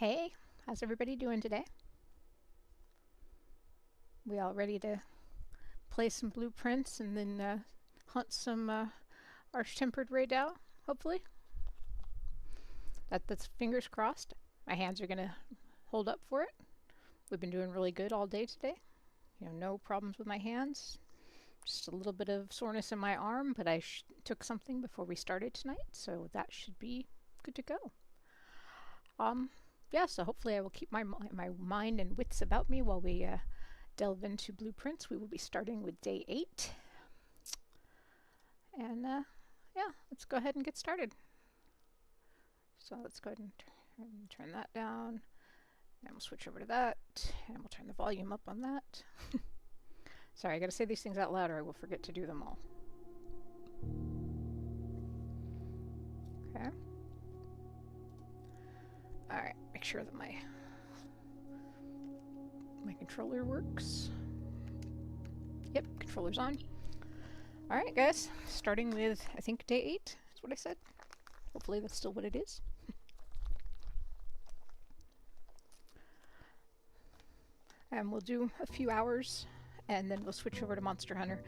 Hey, how's everybody doing today? We all ready to play some blueprints and then hunt some arch-tempered Raydell, hopefully? That's fingers crossed. My hands are gonna hold up for it. We've been doing really good all day today. No problems with my hands. Just a little bit of soreness in my arm, but I took something before we started tonight, so that should be good to go. Yeah, so hopefully I will keep my mind and wits about me while we delve into blueprints. We will be starting with day 8. And yeah, let's go ahead and get started. So let's go ahead and turn that down. And we'll switch over to that. And we'll turn the volume up on that. Sorry, I gotta say these things out loud or I will forget to do them all. Okay. Alright, make sure that my controller works. Yep, controller's on. Alright guys, starting with, I think, day 8 is what I said. Hopefully that's still what it is. And we'll do a few hours, and then we'll switch over to Monster Hunter.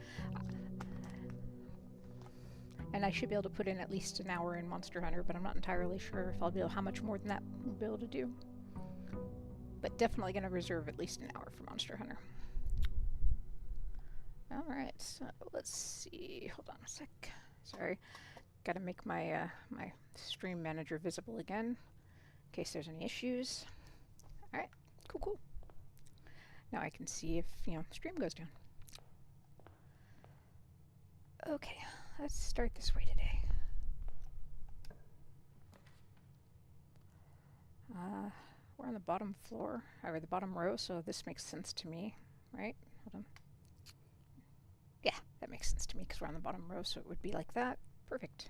And I should be able to put in at least an hour in Monster Hunter, but I'm not entirely sure if I'll be able, how much more than that we'll be able to do. But definitely going to reserve at least an hour for Monster Hunter. Alright, so let's see. Hold on a sec. Sorry. Gotta make my my stream manager visible again in case there's any issues. Alright, cool. Now I can see if, stream goes down. Okay, let's start this way today. We're on the bottom floor, or the bottom row, so this makes sense to me, right? Hold on. Yeah, that makes sense to me because we're on the bottom row, so it would be like that. Perfect.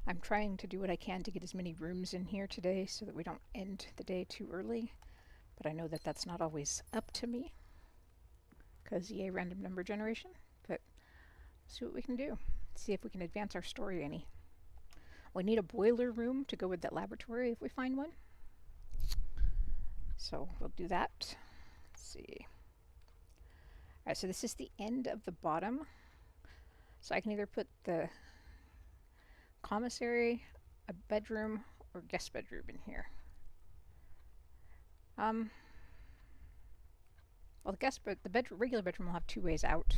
I'm trying to do what I can to get as many rooms in here today so that we don't end the day too early, but I know that that's not always up to me because EA random number generation, but let's see what we can do. See if we can advance our story any. We need a boiler room to go with that laboratory if we find one. So we'll do that. Let's see. Alright, so this is the end of the bottom. So I can either put the commissary, a bedroom, or guest bedroom in here. Well, the regular bedroom will have 2 ways out.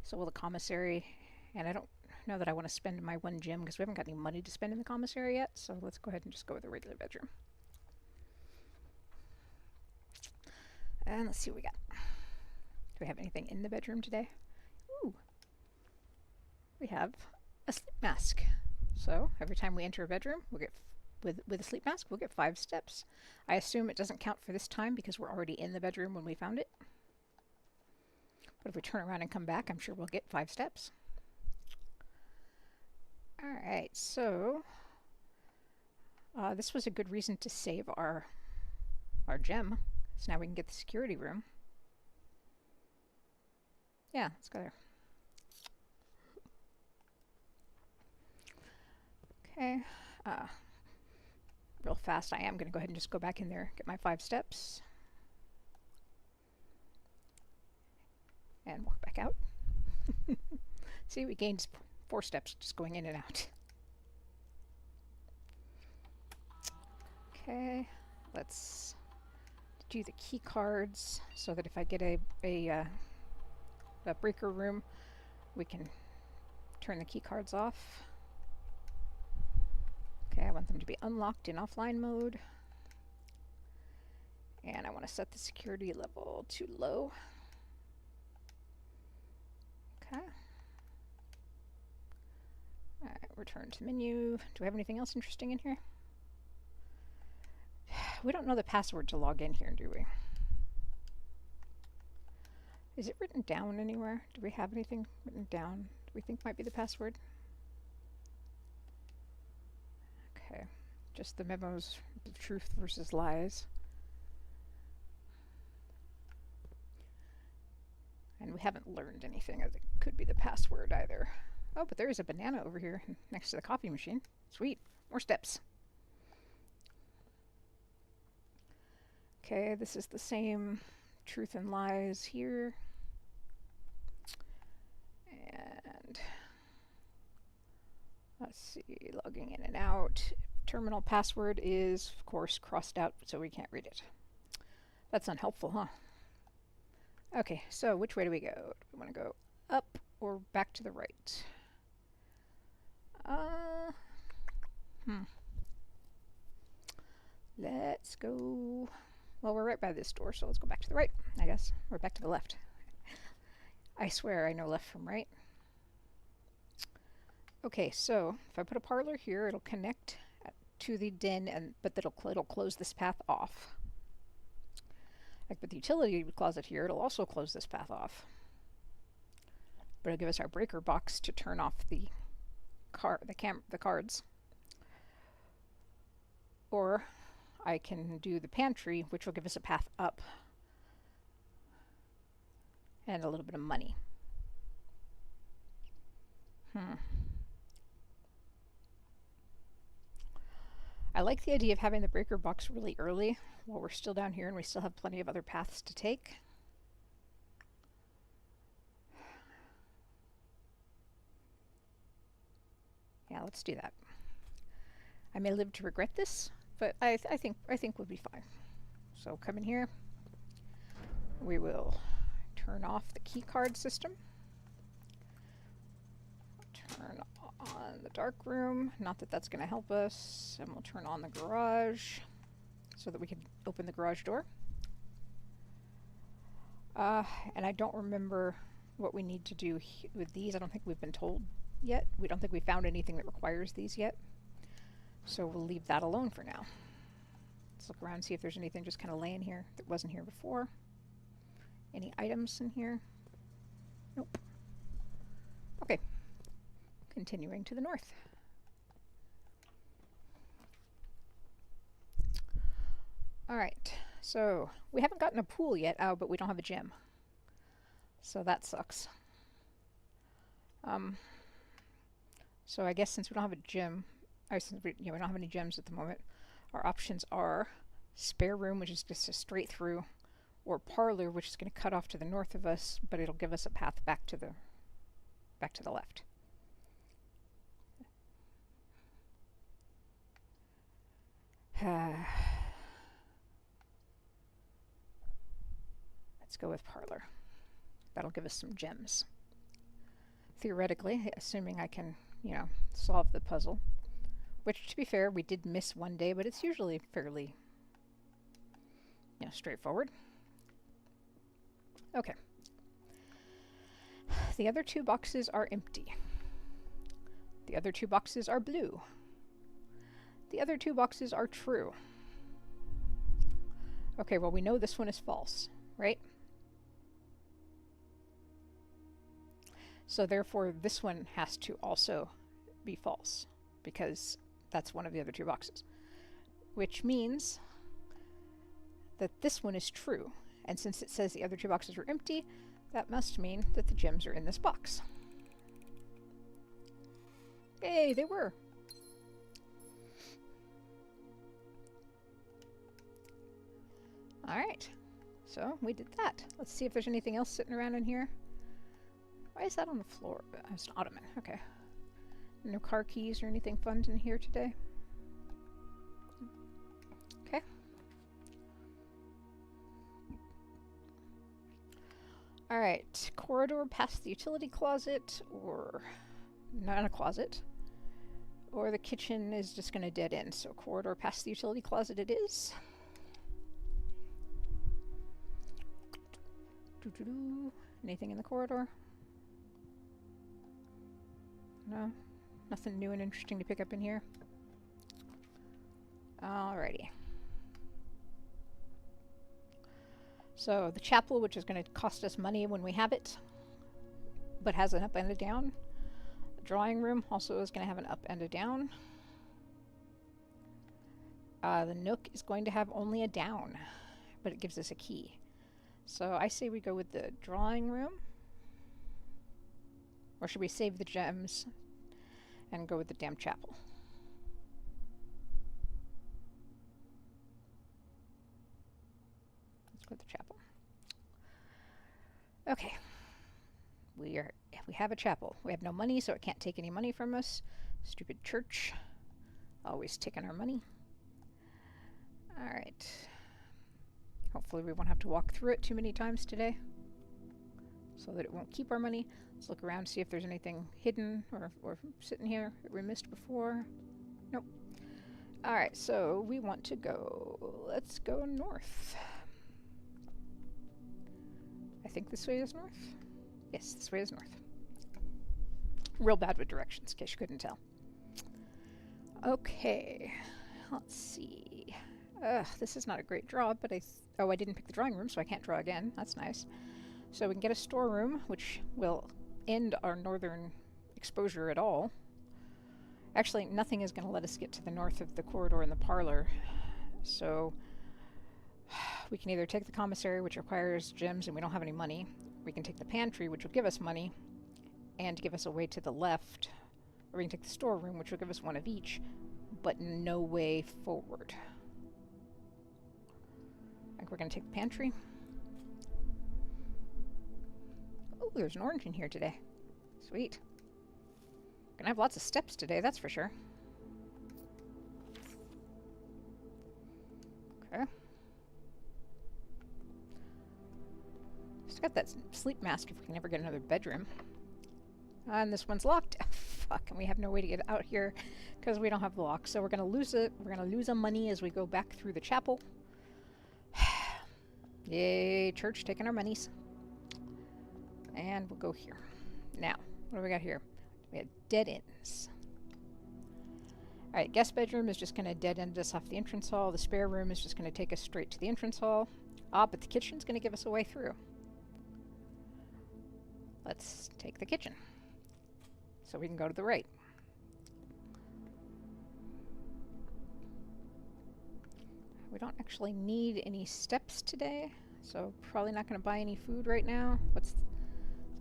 So will the commissary, and I don't know that I want to spend my 1 gem because we haven't got any money to spend in the commissary yet, so let's go ahead and just go with the regular bedroom. And let's see what we got. Do we have anything in the bedroom today? Ooh. We have a sleep mask. So every time we enter a bedroom, we'll get with a sleep mask, we'll get 5 steps. I assume it doesn't count for this time because we're already in the bedroom when we found it. But if we turn around and come back, I'm sure we'll get 5 steps. Alright, so this was a good reason to save our gem. So now we can get the security room. Yeah, let's go there. Okay. Real fast, I am going to go ahead and just go back in there, get my 5 steps. And walk back out. See, we gained 4 steps just going in and out. Okay, let's do the key cards so that if I get a breaker room, we can turn the key cards off. Okay, I want them to be unlocked in offline mode. And I want to set the security level to low. Okay. Alright, return to menu. Do we have anything else interesting in here? We don't know the password to log in here, do we? Is it written down anywhere? Do we have anything written down do we think might be the password? Okay, just the memos of truth versus lies. And we haven't learned anything that could be the password either. Oh, but there is a banana over here next to the coffee machine. Sweet. More steps. Okay, this is the same truth and lies here. And let's see, logging in and out. Terminal password is, of course, crossed out, so we can't read it. That's unhelpful, huh? Okay, so which way do we go? Do we want to go up or back to the right? Let's go. Well, we're right by this door, so let's go back to the right, I guess. Or back to the left. I swear I know left from right. Okay, so if I put a parlor here, it'll connect to the den, but it'll close this path off. Like with the utility closet here, it'll also close this path off. But it'll give us our breaker box to turn off the cards. Or I can do the pantry, which will give us a path up and a little bit of money. I like the idea of having the breaker box really early while we're still down here and we still have plenty of other paths to take. Yeah, let's do that. I may live to regret this, but I think we'll be fine. So come in here. We will turn off the key card system. Turn on the dark room. Not that that's going to help us. And we'll turn on the garage so that we can open the garage door. And I don't remember what we need to do with these. I don't think we've been told yet. We don't think we found anything that requires these yet. So we'll leave that alone for now. Let's look around and see if there's anything just kind of laying here that wasn't here before. Any items in here? Nope. Okay. Continuing to the north. Alright, so we haven't gotten a pool yet, but we don't have a gym. So that sucks. So I guess since we don't have a gym, since we don't have any gyms at the moment, our options are spare room, which is just a straight through, or parlor, which is going to cut off to the north of us, but it'll give us a path back to the left. Let's go with parlor. That'll give us some gems. Theoretically, assuming I can, solve the puzzle. Which, to be fair, we did miss one day, but it's usually fairly, straightforward. Okay. The other two boxes are empty. The other two boxes are blue. The other two boxes are true. Okay, well, we know this one is false, right? So therefore, this one has to also be false, because that's one of the other two boxes. Which means that this one is true. And since it says the other two boxes were empty, that must mean that the gems are in this box. Yay, they were! Alright, so we did that. Let's see if there's anything else sitting around in here. Why is that on the floor? It's an ottoman, okay. No car keys or anything fun in here today? Okay. Alright, corridor past the utility closet, or not a closet, or the kitchen is just going to dead end. So corridor past the utility closet it is. Anything in the corridor? No? Nothing new and interesting to pick up in here? Alrighty. So the chapel, which is going to cost us money when we have it, but has an up and a down. The drawing room also is going to have an up and a down. The nook is going to have only a down, but it gives us a key. So I say we go with the drawing room. Or should we save the gems and go with the damn chapel? Let's go with the chapel. Okay. We have a chapel. We have no money, so it can't take any money from us. Stupid church. Always taking our money. Alright. Hopefully we won't have to walk through it too many times today, so that it won't keep our money. Let's look around, see if there's anything hidden or sitting here that we missed before. Nope. Alright, so we want to go... Let's go north. I think this way is north? Yes, this way is north. Real bad with directions, in case you couldn't tell. Okay, let's see. This is not a great draw, but I didn't pick the drawing room, so I can't draw again. That's nice. So we can get a storeroom, which will end our northern exposure at all. Actually, nothing is going to let us get to the north of the corridor in the parlor. So we can either take the commissary, which requires gems and we don't have any money. We can take the pantry, which will give us money and give us a way to the left. Or we can take the storeroom, which will give us one of each, but no way forward. I think we're going to take the pantry. Oh, there's an orange in here today. Sweet. Gonna have lots of steps today, that's for sure. Okay. Just got that sleep mask if we can ever get another bedroom. And this one's locked. Fuck, and we have no way to get out here because we don't have the lock. So we're gonna lose it. We're gonna lose some money as we go back through the chapel. Yay, church taking our monies. And we'll go here. Now, what do we got here? We have dead ends. Alright, guest bedroom is just going to dead end us off the entrance hall. The spare room is just going to take us straight to the entrance hall. But the kitchen's going to give us a way through. Let's take the kitchen, so we can go to the right. We don't actually need any steps today, so probably not going to buy any food right now. What's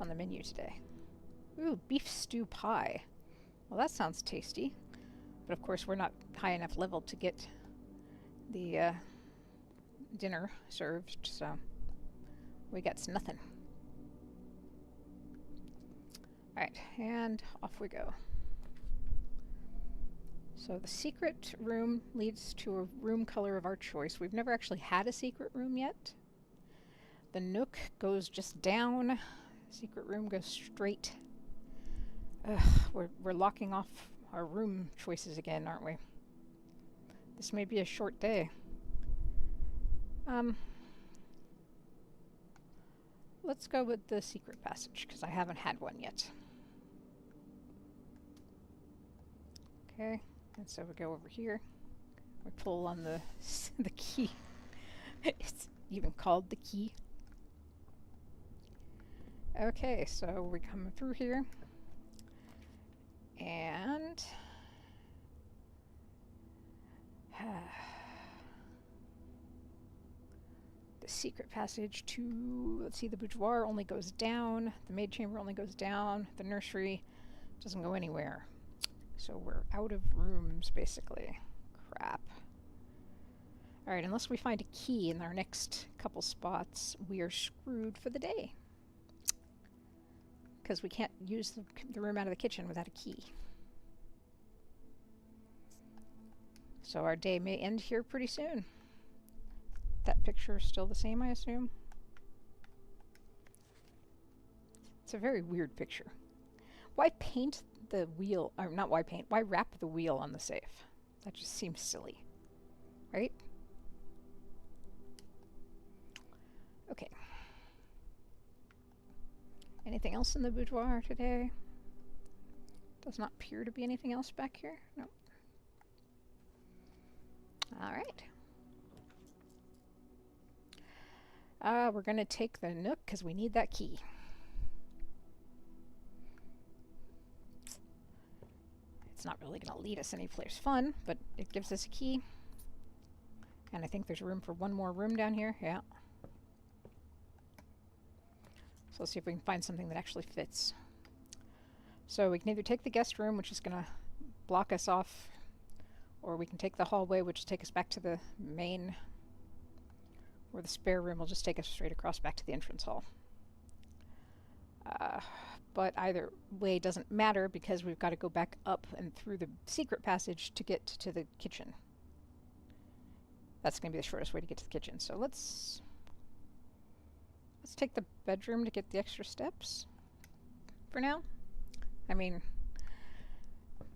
on the menu today? Ooh, beef stew pie. Well, that sounds tasty. But of course, we're not high enough level to get the dinner served, so we got nothing. Alright, and off we go. So the secret room leads to a room color of our choice. We've never actually had a secret room yet. The nook goes just down. Secret room goes straight. We're locking off our room choices again, aren't we? This may be a short day. Let's go with the secret passage, because I haven't had one yet. Okay, and so we go over here. We pull on the key. It's even called the key. Okay, so we're coming through here. And the secret passage to, let's see, the boudoir only goes down, the maid chamber only goes down, the nursery doesn't go anywhere. So we're out of rooms, basically. Crap. Alright, unless we find a key in our next couple spots, we are screwed for the day. Because we can't use the room out of the kitchen without a key. So our day may end here pretty soon. That picture is still the same, I assume. It's a very weird picture. Why paint the wheel, or not why paint, why wrap the wheel on the safe? That just seems silly, right? Okay. Anything else in the boudoir today? Does not appear to be anything else back here. Nope. Alright. We're going to take the nook because we need that key. It's not really going to lead us anyplace fun, but it gives us a key. And I think there's room for one more room down here. Yeah. So let's see if we can find something that actually fits. So we can either take the guest room, which is going to block us off, or we can take the hallway, which will take us back to the main, or the spare room will just take us straight across back to the entrance hall. But either way doesn't matter because we've got to go back up and through the secret passage to get to the kitchen. That's going to be the shortest way to get to the kitchen. So let's take the bedroom to get the extra steps for now. I mean,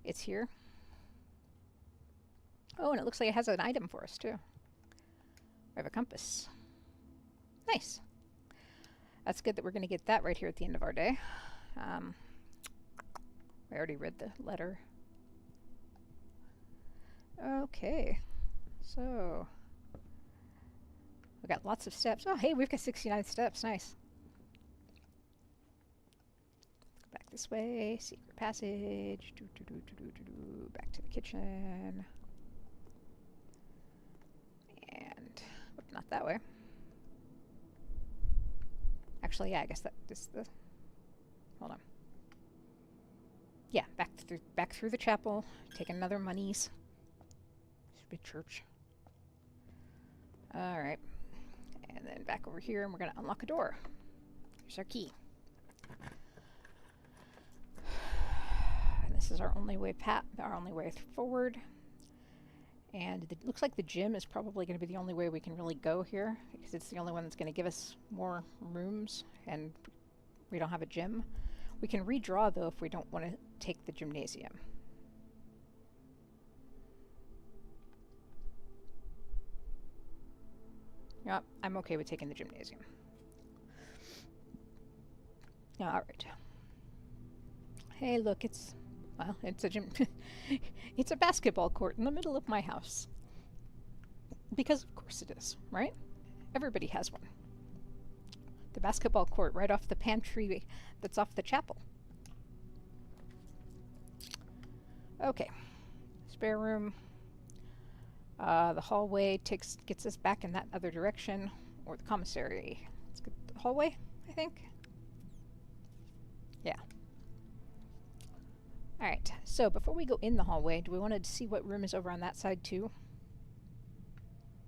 it's here. Oh, and it looks like it has an item for us too. We have a compass. Nice. That's good that we're going to get that right here at the end of our day. I already read the letter. Okay, so we got lots of steps. Oh, hey, we've got 69 steps. Nice. Go back this way. Secret passage. Back to the kitchen. And not that way. Actually, yeah, I guess that is the. Hold on. Yeah, back through the chapel. Take another monies. Stupid church. All right, and then back over here, and we're gonna unlock a door. Here's our key. And this is our only way forward. And it looks like the gym is probably going to be the only way we can really go here, because it's the only one that's going to give us more rooms, and we don't have a gym. We can redraw, though, if we don't want to take the gymnasium. Yeah, I'm okay with taking the gymnasium. All right. Hey, look, it's a gym. It's a basketball court in the middle of my house. Because of course it is, right? Everybody has one. The basketball court right off the pantry that's off the chapel. Okay. Spare room. The hallway gets us back in that other direction, or the commissary. Let's get the hallway, I think. Yeah. Alright, so before we go in the hallway, do we want to see what room is over on that side too?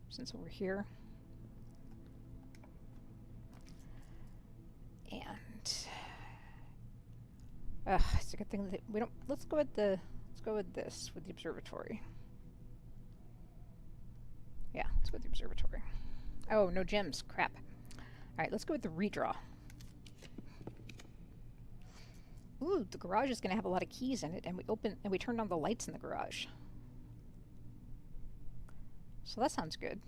Since we're here. And it's a good thing that we don't. Let's go with this with the observatory. Yeah, let's go with the observatory. Oh, no gems. Crap. Alright, let's go with the redraw. Ooh, the garage is going to have a lot of keys in it, and we turned on the lights in the garage. So that sounds good.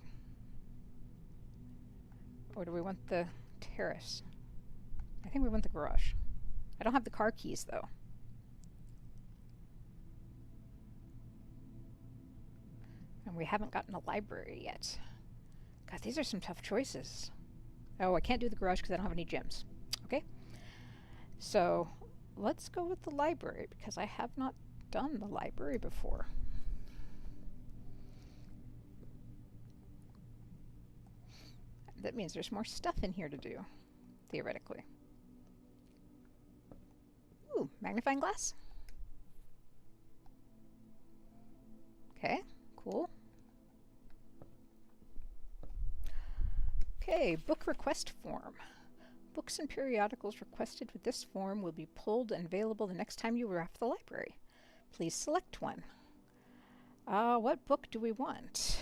Or do we want the terrace? I think we want the garage. I don't have the car keys, though. And we haven't gotten a library yet. God, these are some tough choices. Oh, I can't do the garage because I don't have any gems. Okay. So let's go with the library, because I have not done the library before. That means there's more stuff in here to do, theoretically. Ooh, magnifying glass. Okay, cool. Okay, book request form. Books and periodicals requested with this form will be pulled and available the next time you arrive at the library. Please select one. What book do we want?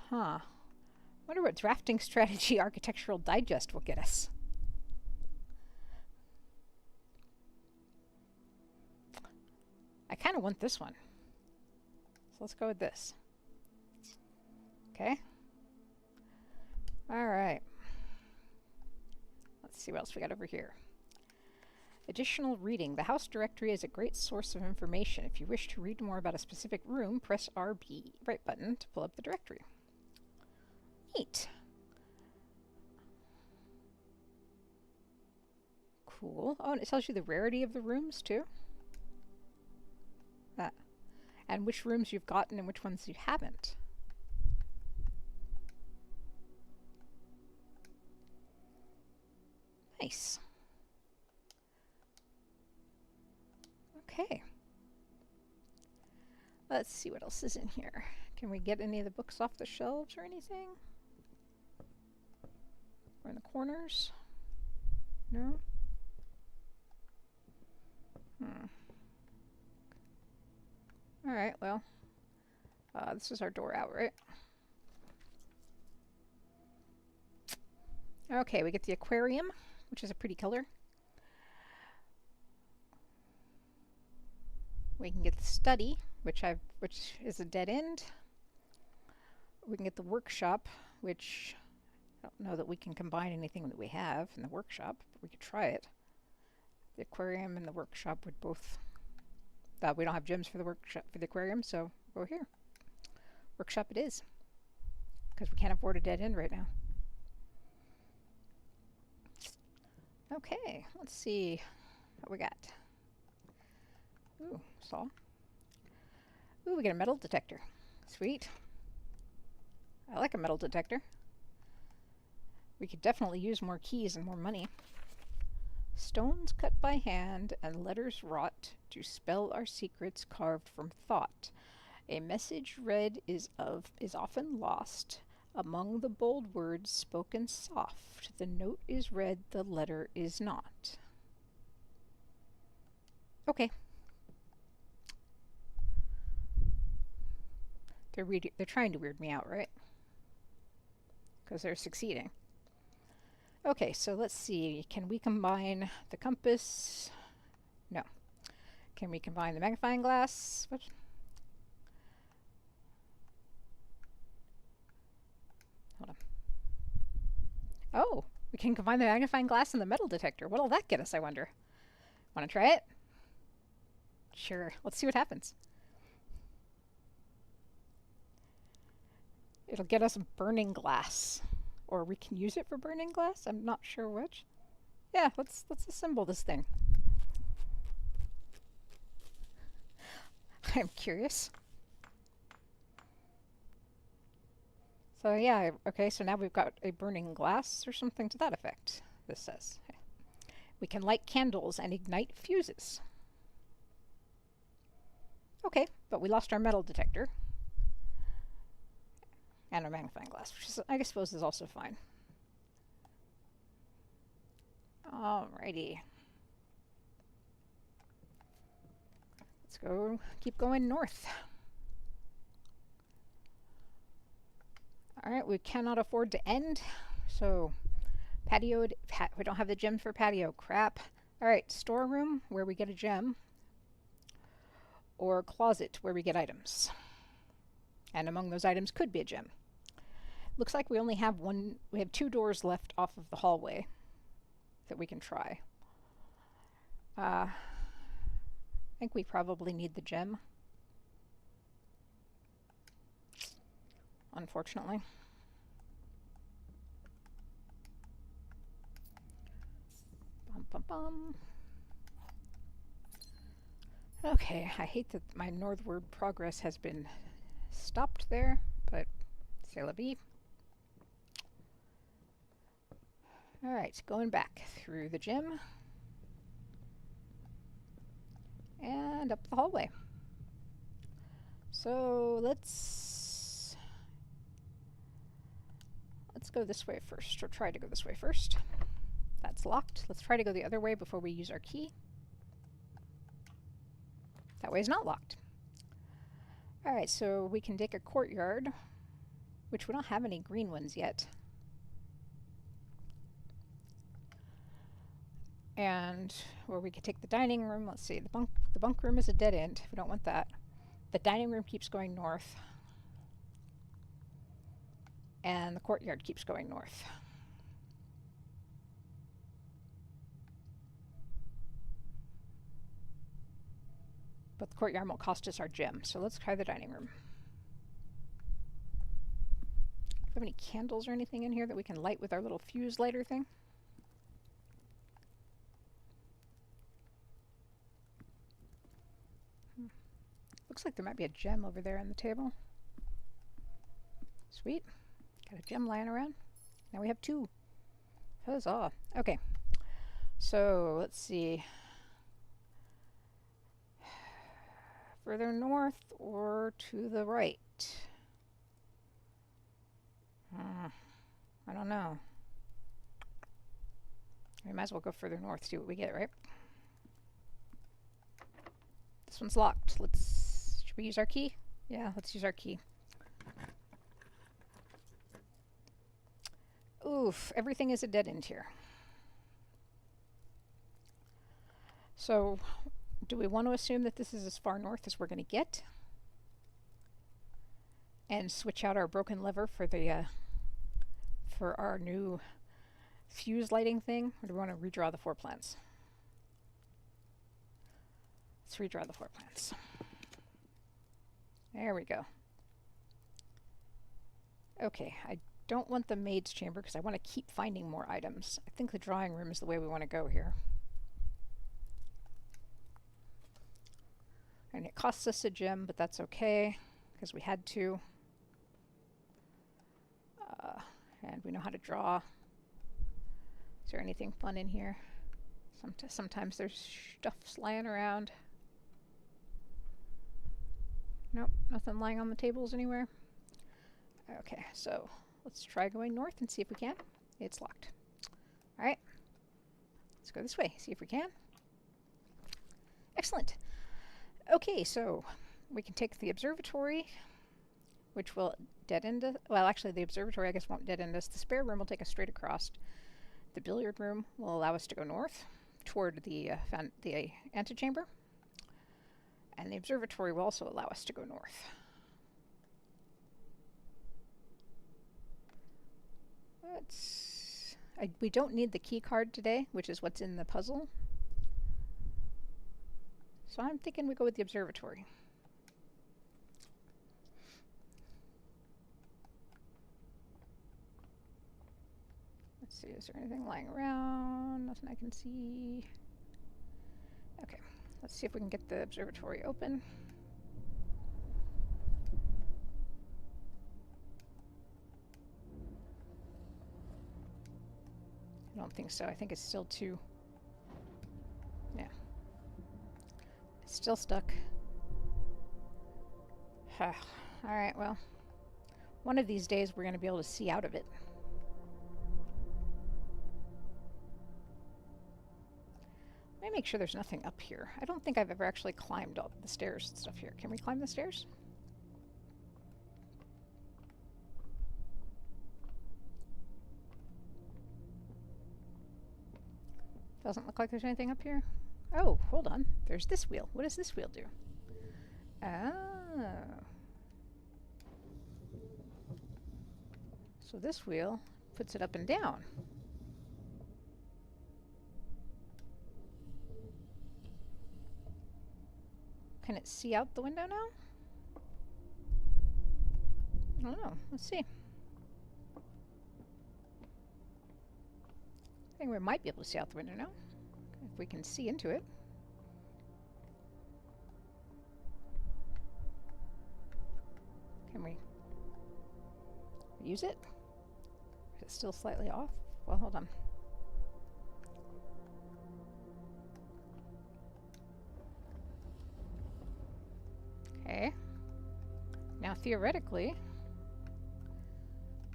Huh. Wonder what Drafting Strategy Architectural Digest will get us. I kind of want this one. So let's go with this. Okay. All right. Let's see what else we got over here. Additional reading. The house directory is a great source of information. If you wish to read more about a specific room, press RB, right button, to pull up the directory. Neat. Cool. Oh, and it tells you the rarity of the rooms, too. And which rooms you've gotten and which ones you haven't. Nice. Okay. Let's see what else is in here. Can we get any of the books off the shelves or anything? Or in the corners? No? Alright, well. This is our door out, right? Okay, we get the aquarium, which is a pretty color. We can get the study, which is a dead end. We can get the workshop, which I don't know that we can combine anything that we have in the workshop, but we could try it. The aquarium and the workshop would both. We don't have gems for the workshop for the aquarium, so we'll go here. Workshop it is, because we can't afford a dead end right now. Okay, let's see what we got. Ooh, saw. Ooh, we get a metal detector. Sweet. I like a metal detector. We could definitely use more keys and more money. Stones cut by hand and letters wrought to spell our secrets carved from thought. A message read is often lost among the bold words spoken soft. The note is read, the letter is not. Okay. They're trying to weird me out, right? Because they're succeeding. Okay, so let's see. Can we combine the compass? No. Can we combine the magnifying glass? What? Hold on. Oh, we can combine the magnifying glass and the metal detector. What'll that get us, I wonder? Want to try it? Sure. Let's see what happens. It'll get us burning glass. Or we can use it for burning glass? I'm not sure which. Yeah, let's assemble this thing. I'm curious. So yeah, okay, so now we've got a burning glass or something to that effect, this says. We can light candles and ignite fuses. Okay, but we lost our metal detector. And our magnifying glass, which is, I suppose is also fine. Alrighty. Let's go, keep going north. Alright, we cannot afford to end, so patio, we don't have the gem for patio, crap. Alright, storeroom, where we get a gem, or closet, where we get items. And among those items could be a gem. Looks like we only have we have 2 doors left off of the hallway that we can try. I think we probably need the gem. Unfortunately. Bum, bum, bum. Okay, I hate that my northward progress has been stopped there, but c'est la vie. Alright, going back through the gym. And up the hallway. So let's go this way first, or try to go this way first. That's locked. Let's try to go the other way before we use our key. That way is not locked. Alright, so we can dig a courtyard, which we don't have any green ones yet. And where we could take the dining room. Let's see, the bunk room is a dead end. We don't want that. The dining room keeps going north. And the courtyard keeps going north. But the courtyard won't cost us our gem, so let's try the dining room. Do we have any candles or anything in here that we can light with our little fuse lighter thing? Looks like there might be a gem over there on the table. Sweet. Got a gem lying around. Now we have 2. Huzzah. Okay. So, let's see. further north or to the right? I don't know. We might as well go further north, see what we get, right? This one's locked. Should we use our key? Yeah, let's use our key. Oof, everything is a dead end here. So, do we want to assume that this is as far north as we're going to get? And switch out our broken lever for the for our new fuse lighting thing? Or do we want to redraw the floor plans? Let's redraw the floor plans. There we go. Okay, I don't want the maid's chamber because I want to keep finding more items. I think the drawing room is the way we want to go here. And it costs us a gem, but that's okay because we had to. And we know how to draw. Is there anything fun in here? Sometimes there's stuff lying around. Nope, nothing lying on the tables anywhere. Okay, so let's try going north and see if we can. It's locked. Alright, let's go this way, see if we can. Excellent. Okay, so we can take the observatory, which will dead end us. Well, actually, the observatory, I guess, won't dead end us. The spare room will take us straight across. The billiard room will allow us to go north toward the antechamber. And the observatory will also allow us to go north. We don't need the key card today, which is what's in the puzzle. So I'm thinking we go with the observatory. Let's see, is there anything lying around? Nothing I can see. Okay, let's see if we can get the observatory open. I don't think so. I think it's still too... Yeah. It's still stuck. Alright, well. One of these days we're going to be able to see out of it. Let me make sure there's nothing up here. I don't think I've ever actually climbed all the stairs and stuff here. Can we climb the stairs? Doesn't look like there's anything up here. Oh, hold on. There's this wheel. What does this wheel do? Oh. So this wheel puts it up and down. Can it see out the window now? I don't know. Let's see. I think we might be able to see out the window now, if we can see into it. Can we use it? Is it still slightly off? Well, hold on. Okay. Now, theoretically,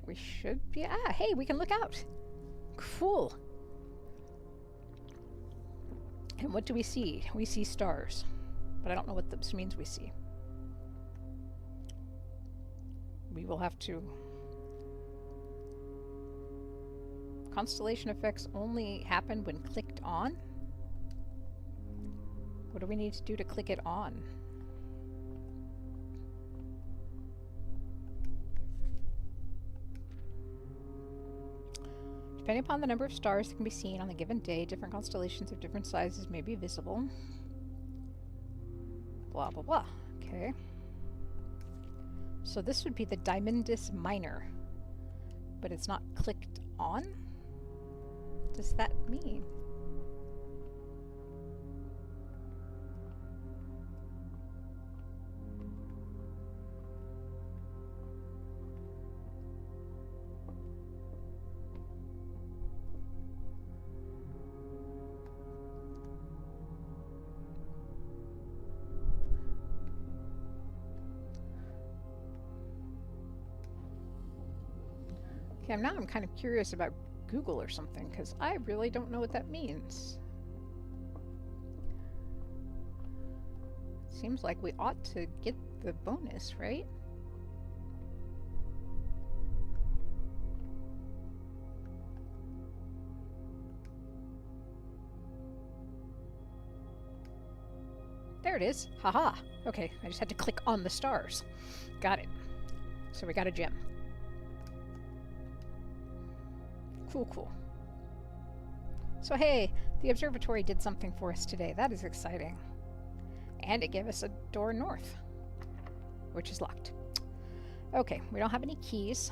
we should be... Ah, hey, we can look out! Cool! And what do we see? We see stars. But I don't know what this means we see. We will have to... Constellation effects only happen when clicked on? What do we need to do to click it on? Depending upon the number of stars that can be seen on a given day, different constellations of different sizes may be visible. Blah, blah, blah. Okay. So this would be the Diamondus Minor. But it's not clicked on? What does that mean? Okay, now I'm kind of curious about Google or something, because I really don't know what that means. Seems like we ought to get the bonus, right? There it is. Haha. Okay, I just had to click on the stars. Got it. So we got a gem. Cool, cool. So hey, the observatory did something for us today. That is exciting. And it gave us a door north, which is locked. Okay, we don't have any keys.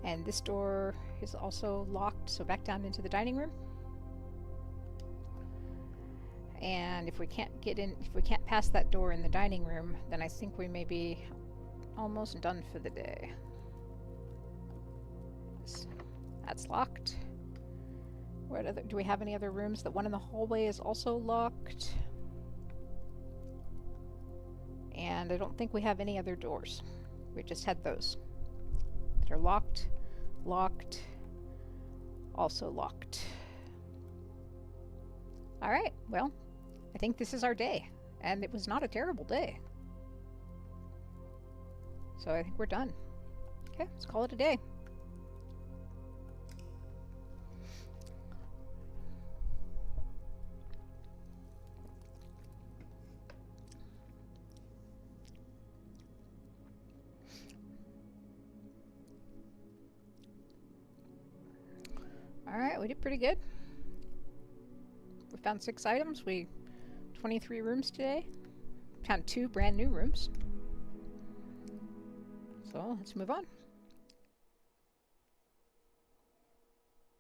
And this door is also locked, so back down into the dining room. And if we can't get in, if we can't pass that door in the dining room, then I think we may be almost done for the day. That's locked. What other, do we have any other rooms? The one in the hallway is also locked. And I don't think we have any other doors. We just had those that are locked, locked, also locked. Alright, well, I think this is our day. And it was not a terrible day. So I think we're done. Okay, let's call it a day. Alright, we did pretty good. We found 6 items. 23 rooms today. Found 2 brand new rooms. So let's move on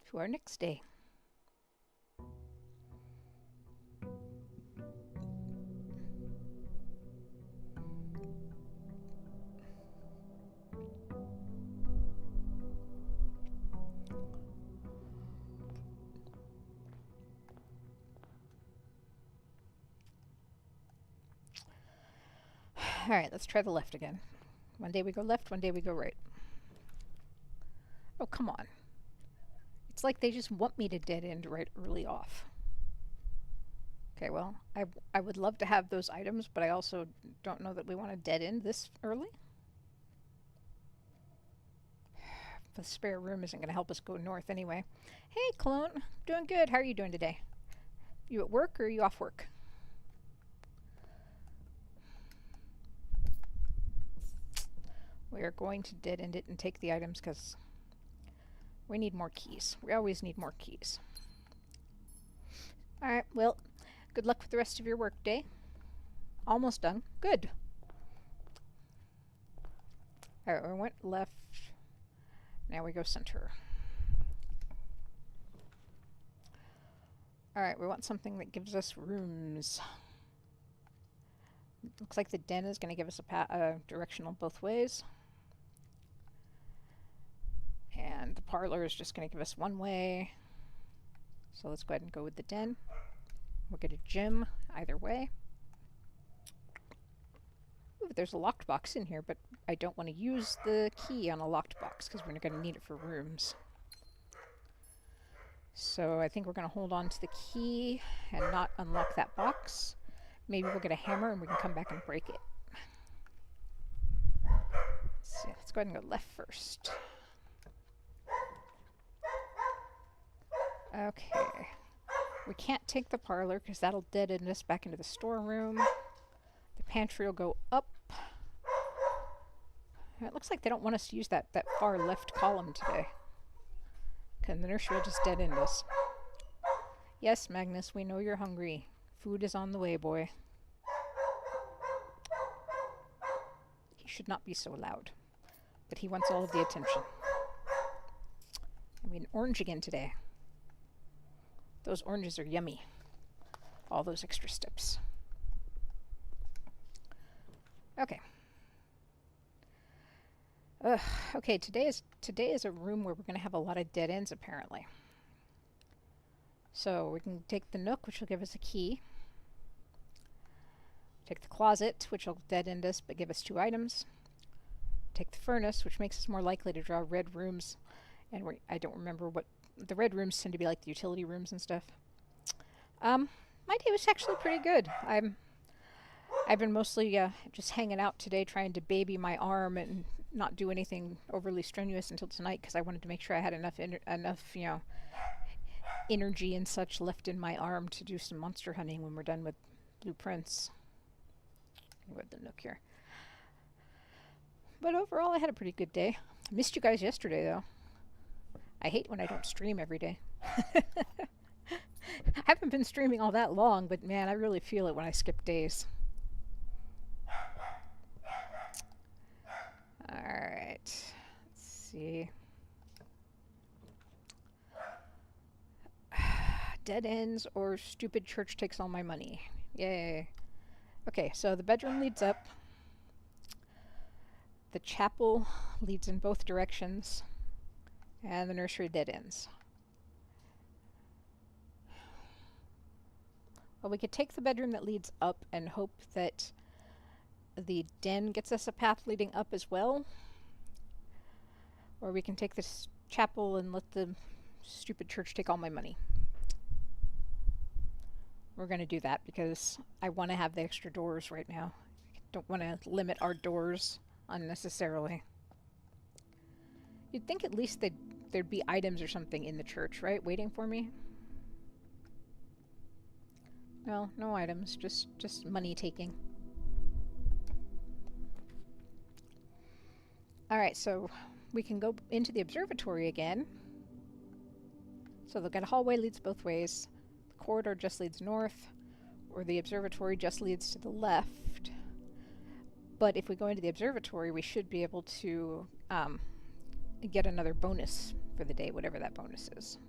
to our next day. Alright, let's try the left again. One day we go left, one day we go right. Oh, come on. It's like they just want me to dead end right early off. Okay, well, I would love to have those items, but I also don't know that we want to dead end this early. The spare room isn't going to help us go north anyway. Hey, Clone. Doing good. How are you doing today? You at work or are you off work? We are going to dead end it and take the items because we need more keys. We always need more keys. Alright, well, good luck with the rest of your work day. Almost done. Good. Alright, we went left. Now we go center. Alright, we want something that gives us rooms. Looks like the den is going to give us a directional both ways. And the parlor is just going to give us one way. So let's go ahead and go with the den. We'll get a gym either way. Ooh, there's a locked box in here, but I don't want to use the key on a locked box because we're going to need it for rooms. So I think we're going to hold on to the key and not unlock that box. Maybe we'll get a hammer and we can come back and break it. Let's see, let's go ahead and go left first. Okay. We can't take the parlor because that'll dead end us back into the storeroom. The pantry will go up. It looks like they don't want us to use that far left column today. Okay, the nursery will just dead end us. Yes, Magnus, we know you're hungry. Food is on the way, boy. He should not be so loud. But he wants all of the attention. I mean, orange again today. Those oranges are yummy. All those extra steps. Okay. Okay, today is a room where we're going to have a lot of dead ends, apparently. So we can take the nook, which will give us a key. Take the closet, which will dead end us, but give us 2 items. take the furnace, which makes us more likely to draw red rooms. And I don't remember what the red rooms tend to be, like the utility rooms and stuff. My day was actually pretty good. I've been mostly just hanging out today, trying to baby my arm and not do anything overly strenuous until tonight because I wanted to make sure I had enough energy and such left in my arm to do some monster hunting when we're done with blueprints. With the nook here. But overall, I had a pretty good day. I missed you guys yesterday, though. I hate when I don't stream every day. I haven't been streaming all that long, but man, I really feel it when I skip days. Alright. Let's see. Dead ends or stupid church takes all my money. Yay. Okay, so the bedroom leads up. The chapel leads in both directions. And the nursery dead ends. Well, we could take the bedroom that leads up and hope that the den gets us a path leading up as well. Or we can take this chapel and let the stupid church take all my money. We're going to do that because I want to have the extra doors right now. I don't want to limit our doors unnecessarily. You'd think at least there'd be items or something in the church, right? Waiting for me? No, no items. Just money taking. Alright, so we can go into the observatory again. So the hallway leads both ways. The corridor just leads north, or the observatory just leads to the left. But if we go into the observatory, we should be able to get another bonus for the day, whatever that bonus is.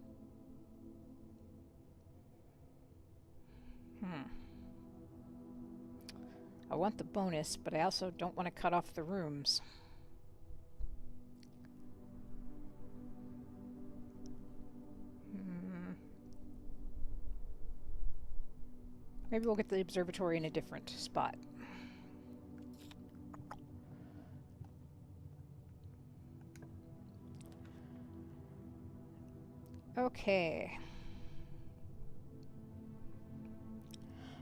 I want the bonus, but I also don't want to cut off the rooms. Maybe we'll get the observatory in a different spot. Okay.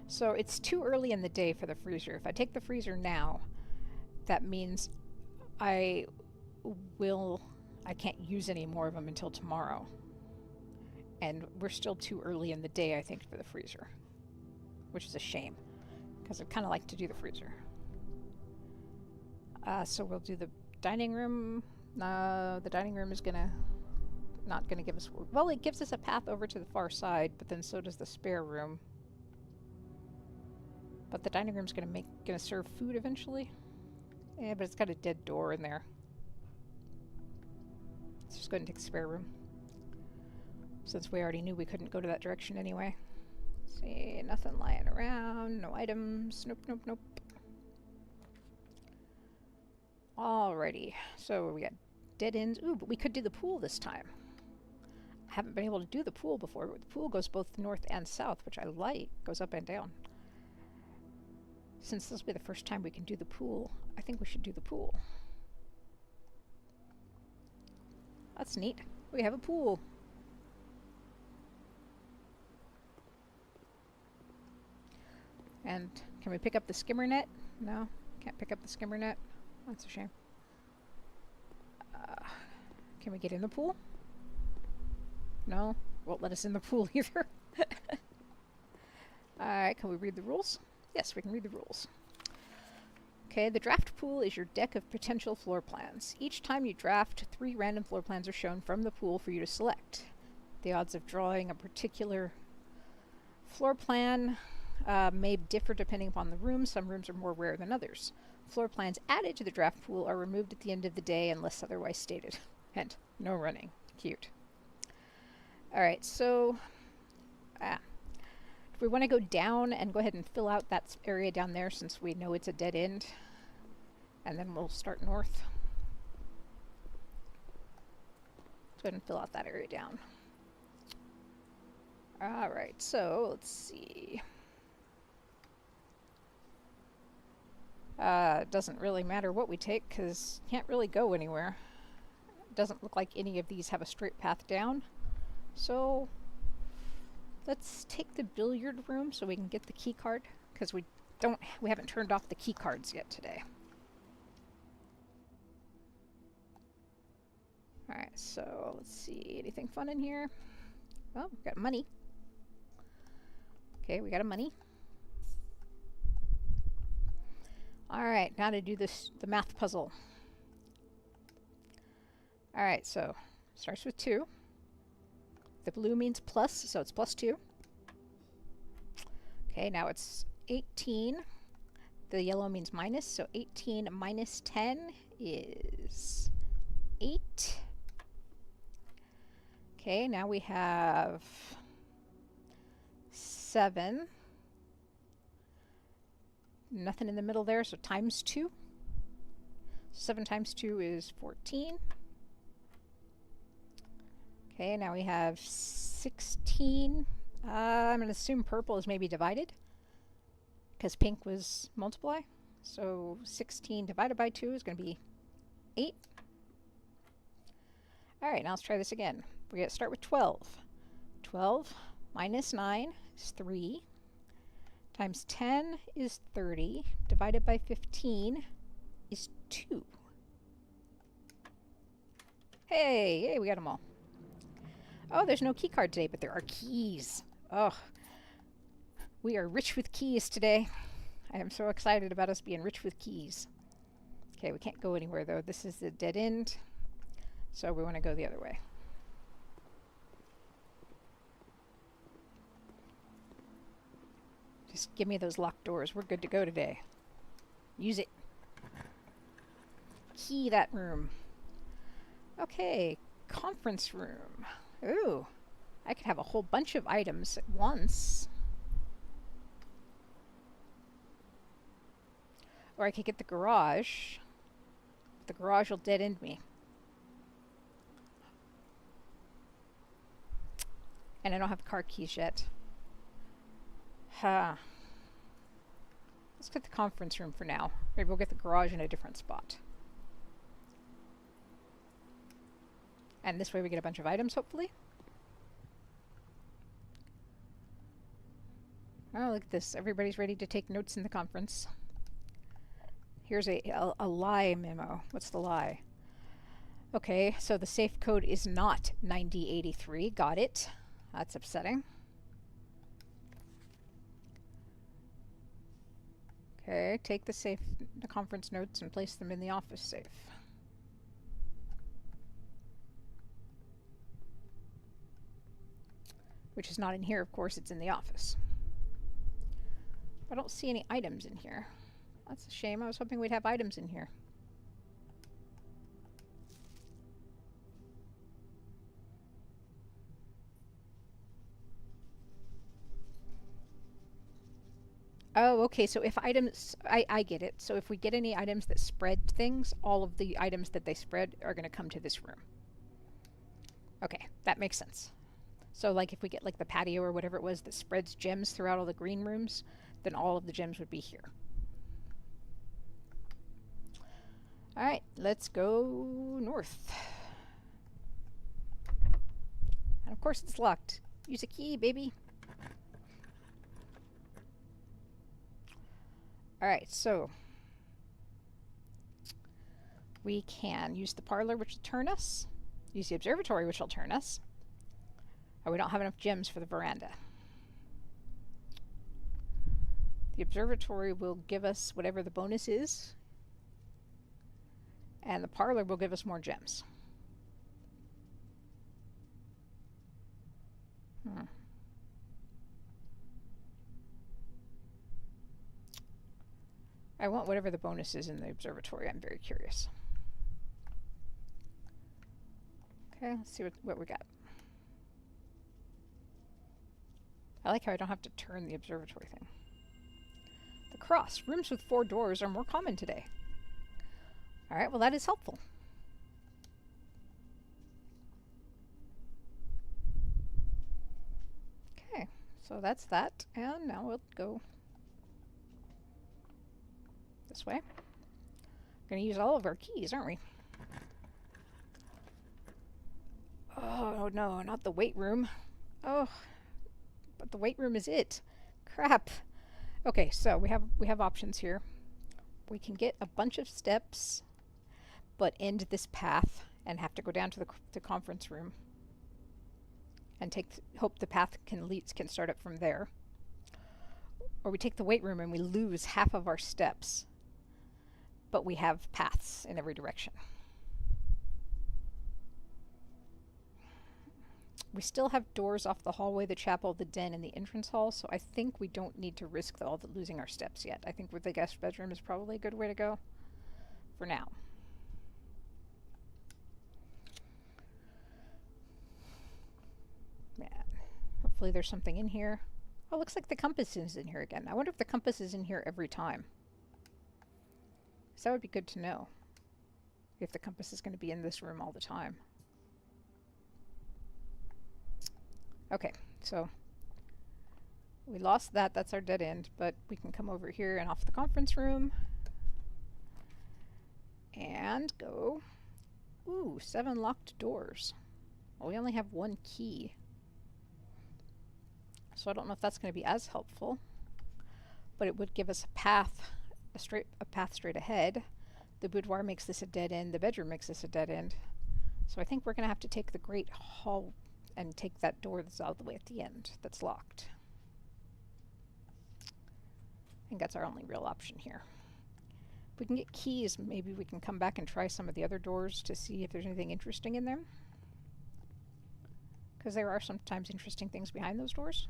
So it's too early in the day for the freezer. If I take the freezer now, that means I can't use any more of them until tomorrow. And we're still too early in the day, I think, for the freezer. Which is a shame, because I'd kind of like to do the freezer. So we'll do the dining room. The dining room is not gonna give us... Well, it gives us a path over to the far side, but then so does the spare room. But the dining room's gonna serve food eventually. Yeah, but it's got a dead door in there. Let's just go ahead and take the spare room, since we already knew we couldn't go to that direction anyway. See, nothing lying around, no items, nope, nope, nope. Alrighty, so we got dead ends. Ooh, but we could do the pool this time. I haven't been able to do the pool before, but the pool goes both north and south, which I like, goes up and down. Since this will be the first time we can do the pool, I think we should do the pool. That's neat. We have a pool. And can we pick up the skimmer net? No, can't pick up the skimmer net. That's a shame. Can we get in the pool? No, won't let us in the pool either. Alright, can we read the rules? Yes, we can read the rules. Okay, the draft pool is your deck of potential floor plans. Each time you draft, 3 random floor plans are shown from the pool for you to select. The odds of drawing a particular floor plan may differ depending upon the room. Some rooms are more rare than others. Floor plans added to the draft pool are removed at the end of the day unless otherwise stated. Hint, no running. Cute. Alright, so if we want to go down and go ahead and fill out that area down there since we know it's a dead end, and then we'll start north. Let's go ahead and fill out that area down. Alright, so let's see. It doesn't really matter what we take because can't really go anywhere. It doesn't look like any of these have a straight path down. So let's take the billiard room so we can get the key card because we haven't turned off the key cards yet today. Alright, so let's see. Anything fun in here? Well, we've got money. Okay, we got a money. Alright, now to do the math puzzle. Alright, so starts with 2. The blue means plus, so it's plus 2. Okay, now it's 18. The yellow means minus, so 18 minus 10 is 8. Okay, now we have 7. Nothing in the middle there, so times 2. 7 times 2 is 14. Okay, now we have 16. I'm going to assume purple is maybe divided because pink was multiply. So 16 divided by 2 is going to be 8. All right, now let's try this again. We're going to start with 12. 12 minus 9 is 3. Times 10 is 30. Divided by 15 is 2. Hey, we got them all. Oh, there's no key card today, but there are keys. Oh, we are rich with keys today. I am so excited about us being rich with keys. Okay, we can't go anywhere though. This is the dead end, so we want to go the other way. Just give me those locked doors. We're good to go today. Use it. Key that room. Okay, conference room. Ooh, I could have a whole bunch of items at once. Or I could get the garage. The garage will dead end me. And I don't have car keys yet. Let's get the conference room for now. Maybe we'll get the garage in a different spot. And this way we get a bunch of items, hopefully. Oh, look at this. Everybody's ready to take notes in the conference. Here's a lie memo. What's the lie? Okay, so the safe code is not 9083. Got it. That's upsetting. Okay, take the conference notes and place them in the office safe. Which is not in here, of course, it's in the office. I don't see any items in here. That's a shame. I was hoping we'd have items in here. Oh, okay, so if items... I get it. So if we get any items that spread things, all of the items that they spread are going to come to this room. Okay, that makes sense. So like if we get like the patio or whatever it was that spreads gems throughout all the green rooms, then all of the gems would be here. Alright, let's go north. And of course it's locked. Use a key, baby. Alright, so we can use the parlor, which will turn us. Use the observatory, which will turn us. Oh, we don't have enough gems for the veranda. The observatory will give us whatever the bonus is. And the parlor will give us more gems. I want whatever the bonus is in the observatory. I'm very curious. Okay, let's see what we got. I like how I don't have to turn the observatory thing. The cross. Rooms with 4 doors are more common today. Alright, well that is helpful. Okay, so that's that. And now we'll go This way. Gonna use all of our keys, aren't we? Oh no, not the weight room. Oh, but the weight room is it. Crap. Okay, so we have options here. We can get a bunch of steps, but end this path and have to go down to the conference room and hope the path can start up from there. Or we take the weight room and we lose half of our steps, but we have paths in every direction. We still have doors off the hallway, the chapel, the den, and the entrance hall, so I think we don't need to risk losing our steps yet. I think with the guest bedroom is probably a good way to go for now. Man, hopefully there's something in here. Oh, looks like the compass is in here again. I wonder if the compass is in here every time. So that would be good to know. If the compass is going to be in this room all the time. Okay, so we lost that. That's our dead end, but we can come over here and off the conference room. And go. Ooh, 7 locked doors. Well, we only have 1 key. So I don't know if that's going to be as helpful. But it would give us a path, a path straight ahead. The boudoir makes this a dead end. The bedroom makes this a dead end. So I think we're going to have to take the great hall and take that door that's all the way at the end that's locked. I think that's our only real option here. If we can get keys, maybe we can come back and try some of the other doors to see if there's anything interesting in them. Because there are sometimes interesting things behind those doors.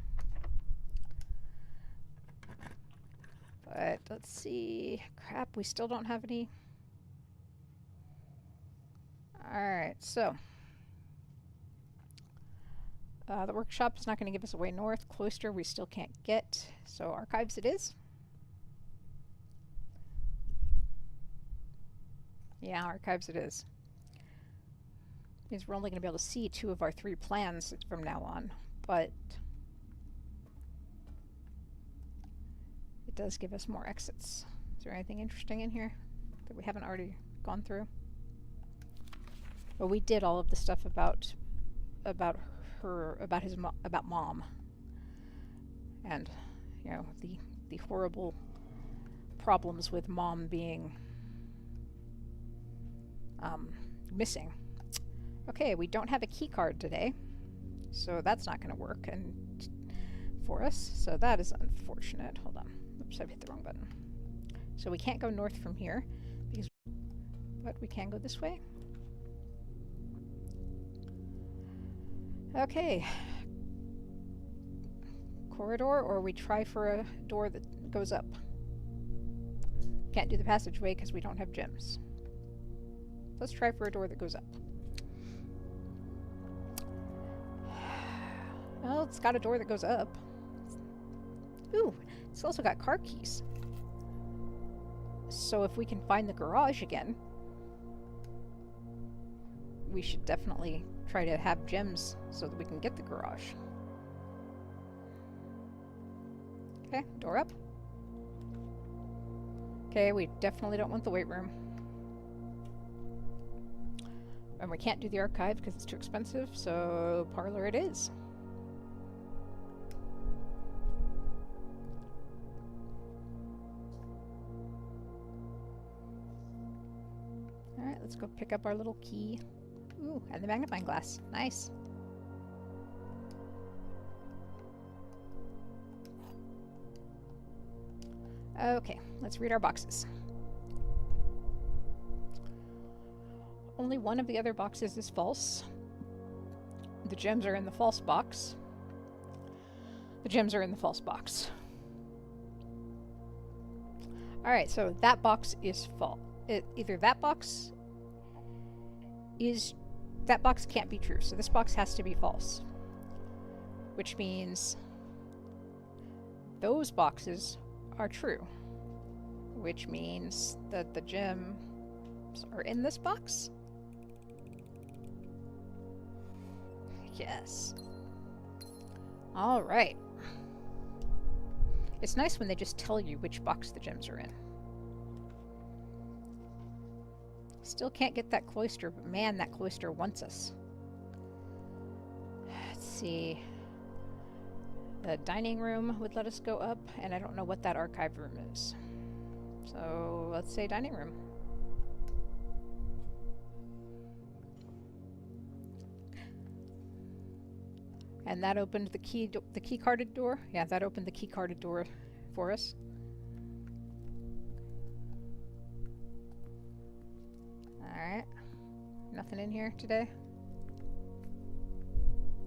But let's see. Crap, we still don't have any. Alright, so. The workshop is not going to give us a way north. Cloister we still can't get. So archives it is. Yeah, archives it is. Means we're only going to be able to see 2 of our 3 plans from now on. But it does give us more exits. Is there anything interesting in here that we haven't already gone through? Well, we did all of the stuff about mom, and you know the horrible problems with mom being missing. Okay, we don't have a key card today, so that's not going to work for us. So that is unfortunate. Hold on. Oops, I hit the wrong button. So we can't go north from here, but we can go this way. Okay. Corridor, or we try for a door that goes up. Can't do the passageway because we don't have gems. Let's try for a door that goes up. Well, it's got a door that goes up. Ooh, it's also got car keys. So if we can find the garage again, we should definitely try to have gems so that we can get the garage. Okay, door up. Okay, we definitely don't want the weight room. And we can't do the archive because it's too expensive, so parlor it is. Alright, let's go pick up our little key. Ooh, and the magnifying glass. Nice. Okay, let's read our boxes. Only one of the other boxes is false. The gems are in the false box. The gems are in the false box. Alright, so that box is false. Either that box can't be true, so this box has to be false. Which means those boxes are true. Which means that the gems are in this box? Yes. Alright. It's nice when they just tell you which box the gems are in. Still can't get that cloister, but man, that cloister wants us. Let's see. The dining room would let us go up, and I don't know what that archive room is. So let's say dining room. And that opened the key carded door. Yeah, that opened the key carded door for us. Alright. Nothing in here today.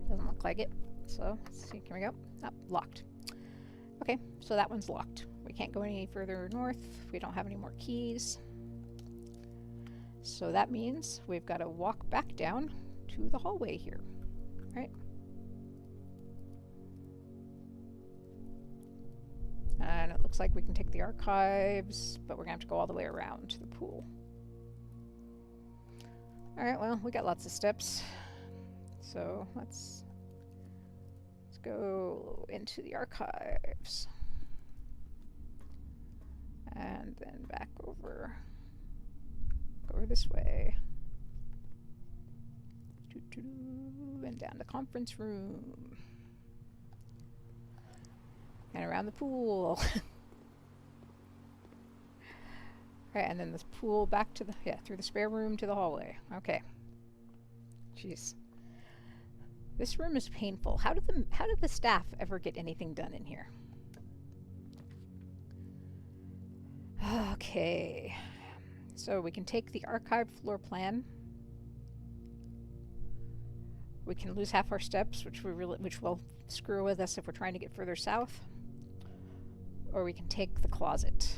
Doesn't look like it. So, let's see. Can we go? Oh, locked. Okay, so that one's locked. We can't go any further north. We don't have any more keys. So that means we've got to walk back down to the hallway here. Right? And it looks like we can take the archives, but we're going to have to go all the way around to the pool. Alright, well, we got lots of steps. So let's go into the archives. And then back over. Go over this way. And down the conference room. And around the pool. Right, and then this pool back to the, through the spare room to the hallway. Okay. Jeez. This room is painful. How did the staff ever get anything done in here? Okay. So we can take the archived floor plan. We can lose half our steps, which will screw with us if we're trying to get further south. Or we can take the closet.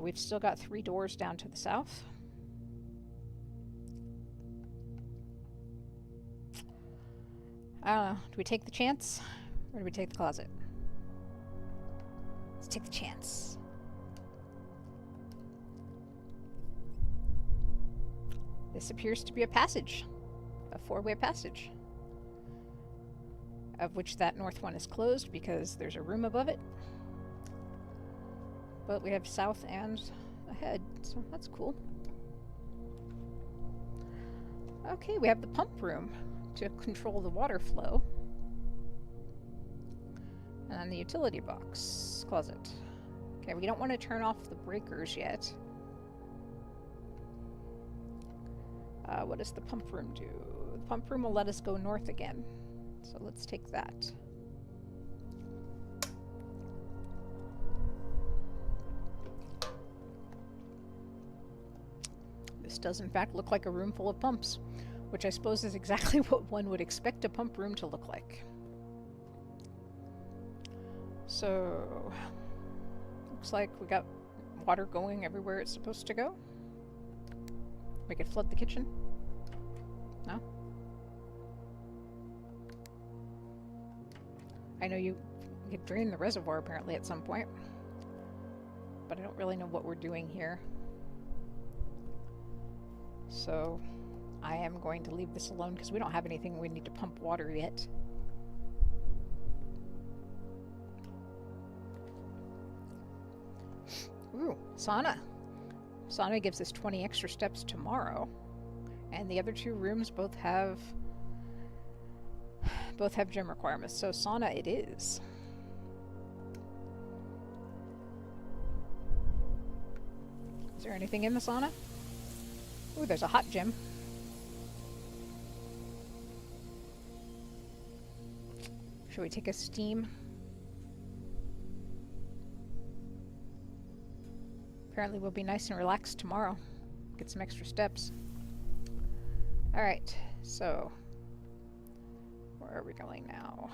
We've still got 3 doors down to the south. I don't know. Do we take the chance? Or do we take the closet? Let's take the chance. This appears to be a passage. A 4-way passage. Of which that north one is closed because there's a room above it. But we have south and ahead, so that's cool. Okay, we have the pump room to control the water flow. And then the utility box closet. Okay, we don't want to turn off the breakers yet. What does the pump room do? The pump room will let us go north again. So let's take that. This does in fact look like a room full of pumps, which I suppose is exactly what one would expect a pump room to look like. So, looks like we got water going everywhere it's supposed to go. We could flood the kitchen. No? I know you could drain the reservoir apparently at some point, but I don't really know what we're doing here. So I am going to leave this alone because we don't have anything we need to pump water yet. Ooh, sauna. Sauna gives us 20 extra steps tomorrow. And the other 2 rooms both have gym requirements, so sauna it is. Is there anything in the sauna? Ooh, there's a hot gym. Should we take a steam? Apparently we'll be nice and relaxed tomorrow. Get some extra steps. Alright, so where are we going now?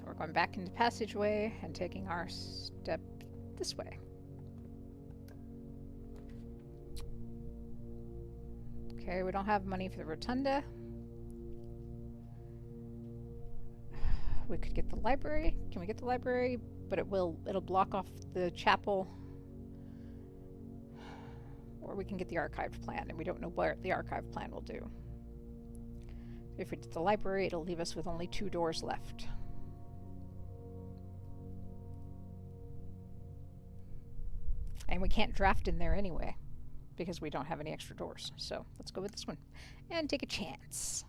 We're going back into passageway and taking our step this way. Okay, we don't have money for the rotunda. We could get the library. Can we get the library? But it'll block off the chapel. Or we can get the archived plan, and we don't know what the archived plan will do. If we did the library, it'll leave us with only 2 doors left. And we can't draft in there anyway, because we don't have any extra doors. So let's go with this one and take a chance.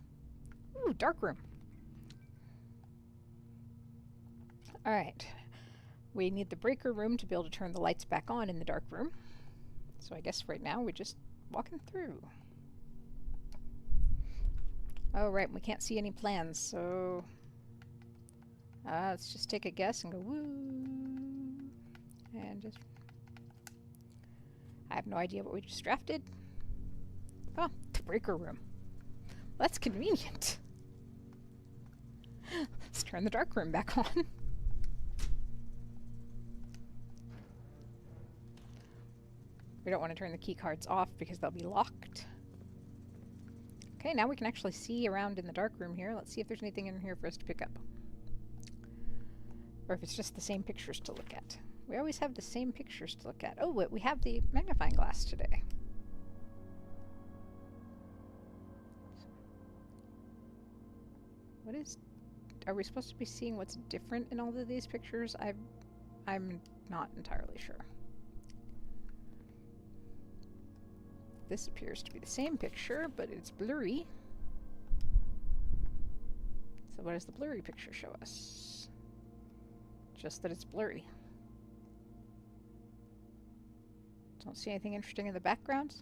Ooh, dark room. Alright. We need the breaker room to be able to turn the lights back on in the dark room. So I guess right now we're just walking through. Oh, right, we can't see any plans, so let's just take a guess and go woo. And just... I have no idea what we just drafted. Oh, the breaker room. Well, that's convenient. Let's turn the dark room back on. We don't want to turn the key cards off because they'll be locked. Okay, now we can actually see around in the dark room here. Let's see if there's anything in here for us to pick up. Or if it's just the same pictures to look at. We always have the same pictures to look at. Oh, wait, we have the magnifying glass today. What is... Are we supposed to be seeing what's different in all of these pictures? I'm not entirely sure. This appears to be the same picture, but it's blurry. So what does the blurry picture show us? Just that it's blurry. Don't see anything interesting in the background?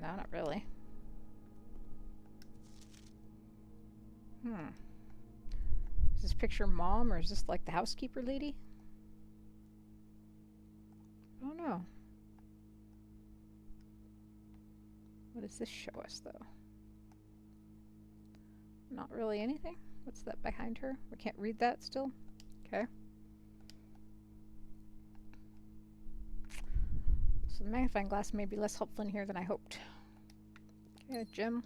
No, not really. Is this picture Mom, or is this like the housekeeper lady? I don't know. What does this show us, though? Not really anything. What's that behind her? We can't read that still? Okay. So the magnifying glass may be less helpful in here than I hoped. Okay, gem.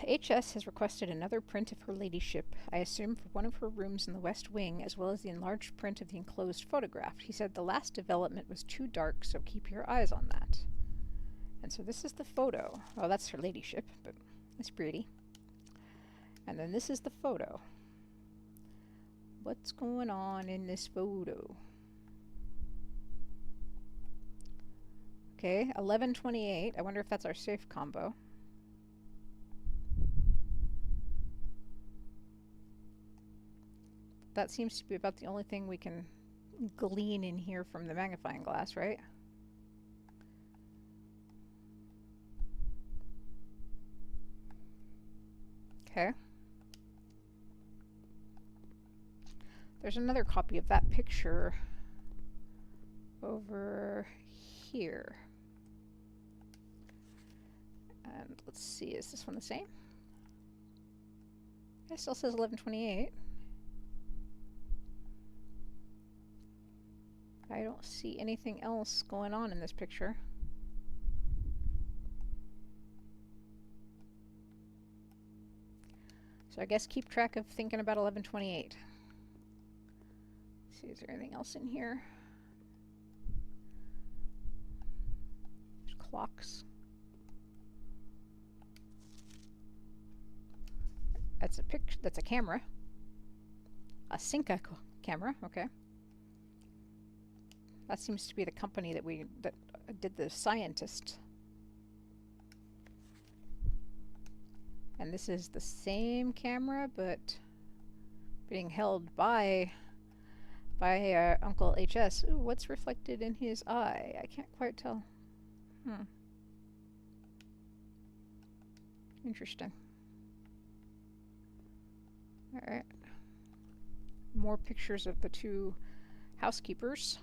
HS has requested another print of her ladyship, I assume for one of her rooms in the west wing, as well as the enlarged print of the enclosed photograph. He said the last development was too dark, so keep your eyes on that. And so this is the photo. Oh, that's her ladyship, but it's pretty. And then this is the photo. What's going on in this photo? Okay, 1128. I wonder if that's our safe combo. That seems to be about the only thing we can glean in here from the magnifying glass, right? Okay. There's another copy of that picture over here. And let's see, is this one the same? It still says 1128. I don't see anything else going on in this picture. So I guess keep track of thinking about 1128. Let's see, is there anything else in here? There's clocks. That's a picture. That's a camera. A Cinca camera. Okay. That seems to be the company that did the Scientist. And this is the same camera, but being held by Uncle HS. Ooh, what's reflected in his eye? I can't quite tell. Interesting. Alright. More pictures of the two housekeepers.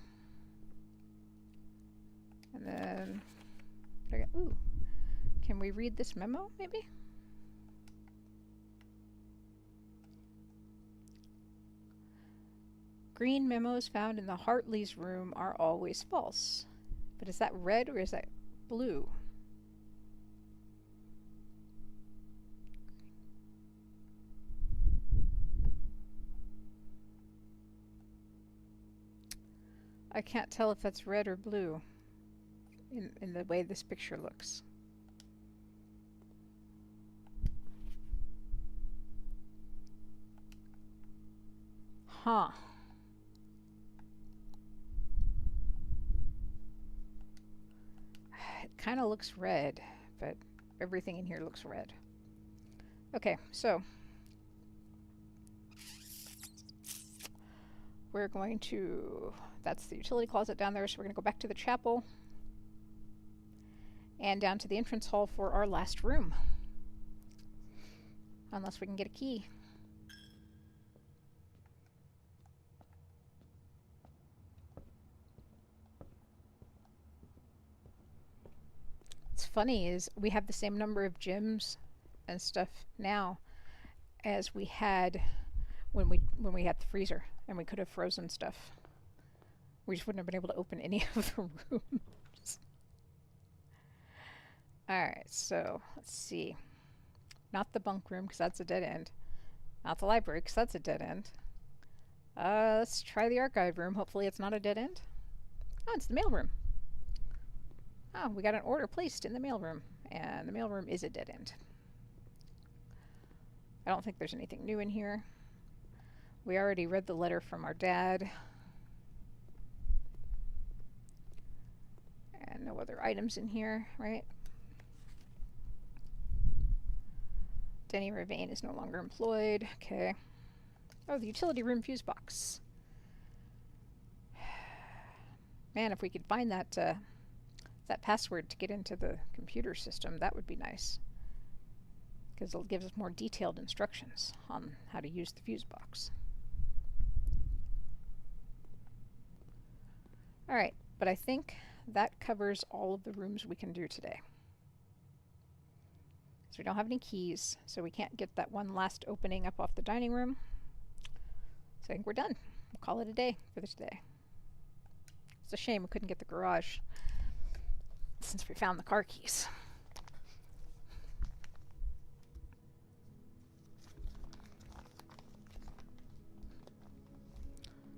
And then, ooh, can we read this memo, maybe? Green memos found in the Hartley's room are always false. But is that red or is that blue? I can't tell if that's red or blue in the way this picture looks. Huh. It kind of looks red, but everything in here looks red. Okay, so we're going to, that's the utility closet down there, so we're going to go back to the chapel and down to the entrance hall for our last room. Unless we can get a key. What's funny is we have the same number of gems and stuff now as we had when we had the freezer and we could have frozen stuff. We just wouldn't have been able to open any of the rooms. Alright, so let's see. Not the bunk room because that's a dead end. Not the library because that's a dead end. Let's try the archive room. Hopefully it's not a dead end. Oh, it's the mail room. Oh, we got an order placed in the mail room. And the mail room is a dead end. I don't think there's anything new in here. We already read the letter from our dad. And no other items in here, right? Denny Ravane is no longer employed. Okay. Oh, the utility room fuse box. Man, if we could find that that password to get into the computer system, that would be nice. Because it'll give us more detailed instructions on how to use the fuse box. Alright, but I think that covers all of the rooms we can do today. So we don't have any keys, so we can't get that one last opening up off the dining room. So I think we're done. We'll call it a day for today. It's a shame we couldn't get the garage since we found the car keys.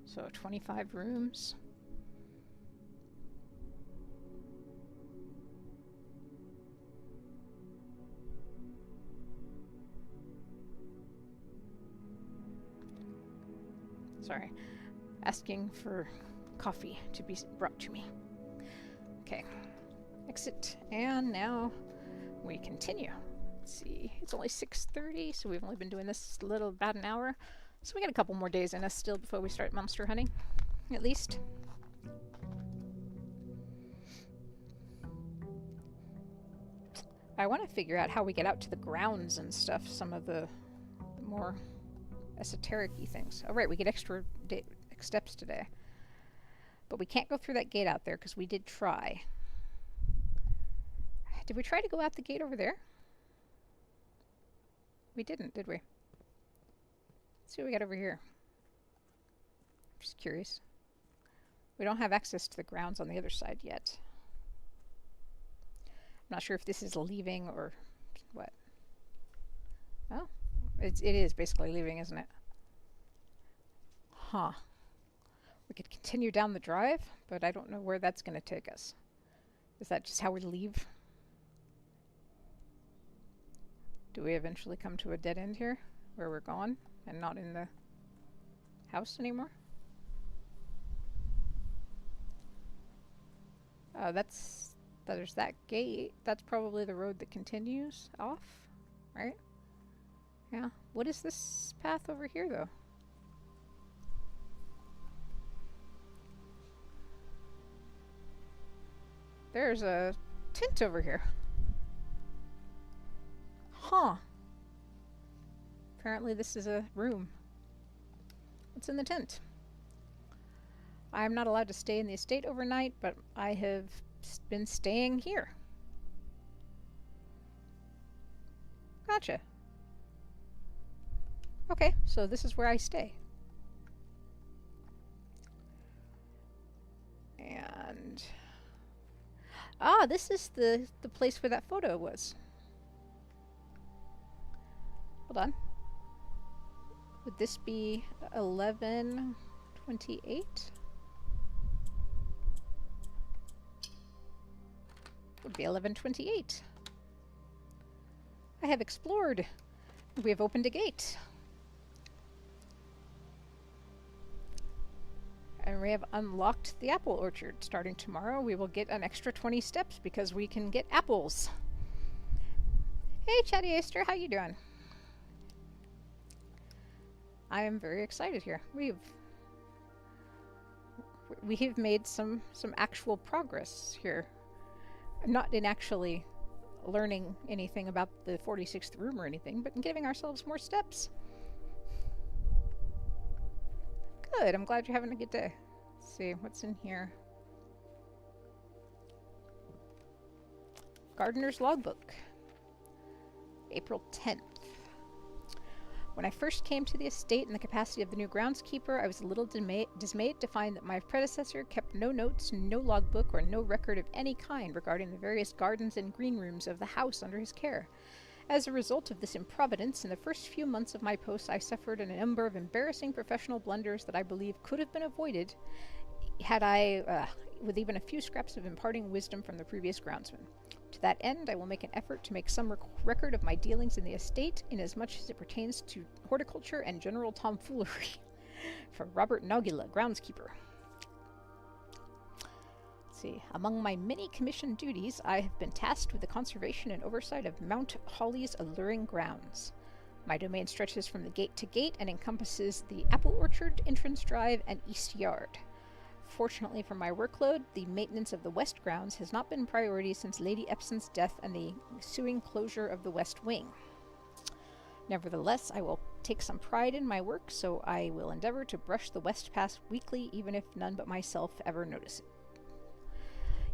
So 25 rooms. Sorry, asking for coffee to be brought to me. Okay, exit, and now we continue. Let's see, it's only 6:30, so we've only been doing this a little about an hour. So we got a couple more days in us still before we start monster hunting, at least. I want to figure out how we get out to the grounds and stuff, some of the more esoteric-y things. Oh right, we get extra steps today. But we can't go through that gate out there because we did try. Did we try to go out the gate over there? We didn't, did we? Let's see what we got over here. Just curious. We don't have access to the grounds on the other side yet. I'm not sure if this is leaving or what. Oh, it is basically leaving, isn't it? Huh. We could continue down the drive, but I don't know where that's going to take us. Is that just how we leave? Do we eventually come to a dead end here, where we're gone and not in the house anymore? There's that gate. That's probably the road that continues off, right? Yeah. What is this path over here, though? There's a tent over here. Huh. Apparently this is a room. What's in the tent? I'm not allowed to stay in the estate overnight, but I have been staying here. Gotcha. Okay, so this is where I stay. And... ah, this is the place where that photo was. Hold on. Would this be 1128? Would be 1128. I have explored. We have opened a gate. And we have unlocked the apple orchard. Starting tomorrow, we will get an extra 20 steps because we can get apples. Hey, Chatty Easter, how you doing? I am very excited here. We have made some actual progress here. Not in actually learning anything about the 46th room or anything, but in giving ourselves more steps. Good, I'm glad you're having a good day. Let's see, what's in here? Gardener's Logbook. April 10th. When I first came to the estate in the capacity of the new groundskeeper, I was a little dismayed to find that my predecessor kept no notes, no logbook, or no record of any kind regarding the various gardens and green rooms of the house under his care. As a result of this improvidence, in the first few months of my post, I suffered a number of embarrassing professional blunders that I believe could have been avoided had I, with even a few scraps of imparting wisdom from the previous groundsman. To that end, I will make an effort to make some record of my dealings in the estate, inasmuch as it pertains to horticulture and general tomfoolery. From Robert Nogula, groundskeeper. Let's see. Among my many commissioned duties, I have been tasked with the conservation and oversight of Mount Holly's alluring grounds. My domain stretches from the gate to gate and encompasses the apple orchard, entrance drive, and east yard. Fortunately for my workload, the maintenance of the west grounds has not been priority since Lady Epson's death and the ensuing closure of the west wing. Nevertheless, I will take some pride in my work, so I will endeavor to brush the west pass weekly, even if none but myself ever notice it.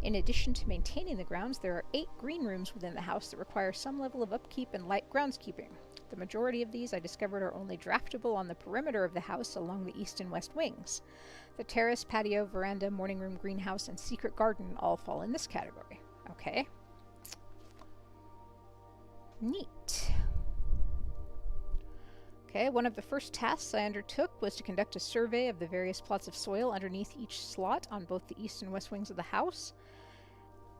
In addition to maintaining the grounds, there are 8 green rooms within the house that require some level of upkeep and light groundskeeping. The majority of these, I discovered, are only draftable on the perimeter of the house along the east and west wings. The terrace, patio, veranda, morning room, greenhouse, and secret garden all fall in this category. Okay. Neat. Okay, one of the first tasks I undertook was to conduct a survey of the various plots of soil underneath each slot on both the east and west wings of the house.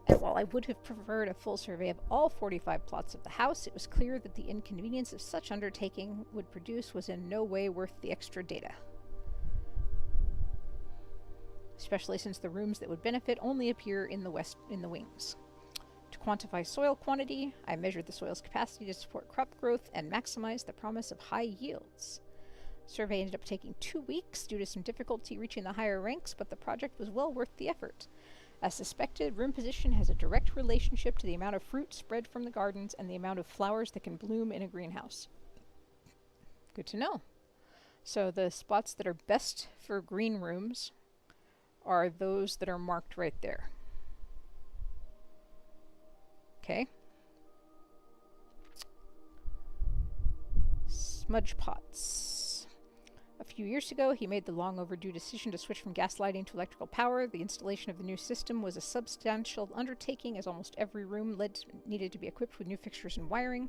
And while I would have preferred a full survey of all 45 plots of the house, it was clear that the inconvenience of such undertaking would produce was in no way worth the extra data. Especially since the rooms that would benefit only appear in the wings. To quantify soil quantity, I measured the soil's capacity to support crop growth and maximize the promise of high yields. Survey ended up taking 2 weeks due to some difficulty reaching the higher ranks, but the project was well worth the effort. As suspected, room position has a direct relationship to the amount of fruit spread from the gardens and the amount of flowers that can bloom in a greenhouse. Good to know. So the spots that are best for green rooms are those that are marked right there. Okay. Smudge pots. A few years ago, he made the long overdue decision to switch from gas lighting to electrical power. The installation of the new system was a substantial undertaking, as almost every room needed to be equipped with new fixtures and wiring.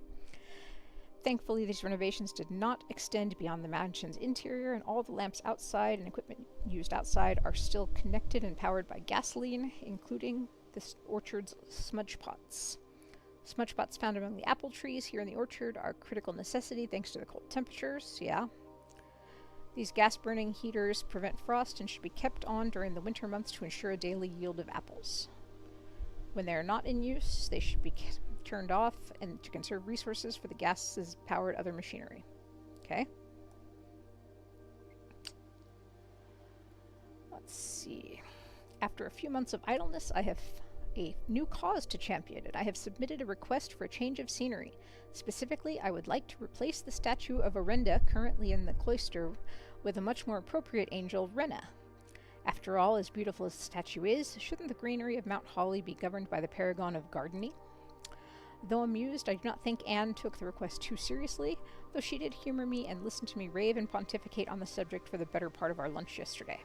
Thankfully, these renovations did not extend beyond the mansion's interior, and all the lamps outside and equipment used outside are still connected and powered by gasoline, including this orchard's smudge pots. Smudge pots found among the apple trees here in the orchard are a critical necessity thanks to the cold temperatures. Yeah. These gas-burning heaters prevent frost and should be kept on during the winter months to ensure a daily yield of apples. When they are not in use, they should be turned off and to conserve resources for the gas-powered other machinery. Okay. Let's see. After a few months of idleness, I have a new cause to champion it. I have submitted a request for a change of scenery. Specifically, I would like to replace the statue of Orenda currently in the cloister with a much more appropriate angel, Rena. After all, as beautiful as the statue is, shouldn't the greenery of Mount Holly be governed by the paragon of gardening? Though amused, I do not think Anne took the request too seriously, though she did humor me and listen to me rave and pontificate on the subject for the better part of our lunch yesterday.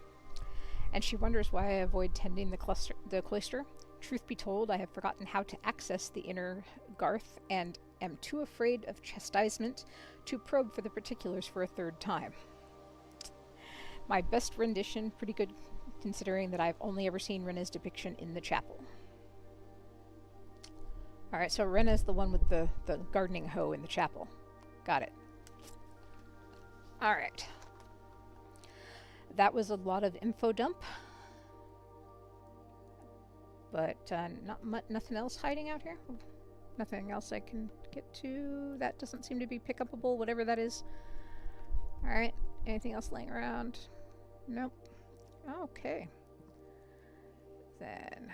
And she wonders why I avoid tending the cloister. Truth be told, I have forgotten how to access the inner garth and am too afraid of chastisement to probe for the particulars for a third time. My best rendition, pretty good considering that I've only ever seen Rena's depiction in the chapel. Alright, so Rena's the one with the gardening hoe in the chapel. Got it. Alright. that was a lot of info dump, but nothing else hiding out here. Nothing else I can get to. That doesn't seem to be pick-upable, whatever that is. Alright, anything else laying around? Nope. Okay. Then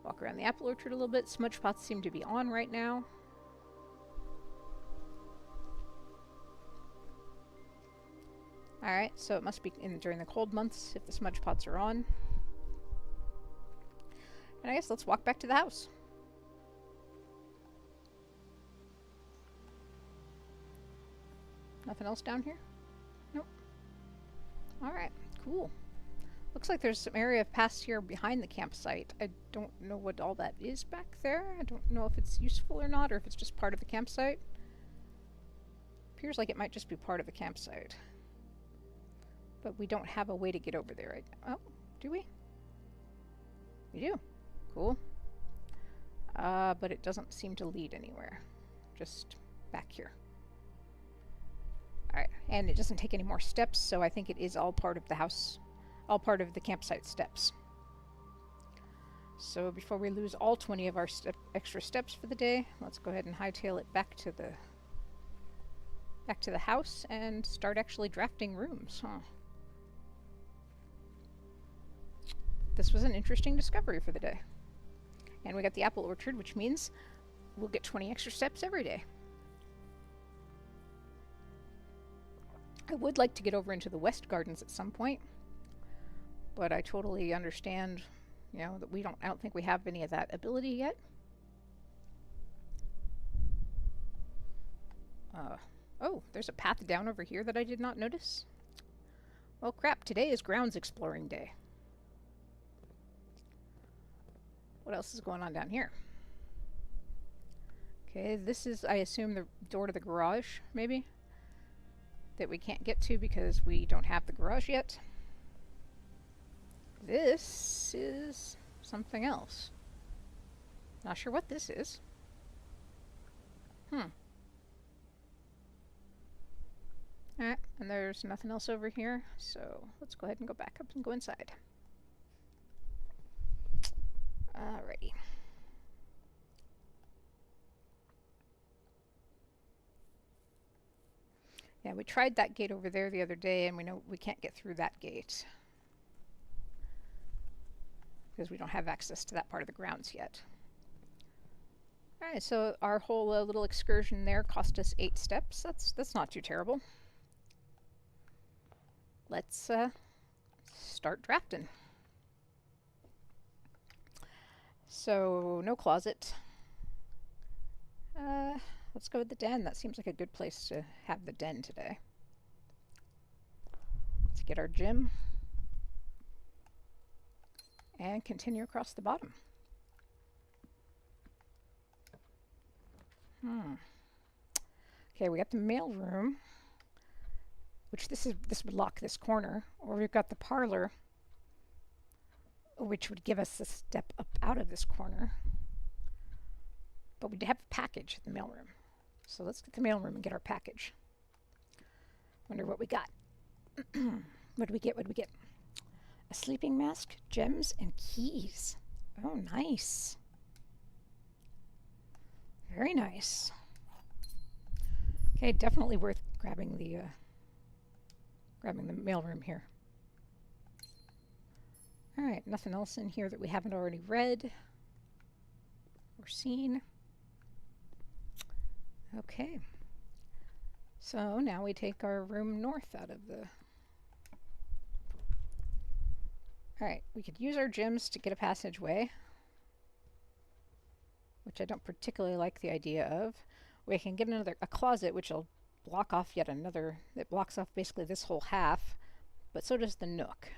walk around the apple orchard a little bit. Smudge pots seem to be on right now. Alright, so it must be during the cold months if the smudge pots are on. And I guess let's walk back to the house. Nothing else down here? Nope. Alright, cool. Looks like there's some area of pasture behind the campsite. I don't know what all that is back there. I don't know if it's useful or not, or if it's just part of the campsite. Appears like it might just be part of the campsite. But we don't have a way to get over there right now. Oh, do we? We do. Cool. But it doesn't seem to lead anywhere. Just back here. Alright, and it doesn't take any more steps, so I think it is all part of the house, all part of the campsite steps. So before we lose all 20 of our extra steps for the day, let's go ahead and hightail it back to the house and start actually drafting rooms. This was an interesting discovery for the day. And we got the apple orchard, which means we'll get 20 extra steps every day. I would like to get over into the West Gardens at some point, but I totally understand, you know, that I don't think we have any of that ability yet. Oh, there's a path down over here that I did not notice. Well, crap, today is grounds exploring day. What else is going on down here? Okay, this is, I assume, the door to the garage, maybe? That we can't get to because we don't have the garage yet. This is something else. Not sure what this is. Alright, and there's nothing else over here, so let's go ahead and go back up and go inside. Alrighty. Yeah, we tried that gate over there the other day, and we know we can't get through that gate because we don't have access to that part of the grounds yet. Alright, so our whole little excursion there cost us 8 steps. That's not too terrible. Let's start drafting. So, no closet. Let's go with the den. That seems like a good place to have the den today. Let's get our gym. And continue across the bottom. Okay, we got the mail room, which this would lock this corner, or we've got the parlor, which would give us a step up out of this corner. But we have a package in the mailroom. So let's get the mailroom and get our package. Wonder what we got. What do we get? What do we get? A sleeping mask, gems, and keys. Oh, nice. Very nice. Okay, definitely worth grabbing the mailroom here. Alright, nothing else in here that we haven't already read or seen. Okay. So now we take our room north out of the... Alright, we could use our gems to get a passageway, which I don't particularly like the idea of. We can get a closet, which will block off yet another... It blocks off basically this whole half, but so does the nook.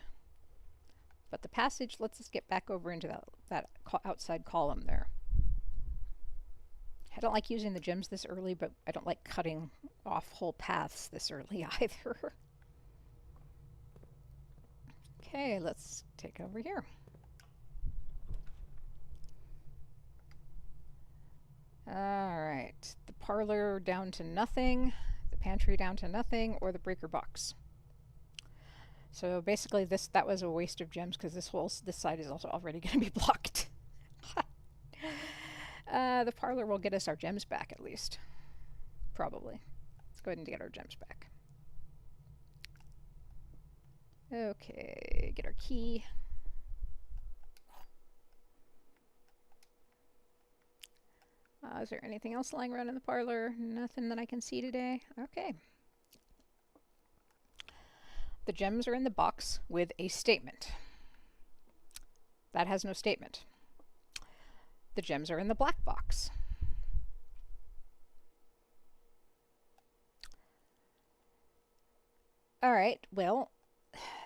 But the passage lets us get back over into that outside column there. I don't like using the gems this early, but I don't like cutting off whole paths this early either. Okay, let's take over here. Alright, the parlor down to nothing, the pantry down to nothing, or the breaker box. So basically that was a waste of gems because this side is also already going to be blocked. The parlor will get us our gems back at least. Probably. Let's go ahead and get our gems back. Okay, get our key. Is there anything else lying around in the parlor? Nothing that I can see today. Okay. The gems are in the box with a statement. That has no statement. The gems are in the black box. Alright, well,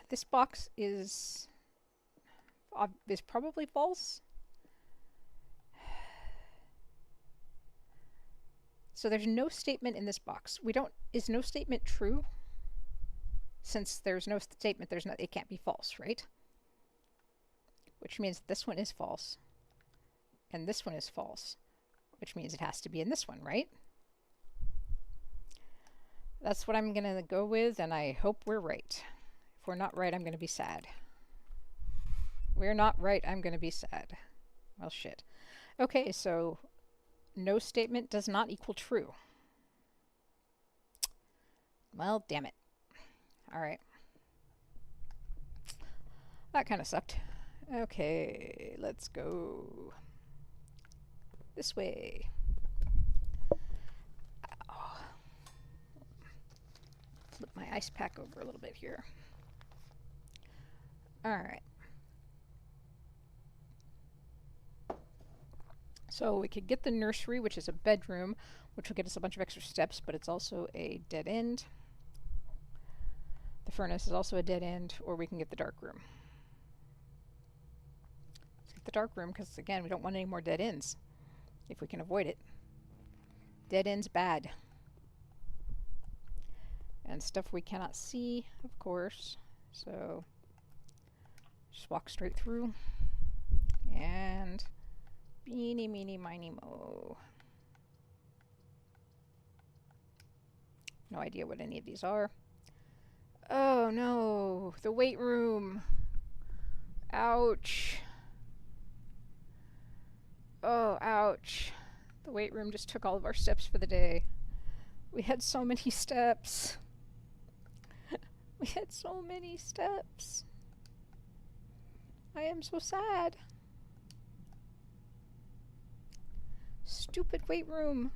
this box is probably false. So there's no statement in this box. Is no statement true? Since there's no statement, it can't be false, right? Which means this one is false. And this one is false. Which means it has to be in this one, right? That's what I'm gonna go with, and I hope we're right. If we're not right, I'm gonna be sad. We're not right, I'm gonna be sad. Well, shit. Okay, so no statement does not equal true. Well, damn it. Alright. That kind of sucked. Okay, let's go this way. Ow. Flip my ice pack over a little bit here. Alright. So we could get the nursery, which is a bedroom, which will get us a bunch of extra steps, but it's also a dead end. The furnace is also a dead end, or we can get the dark room. Let's get the dark room, because again, we don't want any more dead ends, if we can avoid it. Dead ends bad. And stuff we cannot see, of course, so just walk straight through. And beanie, meenie, miny, mo. No idea what any of these are. Oh no, the weight room. Ouch. Oh, ouch. The weight room just took all of our steps for the day. We had so many steps. We had so many steps. I am so sad. Stupid weight room.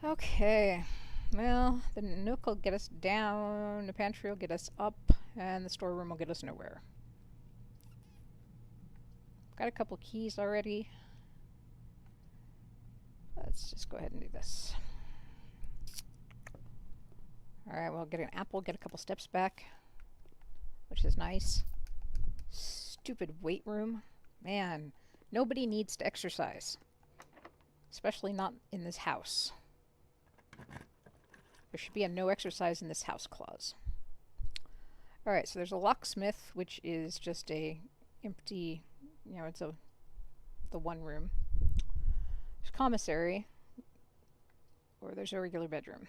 Okay. Well, the nook will get us down, the pantry will get us up, and the storeroom will get us nowhere. Got a couple keys already. Let's just go ahead and do this. Alright, we'll get an apple, get a couple steps back, which is nice. Stupid weight room. Man, nobody needs to exercise. Especially not in this house. There should be a no exercise in this house clause. Alright, so there's a locksmith, which is just a empty, you know, it's the one room. There's commissary, or there's a regular bedroom.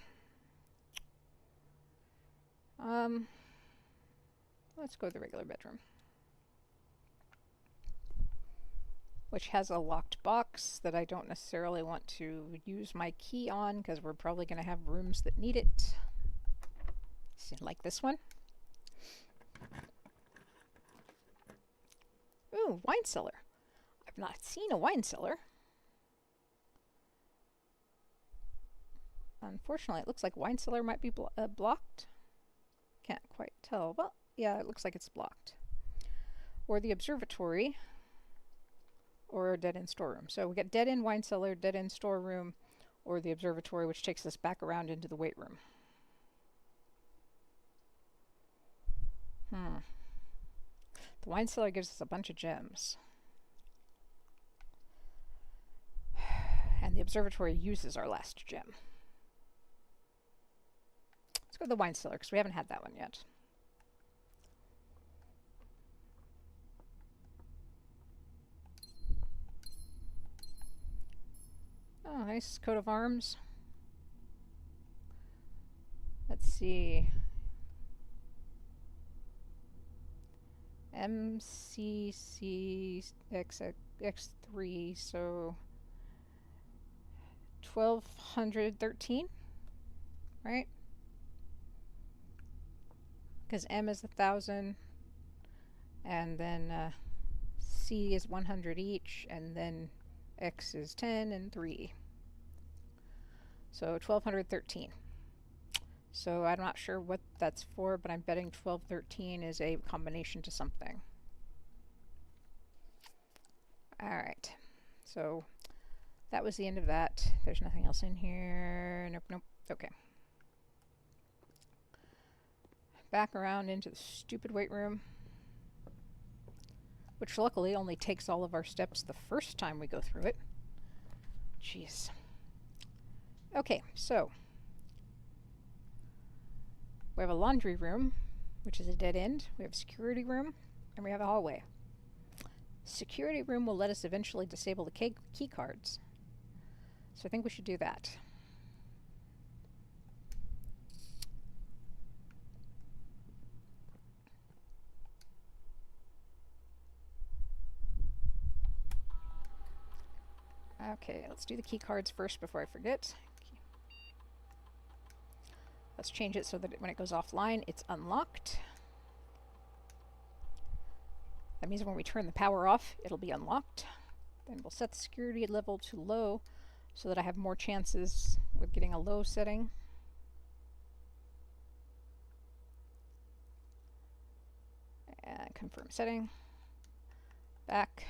Let's go to the regular bedroom, which has a locked box that I don't necessarily want to use my key on because we're probably going to have rooms that need it. Like this one. Ooh, wine cellar. I've not seen a wine cellar. Unfortunately, it looks like wine cellar might be blocked. Can't quite tell. Well, yeah, it looks like it's blocked. Or the observatory. Or a dead-end storeroom. So we got dead-end wine cellar, dead-end storeroom, or the observatory, which takes us back around into the weight room. The wine cellar gives us a bunch of gems. And the observatory uses our last gem. Let's go to the wine cellar, because we haven't had that one yet. Oh, nice coat of arms. see. MCCX3, so 1213, right? Because M is 1,000, and then C is 100 each, and then X is 10 and 3. So 1213. So I'm not sure what that's for, but I'm betting 1213 is a combination to something. Alright, so that was the end of that. There's nothing else in here. Nope, nope. Okay. Back around into the stupid weight room, which luckily only takes all of our steps the first time we go through it. Jeez. Okay, so we have a laundry room, which is a dead end. We have a security room, and we have a hallway. Security room will let us eventually disable the key cards. So I think we should do that. Okay, let's do the key cards first before I forget. Let's change it so that when it goes offline, it's unlocked. That means when we turn the power off, it'll be unlocked. Then we'll set the security level to low so that I have more chances with getting a low setting. And confirm setting. Back.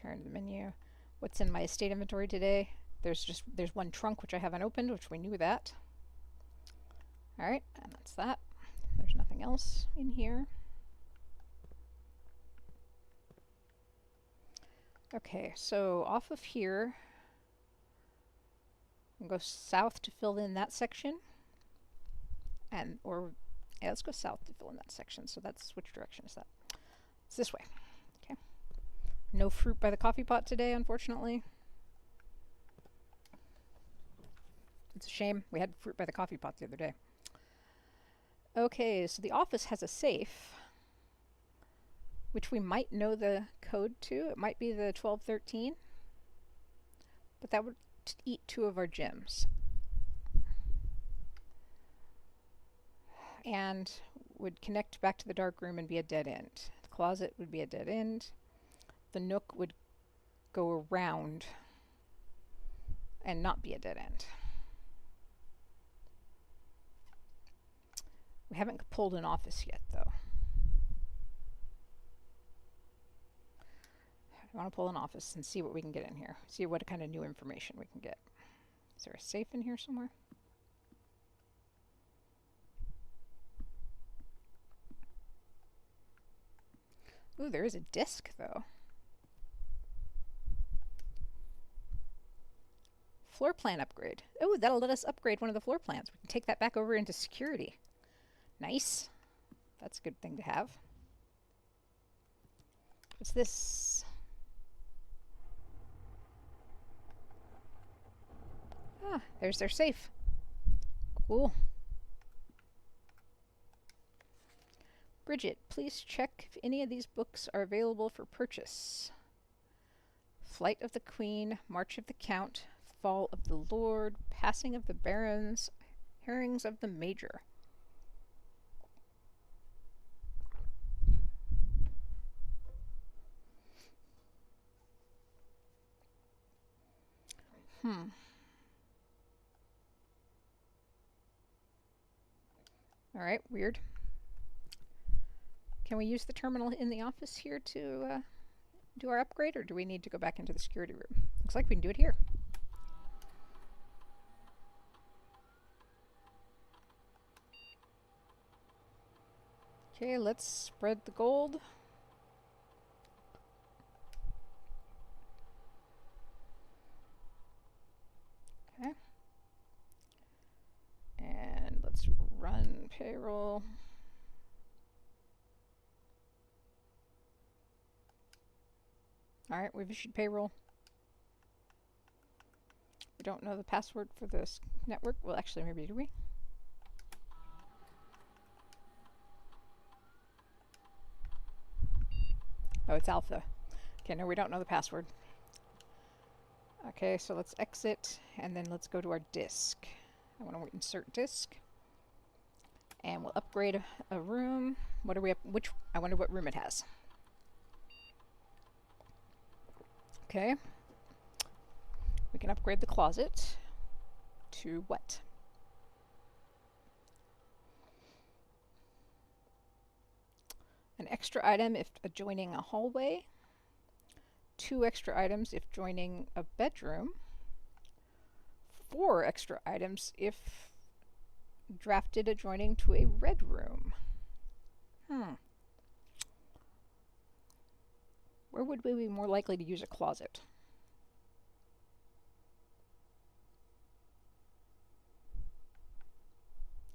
Turn to the menu. What's in my estate inventory today? There's one trunk which I haven't opened, which we knew that. Alright, and that's that. There's nothing else in here. Okay, so off of here, we'll go south to fill in that section. Yeah, let's go south to fill in that section. So that's, which direction is that? It's this way. Okay. No fruit by the coffee pot today, unfortunately. It's a shame. We had fruit by the coffee pot the other day. Okay, so the office has a safe, which we might know the code to. It might be the 1213, but that would eat 2 of our gems. And would connect back to the dark room and be a dead end. The closet would be a dead end. The nook would go around and not be a dead end. We haven't pulled an office yet, though. I want to pull an office and see what we can get in here. See what kind of new information we can get. Is there a safe in here somewhere? Ooh, there is a disc, though. Floor plan upgrade. Oh, that'll let us upgrade one of the floor plans. We can take that back over into security. Nice. That's a good thing to have. What's this? Ah, there's their safe. Cool. Bridget, please check if any of these books are available for purchase. Flight of the Queen, March of the Count, Fall of the Lord, Passing of the Barons, Herrings of the Major. Alright, weird. Can we use the terminal in the office here to do our upgrade, or do we need to go back into the security room? Looks like we can do it here. Okay, let's spread the gold. Okay. And let's run payroll. Alright, we've issued payroll. We don't know the password for this network. Well, actually, maybe do we? Oh, it's alpha. Okay, no, we don't know the password. Okay, so let's exit, and then let's go to our disk. I want to insert disk. And we'll upgrade a room. What are we up? I wonder what room it has. Okay. We can upgrade the closet to what? An extra item if adjoining a hallway. 2 extra items if joining a bedroom. 4 extra items if drafted adjoining to a red room. Where would we be more likely to use a closet?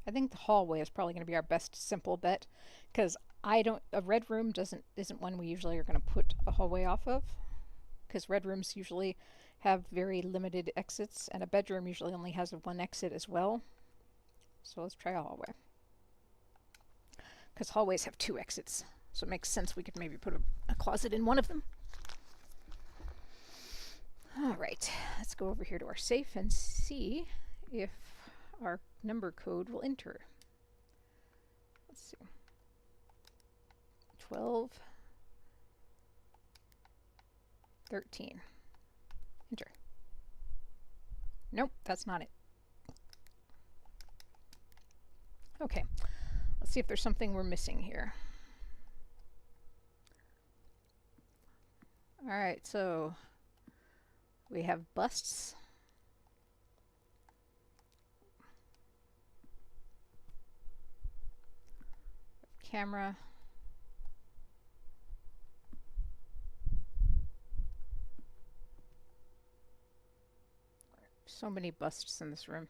I think the hallway is probably going to be our best simple bet, because a red room isn't one we usually are going to put a hallway off of, because red rooms usually have very limited exits, and a bedroom usually only has one exit as well. So let's try a hallway, because hallways have 2 exits, so it makes sense we could maybe put a closet in one of them. Alright, let's go over here to our safe and see if our number code will enter. Let's see. 12, 13. Enter. Nope, that's not it. Okay, let's see if there's something we're missing here. Alright, so we have busts. Camera. So many busts in this room.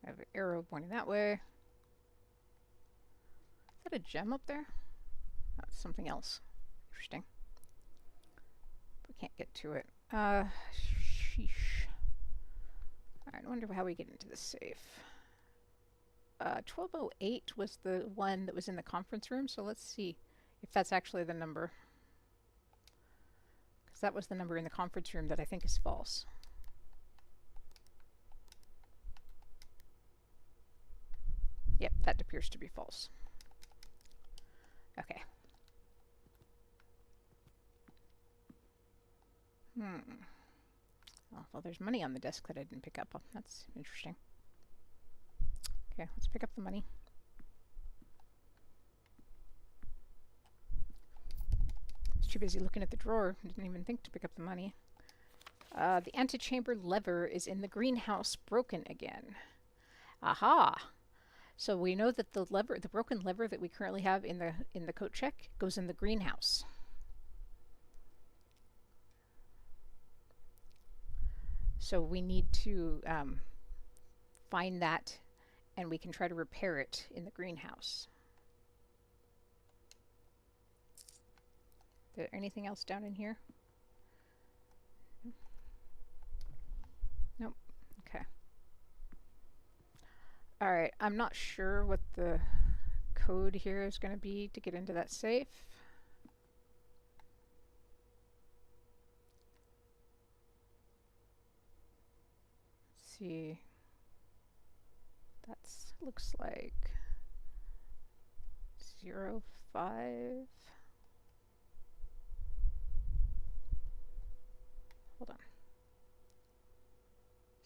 I have an arrow pointing that way. Is that a gem up there? That's something else. Interesting. We can't get to it. Sheesh. Alright, I wonder how we get into the safe. 1208 was the one that was in the conference room, so let's see if that's actually the number. Because that was the number in the conference room that I think is false. Yep, that appears to be false. Okay. Well, there's money on the desk that I didn't pick up. Oh, that's interesting. Okay, let's pick up the money. I was too busy looking at the drawer. I didn't even think to pick up the money. The antechamber lever is in the greenhouse, broken again. Aha! So we know that the broken lever that we currently have in the coat check goes in the greenhouse. So we need to find that, and we can try to repair it in the greenhouse. Is there anything else down in here? Nope. Okay. Alright, I'm not sure what the code here is going to be to get into that safe. Let's see. That looks like 05. Hold on.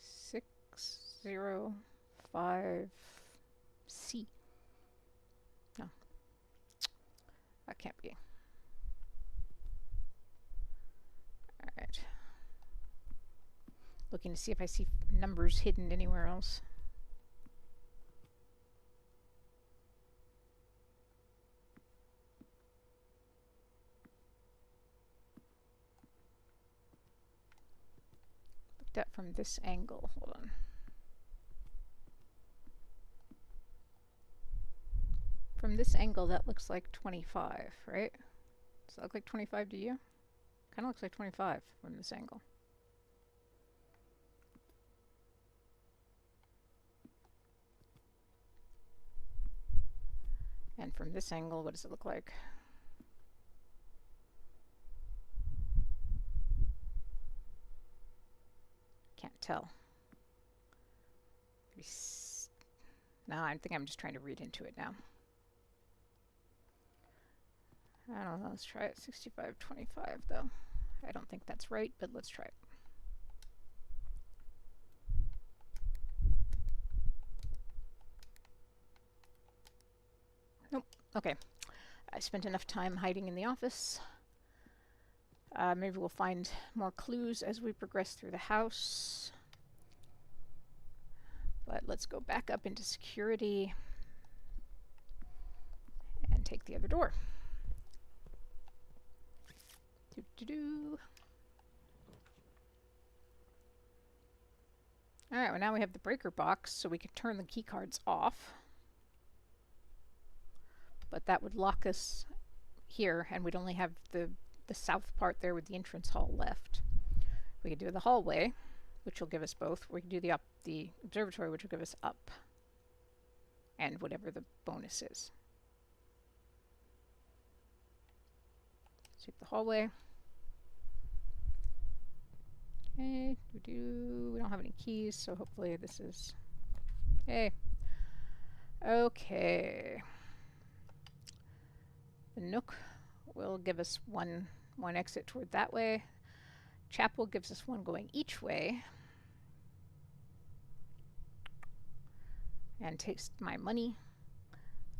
605C. No. That can't be. Alright. Looking to see if I see numbers hidden anywhere else. Looked at from this angle. Hold on. From this angle, that looks like 25, right? Does that look like 25 to you? Kind of looks like 25 from this angle. And from this angle, what does it look like? Can't tell. No, I think I'm just trying to read into it now. I don't know, let's try it 65-25 though. I don't think that's right, but let's try it. Nope. Okay. I spent enough time hiding in the office. Maybe we'll find more clues as we progress through the house. But let's go back up into security and take the other door. Alright, well now we have the breaker box, so we can turn the key cards off. But that would lock us here, and we'd only have the south part there with the entrance hall left. We could do the hallway, which will give us both. We can do the observatory, which will give us up. And whatever the bonus is. Take the hallway. Okay, we don't have any keys, so hopefully this is... Hey. Okay. The Nook will give us one exit toward that way. Chapel gives us one going each way. And takes my money.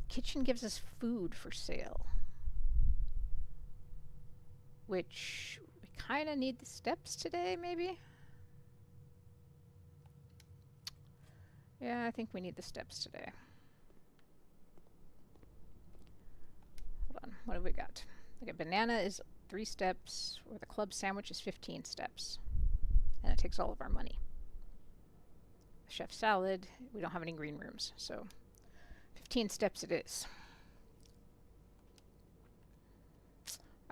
Kitchen gives us food for sale. Which we kind of need the steps today, maybe? Yeah, I think we need the steps today. Hold on, what have we got? Like a banana is 3 steps, or the club sandwich is 15 steps. And it takes all of our money. The chef salad, we don't have any green rooms, so 15 steps it is.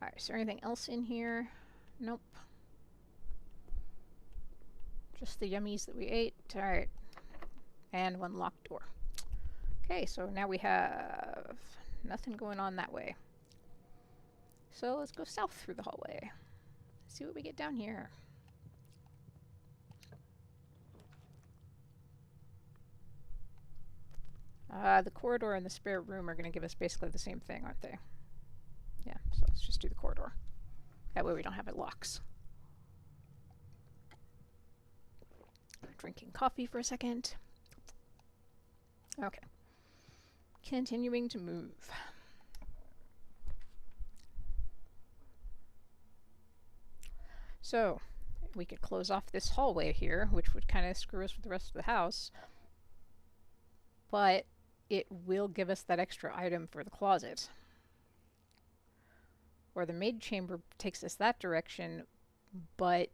Alright, is there anything else in here? Nope. Just the yummies that we ate. Alright. And one locked door. Okay, so now we have nothing going on that way. So let's go south through the hallway. See what we get down here. The corridor and the spare room are going to give us basically the same thing, aren't they? Yeah, so let's just do the corridor. That way we don't have it locks. Drinking coffee for a second. Okay. Continuing to move. So, we could close off this hallway here, which would kind of screw us with the rest of the house. But it will give us that extra item for the closet. Or the maid chamber takes us that direction, but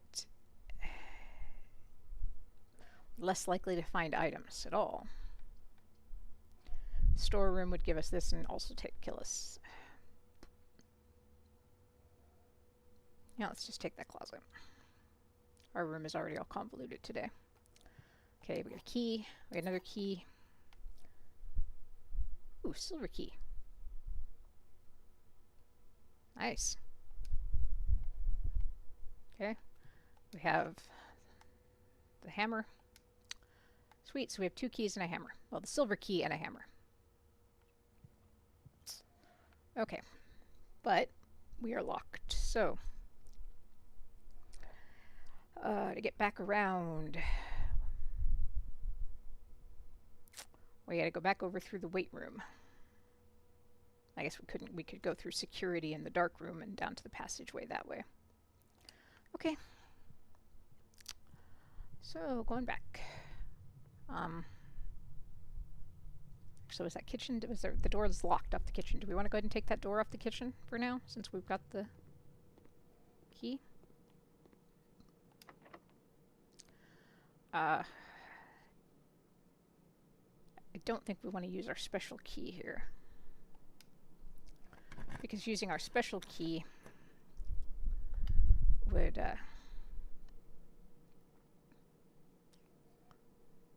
less likely to find items at all. Storeroom would give us this and also kill us. Yeah, let's just take that closet. Our room is already all convoluted today. Okay, we got a key. We got another key. Ooh, silver key. Nice. Okay. We have the hammer. Sweet, so we have 2 keys and a hammer. Well, the silver key and a hammer. Okay. But we are locked, so... to get back around... we gotta go back over through the weight room. I guess we could go through security in the dark room and down to the passageway that way. Okay. So, going back. So is that kitchen? The door is locked off the kitchen. Do we want to go ahead and take that door off the kitchen for now, since we've got the key? I don't think we want to use our special key here. Because using our special key would,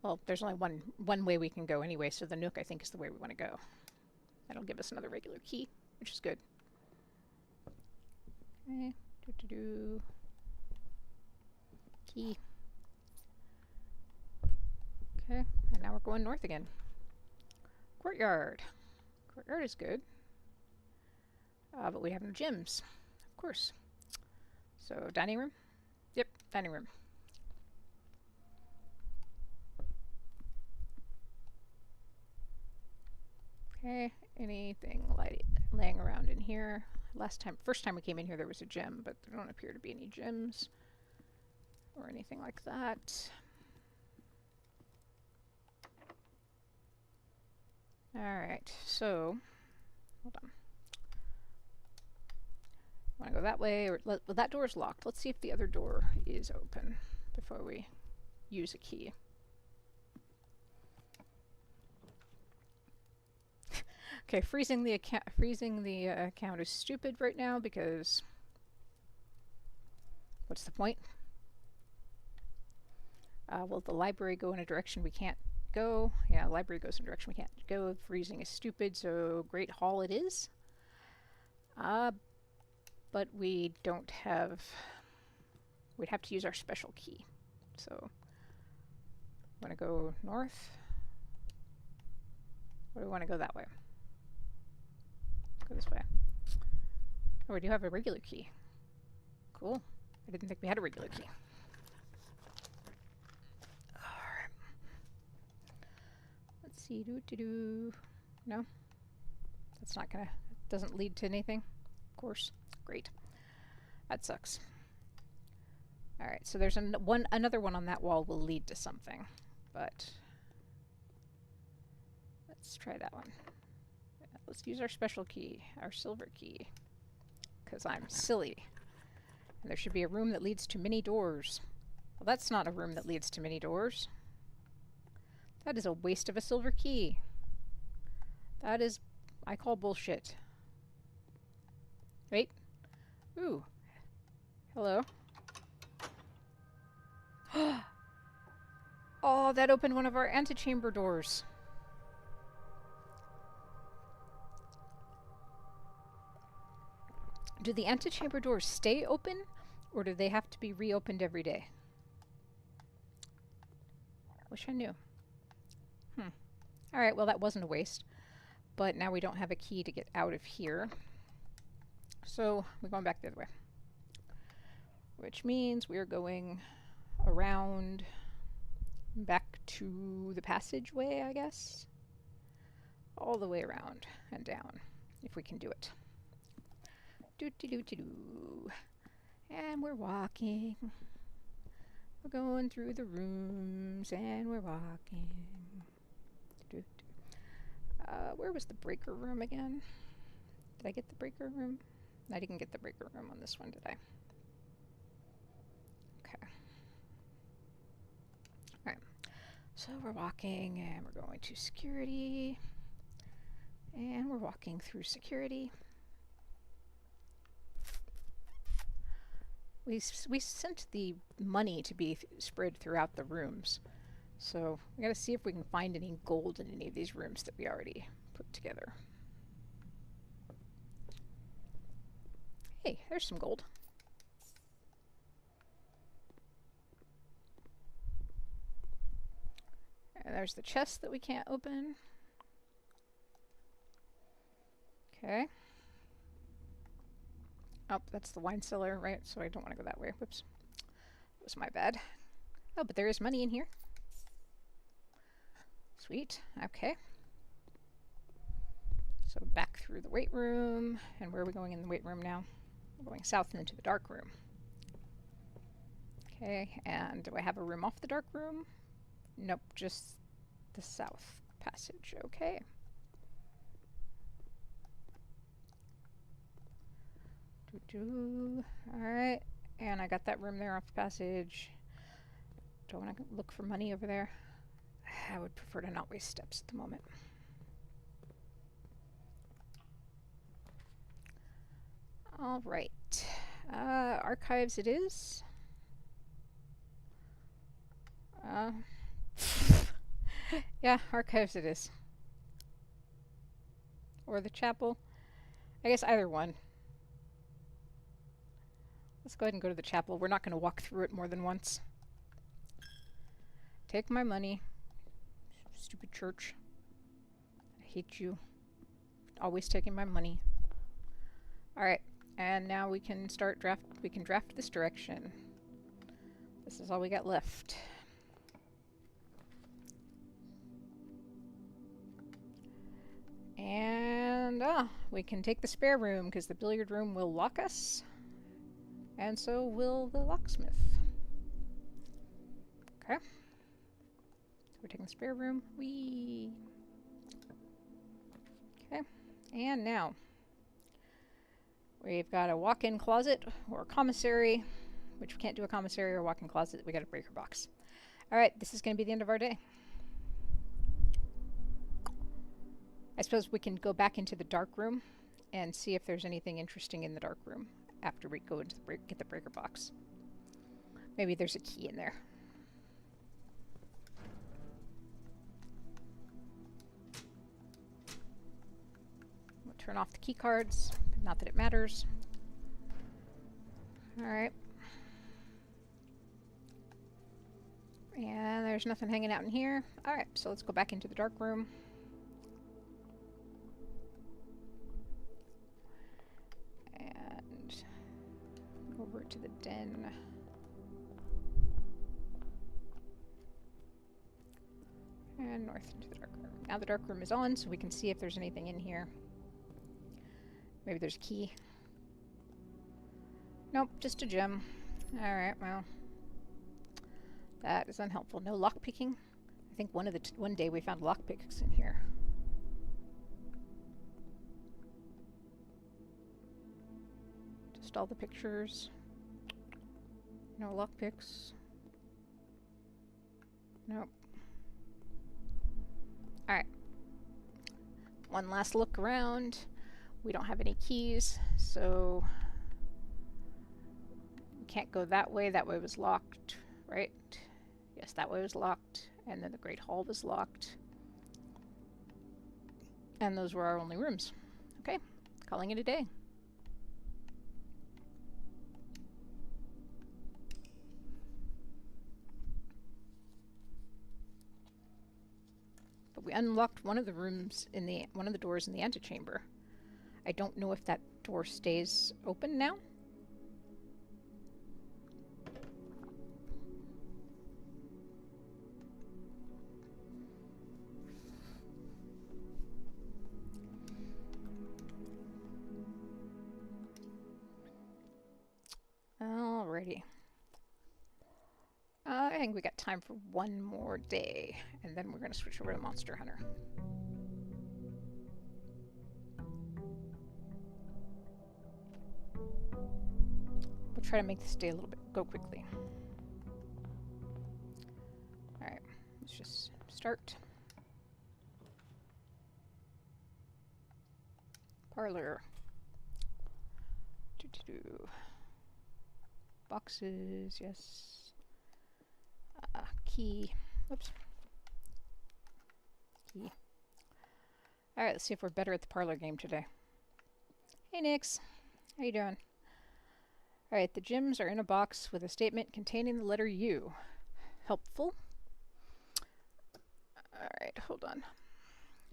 well, there's only one way we can go anyway, so the Nook, I think, is the way we want to go. That'll give us another regular key, which is good. Okay. Do. Key. Okay, and now we're going north again. Courtyard. Courtyard is good. But we have no gyms, of course. So, dining room? Yep, dining room. Okay, anything laying around in here? First time we came in here, there was a gym, but there don't appear to be any gyms or anything like that. Alright, so, hold on. Want to go that way? Well, that door is locked. Let's see if the other door is open before we use a key. Okay, freezing the account is stupid right now because what's the point? Will the library go in a direction we can't go? Yeah, the library goes in a direction we can't go. Freezing is stupid, so Great Hall it is. But we don't have... We'd have to use our special key. So, I'm going to go north. Or do we want to go that way? Go this way. Oh, we do have a regular key. Cool. I didn't think we had a regular key. Alright. Let's see. No? That's not gonna... Doesn't lead to anything? Of course. Great. That sucks. Alright, so there's another one on that wall will lead to something. But... let's try that one. Let's use our special key, our silver key. Because I'm silly. And there should be a room that leads to many doors. Well, that's not a room that leads to many doors. That is a waste of a silver key. That is... I call bullshit. Wait. Ooh. Hello. Oh, that opened one of our antechamber doors. Do the antechamber doors stay open, or do they have to be reopened every day? Wish I knew. Alright, well that wasn't a waste. But now we don't have a key to get out of here. So, we're going back the other way. Which means we're going around back to the passageway, I guess? All the way around and down, if we can do it. Do. And we're walking. We're going through the rooms and we're walking. Where was the breaker room again? Did I get the breaker room? I didn't get the breaker room on this one, did I? Okay. Alright. So we're walking and we're going to security. And we're walking through security. We sent the money to be spread throughout the rooms. So we gotta see if we can find any gold in any of these rooms that we already put together. Hey, there's some gold. And there's the chest that we can't open. Okay. Oh, that's the wine cellar, right? So I don't want to go that way. Whoops. That was my bad. Oh, but there is money in here. Sweet. Okay. So back through the weight room. And where are we going in the weight room now? We're going south into the dark room. Okay, and do I have a room off the dark room? Nope, just the south passage. Okay. Alright, and I got that room there off the passage. Do I want to look for money over there? I would prefer to not waste steps at the moment. Alright, archives it is. Yeah, archives it is. or the chapel. I guess either one. Let's go ahead and go to the chapel. We're not going to walk through it more than once. Take my money. Stupid church. I hate you. Always taking my money. Alright, and now we can draft this direction. This is all we got left. And we can take the spare room because the billiard room will lock us. And so will the locksmith. Okay. So we're taking the spare room. Whee! Okay. And now we've got a walk-in closet or a commissary, which we can't do a commissary or walk-in closet. We got a breaker box. Alright, this is going to be the end of our day. I suppose we can go back into the dark room and see if there's anything interesting in the dark room after we go into get the breaker box. Maybe there's a key in there. We'll turn off the key cards. Not that it matters. Alright. And there's nothing hanging out in here. Alright, so let's go back into the dark room. And over to the den. And north into the dark room. Now the dark room is on, so we can see if there's anything in here. Maybe there's a key. Nope, just a gem. Alright, well. That is unhelpful. No lockpicking. I think one day we found lockpicks in here. Just all the pictures. No lockpicks. Nope. Alright. One last look around. We don't have any keys, so we can't go that way. That way was locked, right? Yes, that way was locked. And then the Great Hall was locked. And those were our only rooms. Okay, calling it a day. But we unlocked one of the rooms in one of the doors in the antechamber. I don't know if that door stays open now. Alrighty. I think we got time for one more day, and then we're going to switch over to Monster Hunter. We'll try to make this day a little bit go quickly. Alright, let's just start. Parlor. Boxes, yes. Key. Whoops. Key. Alright, let's see if we're better at the parlor game today. Hey, Nix. How you doing? Alright, the gems are in a box with a statement containing the letter U. Helpful. Alright, hold on.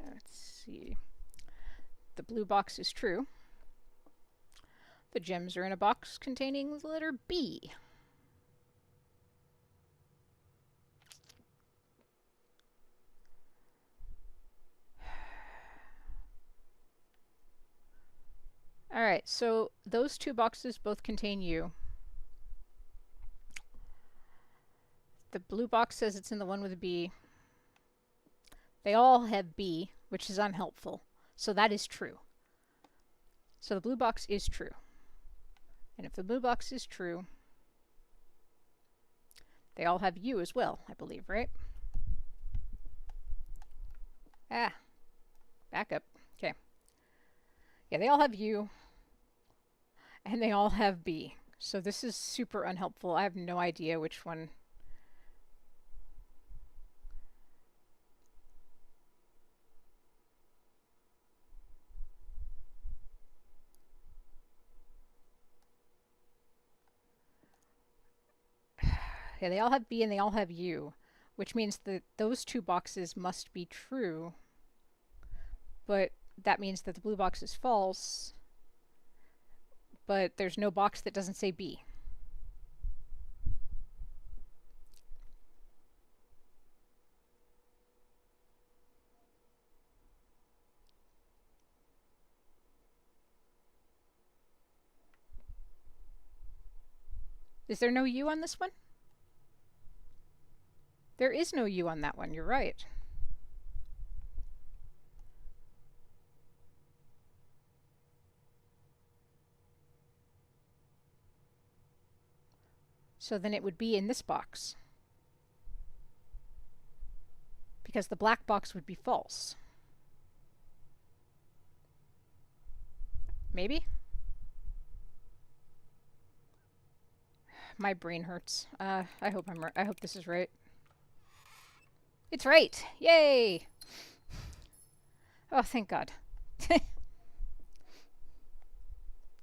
Let's see. The blue box is true. The gems are in a box containing the letter B. Alright, so those two boxes both contain U. The blue box says it's in the one with a B. They all have B, which is unhelpful. So that is true. So the blue box is true. And if the blue box is true, they all have U as well, I believe, right? Ah, back up. Okay. Yeah, they all have U. And they all have B. So this is super unhelpful. I have no idea which one. Yeah, they all have B and they all have U, which means that those two boxes must be true, but that means that the blue box is false, but there's no box that doesn't say B. Is there no U on this one? There is no U on that one, you're right. So then it would be in this box, because the black box would be false. Maybe? My brain hurts. I hope this is right. It's right! Yay! Oh, thank God.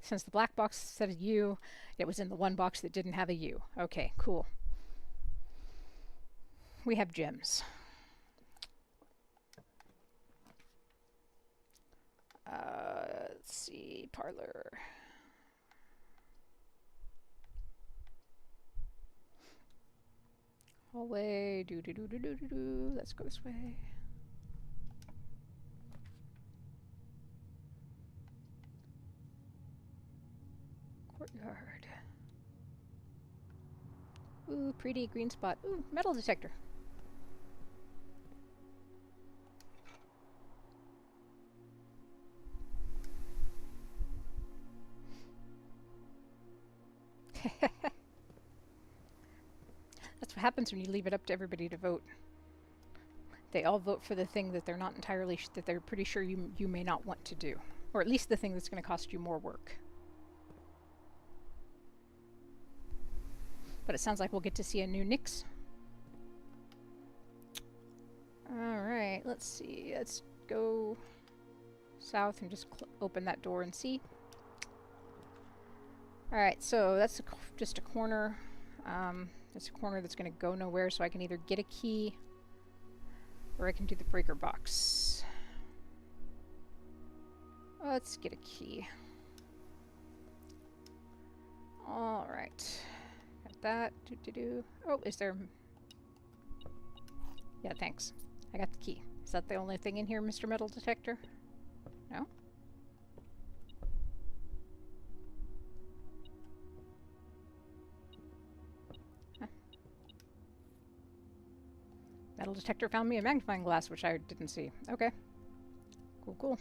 Since the black box said a U, it was in the one box that didn't have a U. Okay, cool. We have gems. Let's see, parlor. Hallway, do. Let's go this way. Courtyard. Ooh, pretty green spot. Ooh, metal detector. That's what happens when you leave it up to everybody to vote. They all vote for the thing that they're not entirely that they're pretty sure you may not want to do, or at least the thing that's going to cost you more work. But it sounds like we'll get to see a new Nyx. Alright, let's see. Let's go south and just open that door and see. Alright, so that's just a corner. It's a corner that's going to go nowhere, so I can either get a key or I can do the breaker box. Let's get a key. Alright. Got that. Oh, is there... Yeah, thanks. I got the key. Is that the only thing in here, Mr. Metal Detector? No? Huh. Metal Detector found me a magnifying glass, which I didn't see. Okay. Cool.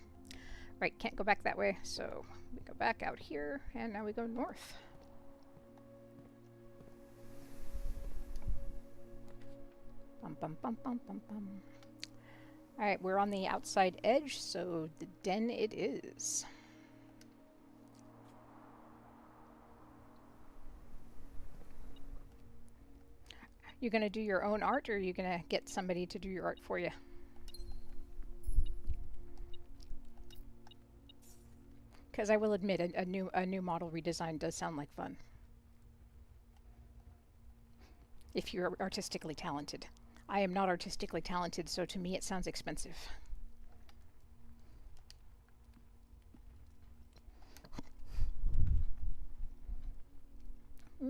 Right, can't go back that way, so we go back out here, and now we go north. Alright, we're on the outside edge, so the den it is. You gonna do your own art, or are you gonna get somebody to do your art for you? Because I will admit, a new model redesign does sound like fun. If you're artistically talented. I am not artistically talented, so to me it sounds expensive.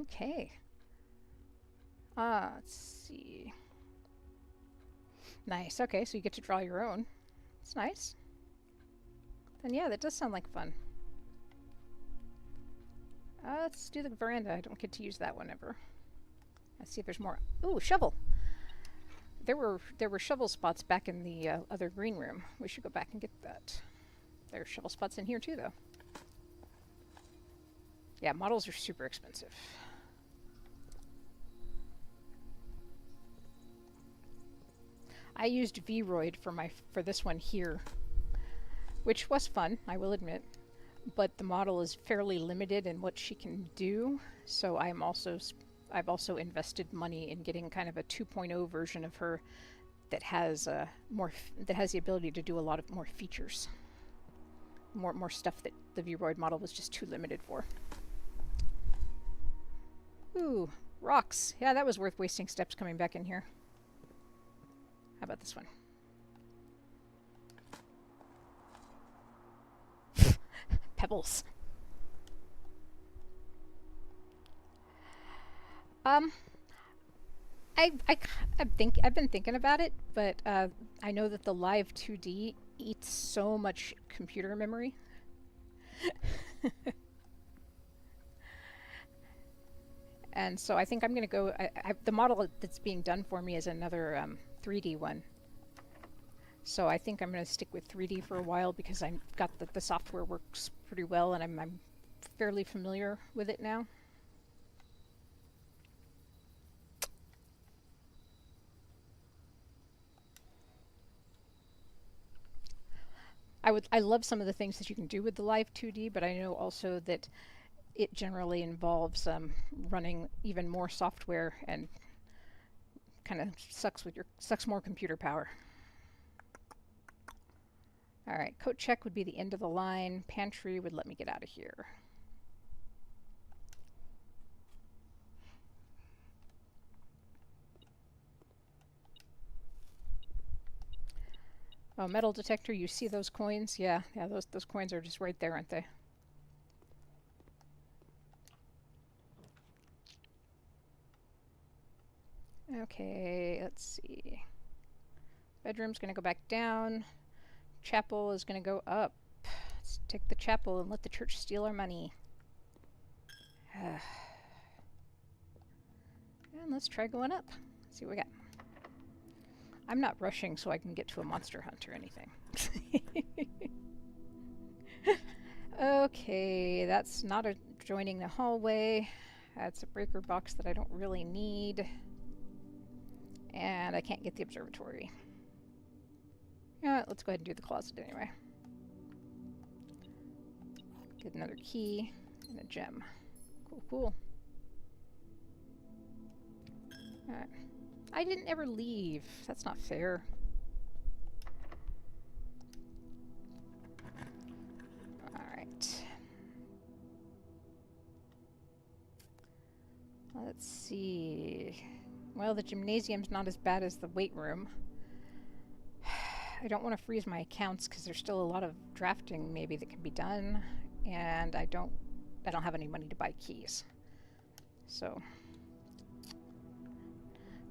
Okay. Let's see. Nice. Okay, so you get to draw your own. It's nice. And yeah, that does sound like fun. Let's do the veranda. I don't get to use that one ever. Let's see if there's more. Ooh, shovel! There were shovel spots back in the other green room. We should go back and get that. There's shovel spots in here too, though. Yeah, models are super expensive. I used Vroid for this one here, which was fun, I will admit. But the model is fairly limited in what she can do, so I've also invested money in getting kind of a 2.0 version of her that has that has the ability to do a lot of more features, more stuff that the Vroid model was just too limited for. Ooh, Rocks. Yeah, that was worth wasting steps coming back in here. How about this one? Pebbles. I've been thinking about it, but I know that the Live 2D eats so much computer memory. And so I think I'm going to go... the model that's being done for me is another 3D one. So I think I'm going to stick with 3D for a while because I've got the software works pretty well and I'm fairly familiar with it now. I love some of the things that you can do with the Live 2D, but I know also that it generally involves running even more software and kind of sucks more computer power. All right, coat check would be the end of the line. Pantry would let me get out of here. Oh, metal detector, you see those coins? Yeah, those coins are just right there, aren't they? Okay, let's see. Bedroom's gonna go back down. Chapel is gonna go up. Let's take the chapel and let the church steal our money. And let's try going up. Let's see what we got. I'm not rushing so I can get to a monster hunt or anything. Okay, that's not joining the hallway. That's a breaker box that I don't really need. And I can't get the observatory. Yeah, let's go ahead and do the closet anyway. Get another key and a gem. Cool, cool. Alright. I didn't ever leave. That's not fair. Alright. Let's see. Well, the gymnasium's not as bad as the weight room. I don't want to freeze my accounts because there's still a lot of drafting maybe that can be done, and I don't have any money to buy keys. So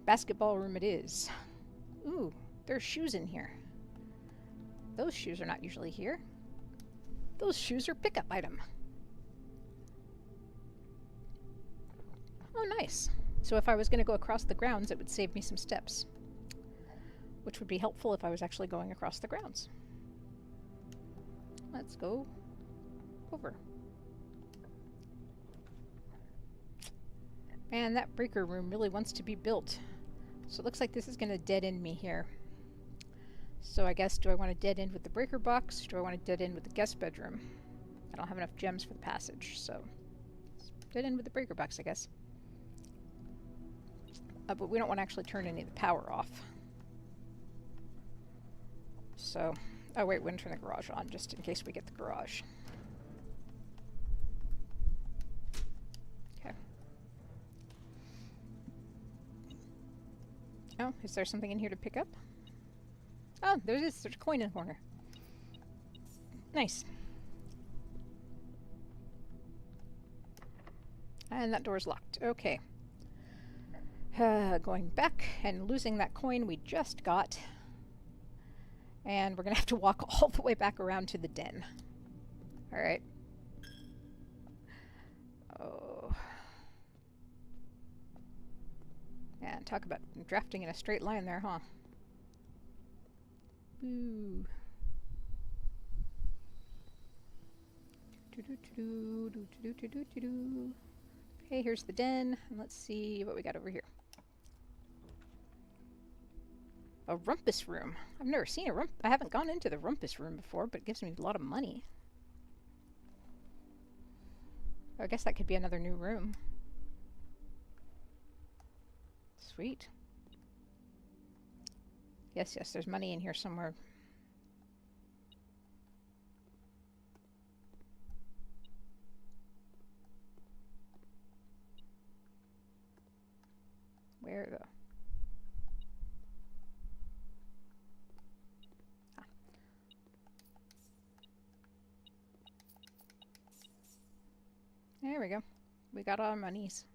basketball room it is. Ooh, there's shoes in here. Those shoes are not usually here. Those shoes are pickup item. Oh, nice. So if I was going to go across the grounds, it would save me some steps, which would be helpful if I was actually going across the grounds. Let's go over. Man, that breaker room really wants to be built. So it looks like this is going to dead end me here. So I guess, do I want to dead end with the breaker box? Do I want to dead end with the guest bedroom? I don't have enough gems for the passage, so dead end with the breaker box, I guess. But we don't want to actually turn any of the power off. So, oh wait, we're going to turn the garage on just in case we get the garage. Okay. Oh, is there something in here to pick up? Oh, there it is. There's a coin in the corner. Nice. And that door's locked. Okay. Going back and losing that coin we just got. And we're going to have to walk all the way back around to the den. Alright. Oh. And talk about drafting in a straight line there, huh? Ooh. Okay, here's the den. And let's see what we got over here. A rumpus room. I've never seen a I haven't gone into the rumpus room before, but it gives me a lot of money. I guess that could be another new room. Sweet. Yes, yes, there's money in here somewhere. Where though? Ah. There we go. We got our monies.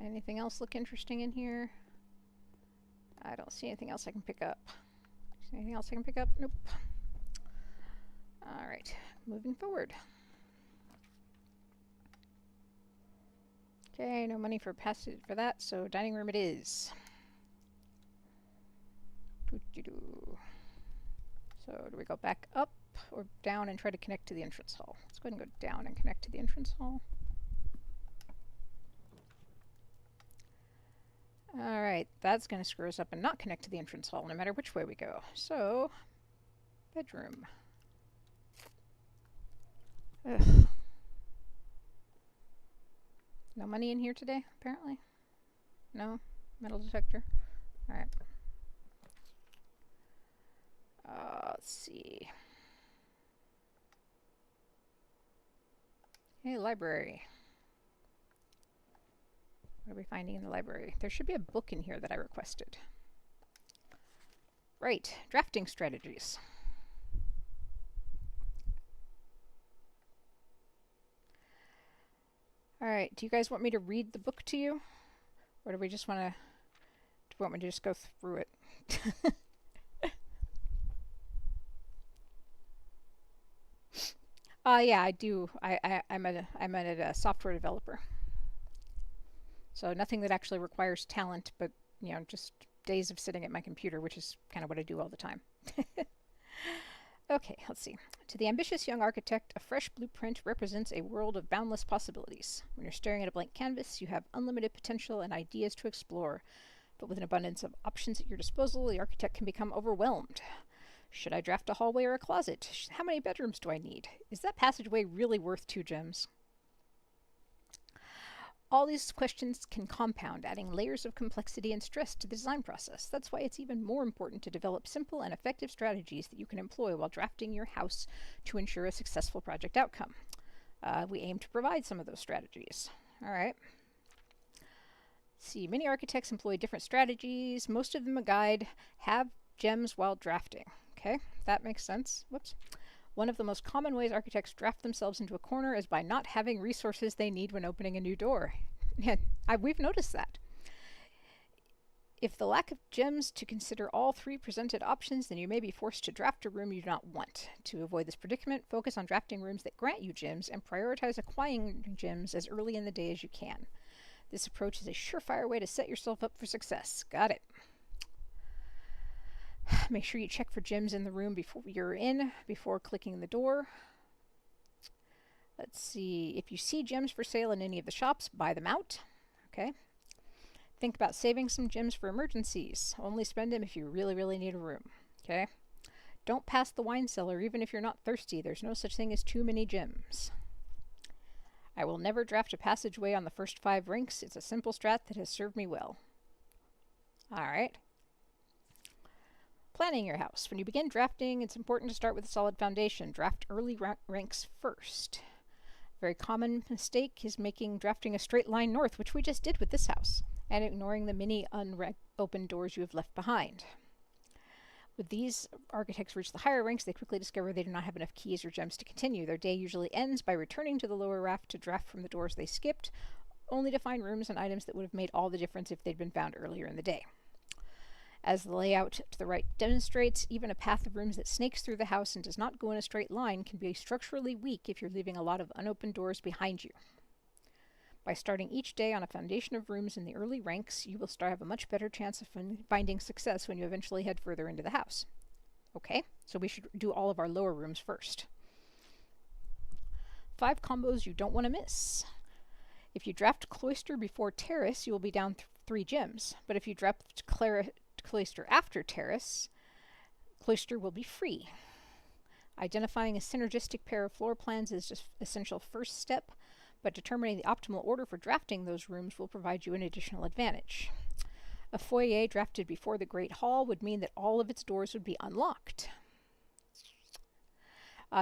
Anything else look interesting in here? I don't see anything else I can pick up. Anything else I can pick up? Nope. Alright, moving forward. Okay, no money for passage for that, so dining room it is. So do we go back up or down and try to connect to the entrance hall? Let's go ahead and go down and connect to the entrance hall. Alright, that's going to screw us up and not connect to the entrance hall no matter which way we go. So, bedroom. Ugh. No money in here today, apparently? No? Metal detector? Alright. Let's see. Hey, library. What are we finding in the library? There should be a book in here that I requested. Right, drafting strategies. Alright, do you guys want me to read the book to you? Or do we just want to... Do you want me to just go through it? Yeah, I do. I'm a software developer. So nothing that actually requires talent, but, you know, just days of sitting at my computer, which is kind of what I do all the time. Okay, let's see. To the ambitious young architect, a fresh blueprint represents a world of boundless possibilities. When you're staring at a blank canvas, you have unlimited potential and ideas to explore. But with an abundance of options at your disposal, the architect can become overwhelmed. Should I draft a hallway or a closet? How many bedrooms do I need? Is that passageway really worth 2 gems? All these questions can compound, adding layers of complexity and stress to the design process. That's why it's even more important to develop simple and effective strategies that you can employ while drafting your house to ensure a successful project outcome. We aim to provide some of those strategies. All right. See, many architects employ different strategies. Most of them a guide have gems while drafting. Okay, that makes sense. Whoops. One of the most common ways architects draft themselves into a corner is by not having resources they need when opening a new door. We've noticed that. If the lack of gems to consider all 3 presented options, then you may be forced to draft a room you do not want. To avoid this predicament, focus on drafting rooms that grant you gems and prioritize acquiring gems as early in the day as you can. This approach is a surefire way to set yourself up for success. Got it. Make sure you check for gems in the room before clicking the door. Let's see. If you see gems for sale in any of the shops, buy them out. Okay. Think about saving some gems for emergencies. Only spend them if you really, really need a room. Okay. Don't pass the wine cellar even if you're not thirsty. There's no such thing as too many gems. I will never draft a passageway on the first 5 ranks. It's a simple strat that has served me well. All right. Planning your house. When you begin drafting, it's important to start with a solid foundation. Draft early ranks first. A very common mistake is drafting a straight line north, which we just did with this house, and ignoring the many unopened doors you have left behind. With these, architects reach the higher ranks, they quickly discover they do not have enough keys or gems to continue. Their day usually ends by returning to the lower raft to draft from the doors they skipped, only to find rooms and items that would have made all the difference if they'd been found earlier in the day. As the layout to the right demonstrates, even a path of rooms that snakes through the house and does not go in a straight line can be structurally weak if you're leaving a lot of unopened doors behind you. By starting each day on a foundation of rooms in the early ranks, you will have a much better chance of finding success when you eventually head further into the house. Okay, so we should do all of our lower rooms first. 5 combos you don't want to miss. If you draft Cloister before Terrace, you will be down 3 gems, but if you draft Cloister after Terrace, Cloister will be free. Identifying a synergistic pair of floor plans is just essential first step, but determining the optimal order for drafting those rooms will provide you an additional advantage. A foyer drafted before the Great Hall would mean that all of its doors would be unlocked.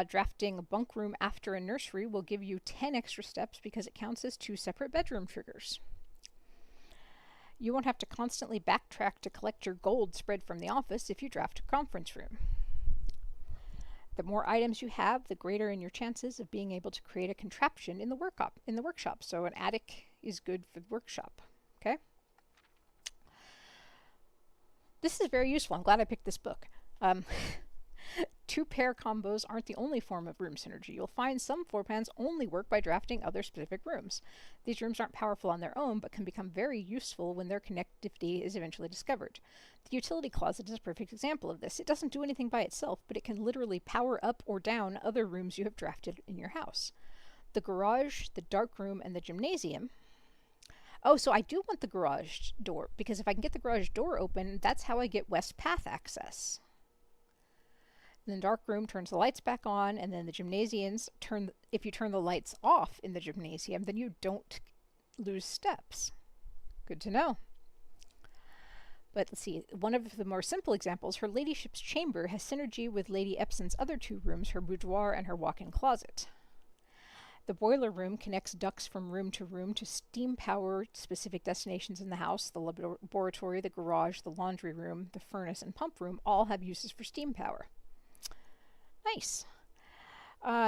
Drafting a bunk room after a nursery will give you 10 extra steps because it counts as 2 separate bedroom triggers. You won't have to constantly backtrack to collect your gold spread from the office if you draft a conference room. The more items you have, the greater in your chances of being able to create a contraption in the workshop. So an attic is good for the workshop. Okay. This is very useful. I'm glad I picked this book. Two pair combos aren't the only form of room synergy. You'll find some floor plans only work by drafting other specific rooms. These rooms aren't powerful on their own, but can become very useful when their connectivity is eventually discovered. The utility closet is a perfect example of this. It doesn't do anything by itself, but it can literally power up or down other rooms you have drafted in your house. The garage, the dark room, and the gymnasium. Oh, so I do want the garage door, because if I can get the garage door open, that's how I get west path access. Then the dark room turns the lights back on, and then the gymnasiums if you turn the lights off in the gymnasium, then you don't lose steps. Good to know. But let's see, one of the more simple examples, her ladyship's chamber has synergy with Lady Epson's other two rooms, her boudoir and her walk-in closet. The boiler room connects ducts from room to steam power specific destinations in the house. The laboratory, the garage, the laundry room, the furnace, and pump room all have uses for steam power. Nice.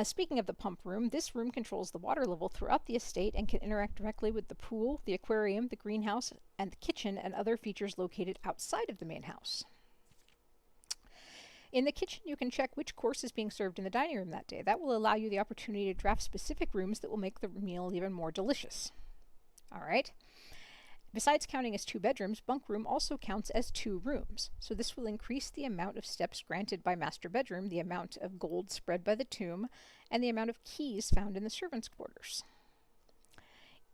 Speaking of the pump room, this room controls the water level throughout the estate and can interact directly with the pool, the aquarium, the greenhouse, and the kitchen and other features located outside of the main house. In the kitchen, you can check which course is being served in the dining room that day. That will allow you the opportunity to draft specific rooms that will make the meal even more delicious. All right. Besides counting as 2 bedrooms, bunk room also counts as 2 rooms. So this will increase the amount of steps granted by master bedroom, the amount of gold spread by the tomb, and the amount of keys found in the servants' quarters.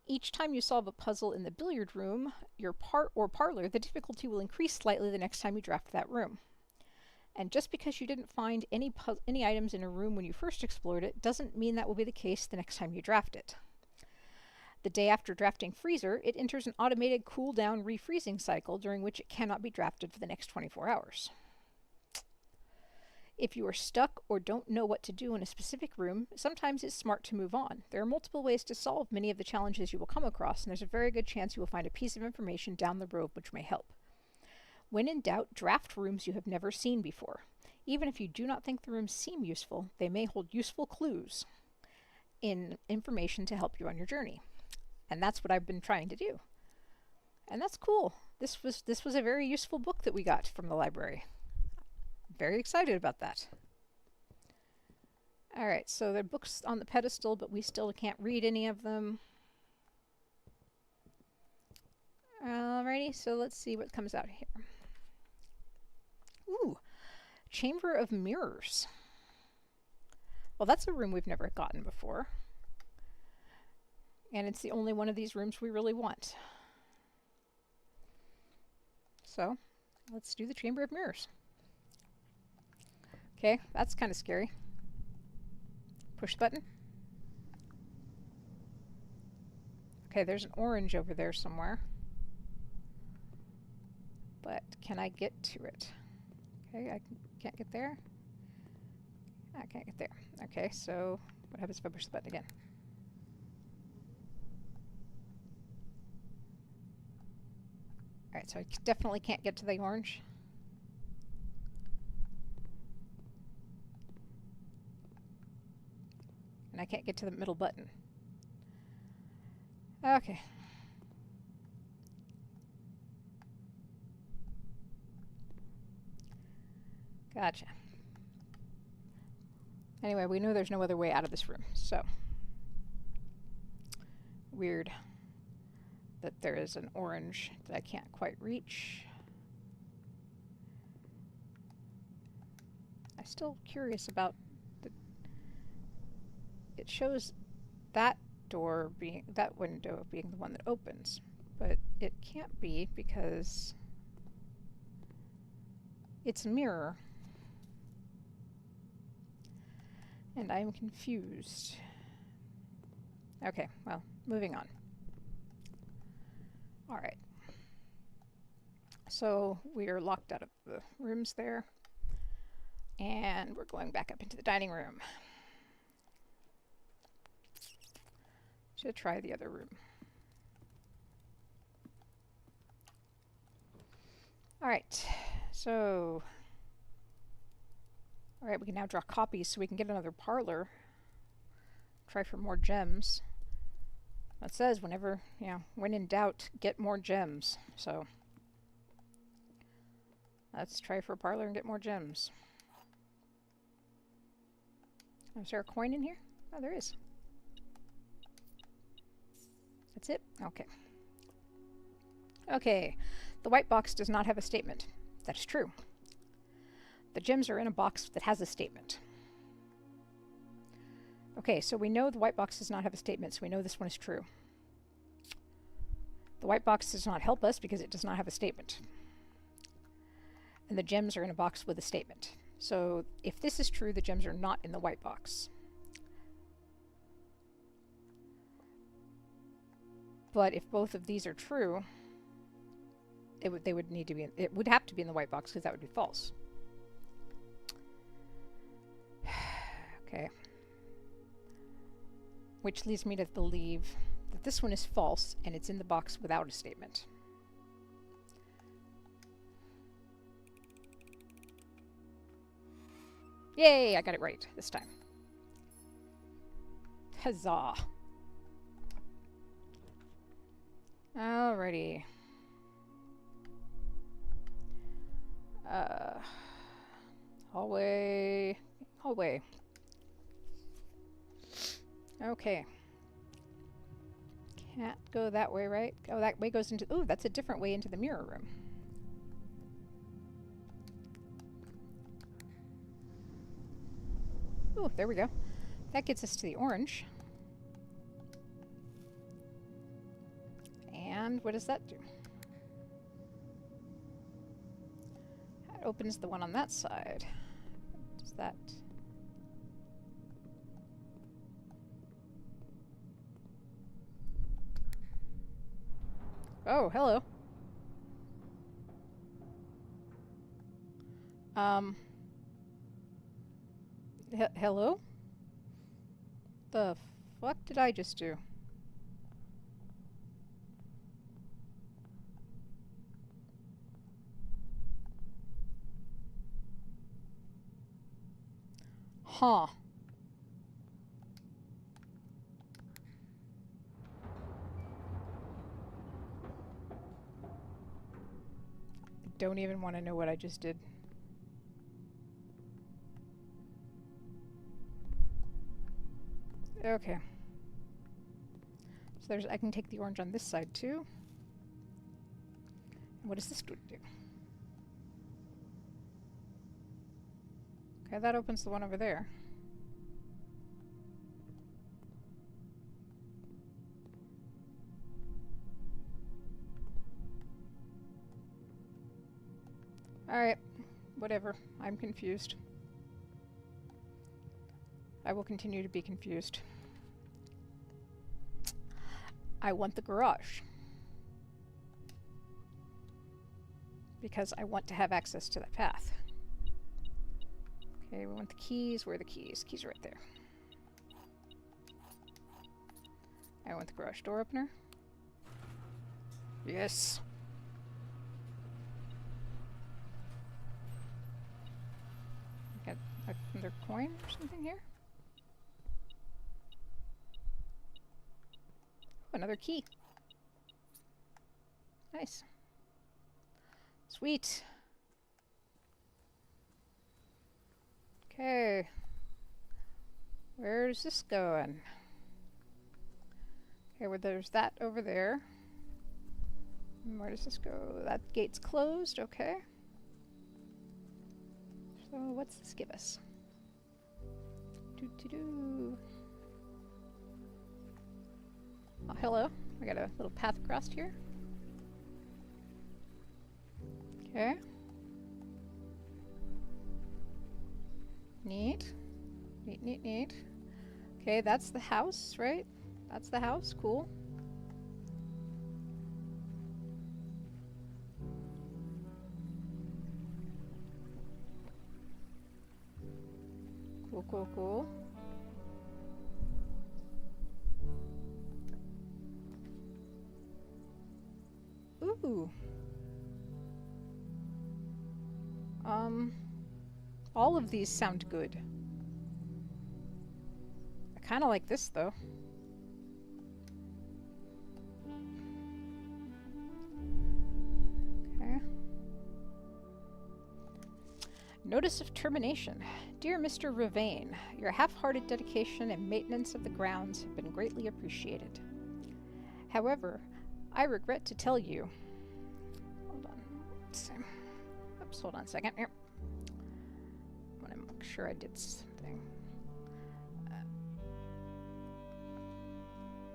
Each time you solve a puzzle in the billiard room, your parlor, the difficulty will increase slightly the next time you draft that room. And just because you didn't find any items in a room when you first explored it, doesn't mean that will be the case the next time you draft it. The day after drafting freezer, it enters an automated cool-down refreezing cycle during which it cannot be drafted for the next 24 hours. If you are stuck or don't know what to do in a specific room, sometimes it's smart to move on. There are multiple ways to solve many of the challenges you will come across, and there's a very good chance you will find a piece of information down the road which may help. When in doubt, draft rooms you have never seen before. Even if you do not think the rooms seem useful, they may hold useful clues in information to help you on your journey. And that's what I've been trying to do. And that's cool. This was a very useful book that we got from the library. I'm very excited about that. All right, so there are books on the pedestal, but we still can't read any of them. Alrighty, so let's see what comes out here. Ooh, Chamber of Mirrors. Well, that's a room we've never gotten before. And it's the only one of these rooms we really want. So, let's do the Chamber of Mirrors. Okay, that's kind of scary. Push the button. Okay, there's an orange over there somewhere. But can I get to it? Okay, I can't get there. I can't get there. Okay, so what happens if I push the button again? Alright, so I definitely can't get to the orange. And I can't get to the middle button. Okay. Gotcha. Anyway, we know there's no other way out of this room, so. Weird that there is an orange that I can't quite reach. I'm still curious about the... It shows that window being the one that opens, but it can't be because it's a mirror. And I'm confused. Okay, well, moving on. All right. So we are locked out of the rooms there. And we're going back up into the dining room. Should try the other room. Alright, so... Alright, we can now draw copies so we can get another parlor. Try for more gems. It says whenever, when in doubt, get more gems. So, let's try for a parlor and get more gems. Is there a coin in here? Oh, there is. That's it? Okay. Okay, the white box does not have a statement. That is true. The gems are in a box that has a statement. Okay, so we know the white box does not have a statement, so we know this one is true. The white box does not help us because it does not have a statement. And the gems are in a box with a statement. So if this is true, the gems are not in the white box. But if both of these are true, it would have to be in the white box because that would be false. Okay. Which leads me to believe that this one is false and it's in the box without a statement. Yay, I got it right this time. Huzzah. Alrighty. Hallway. Hallway. Okay. Can't go that way, right? Oh, that way goes into... Ooh, that's a different way into the mirror room. Ooh, there we go. That gets us to the orange. And what does that do? That opens the one on that side. Does that... Oh, hello. Hello? The fuck did I just do? Huh. I don't even want to know what I just did. Okay. So I can take the orange on this side too. And what does this do? Okay, that opens the one over there. Alright, whatever. I'm confused. I will continue to be confused. I want the garage. Because I want to have access to that path. Okay, we want the keys. Where are the keys? Keys are right there. I want the garage door opener. Yes! Got another coin or something here? Oh, another key. Nice. Sweet. Okay. Where's this going? Okay, well, there's that over there. And where does this go? That gate's closed, okay. So what's this give us? Doo-doo-doo. Oh, hello. I got a little path across here. Okay. Neat. Neat, neat, neat. Okay, that's the house, right? That's the house. Cool. Cool, cool, cool. Ooh. All of these sound good. I kind of like this, though. Okay. Notice of termination. Dear Mr. Ravane, your half-hearted dedication and maintenance of the grounds have been greatly appreciated. However, I regret to tell you... Hold on. Let's see. Oops, hold on a second. Here. I want to make sure I did something.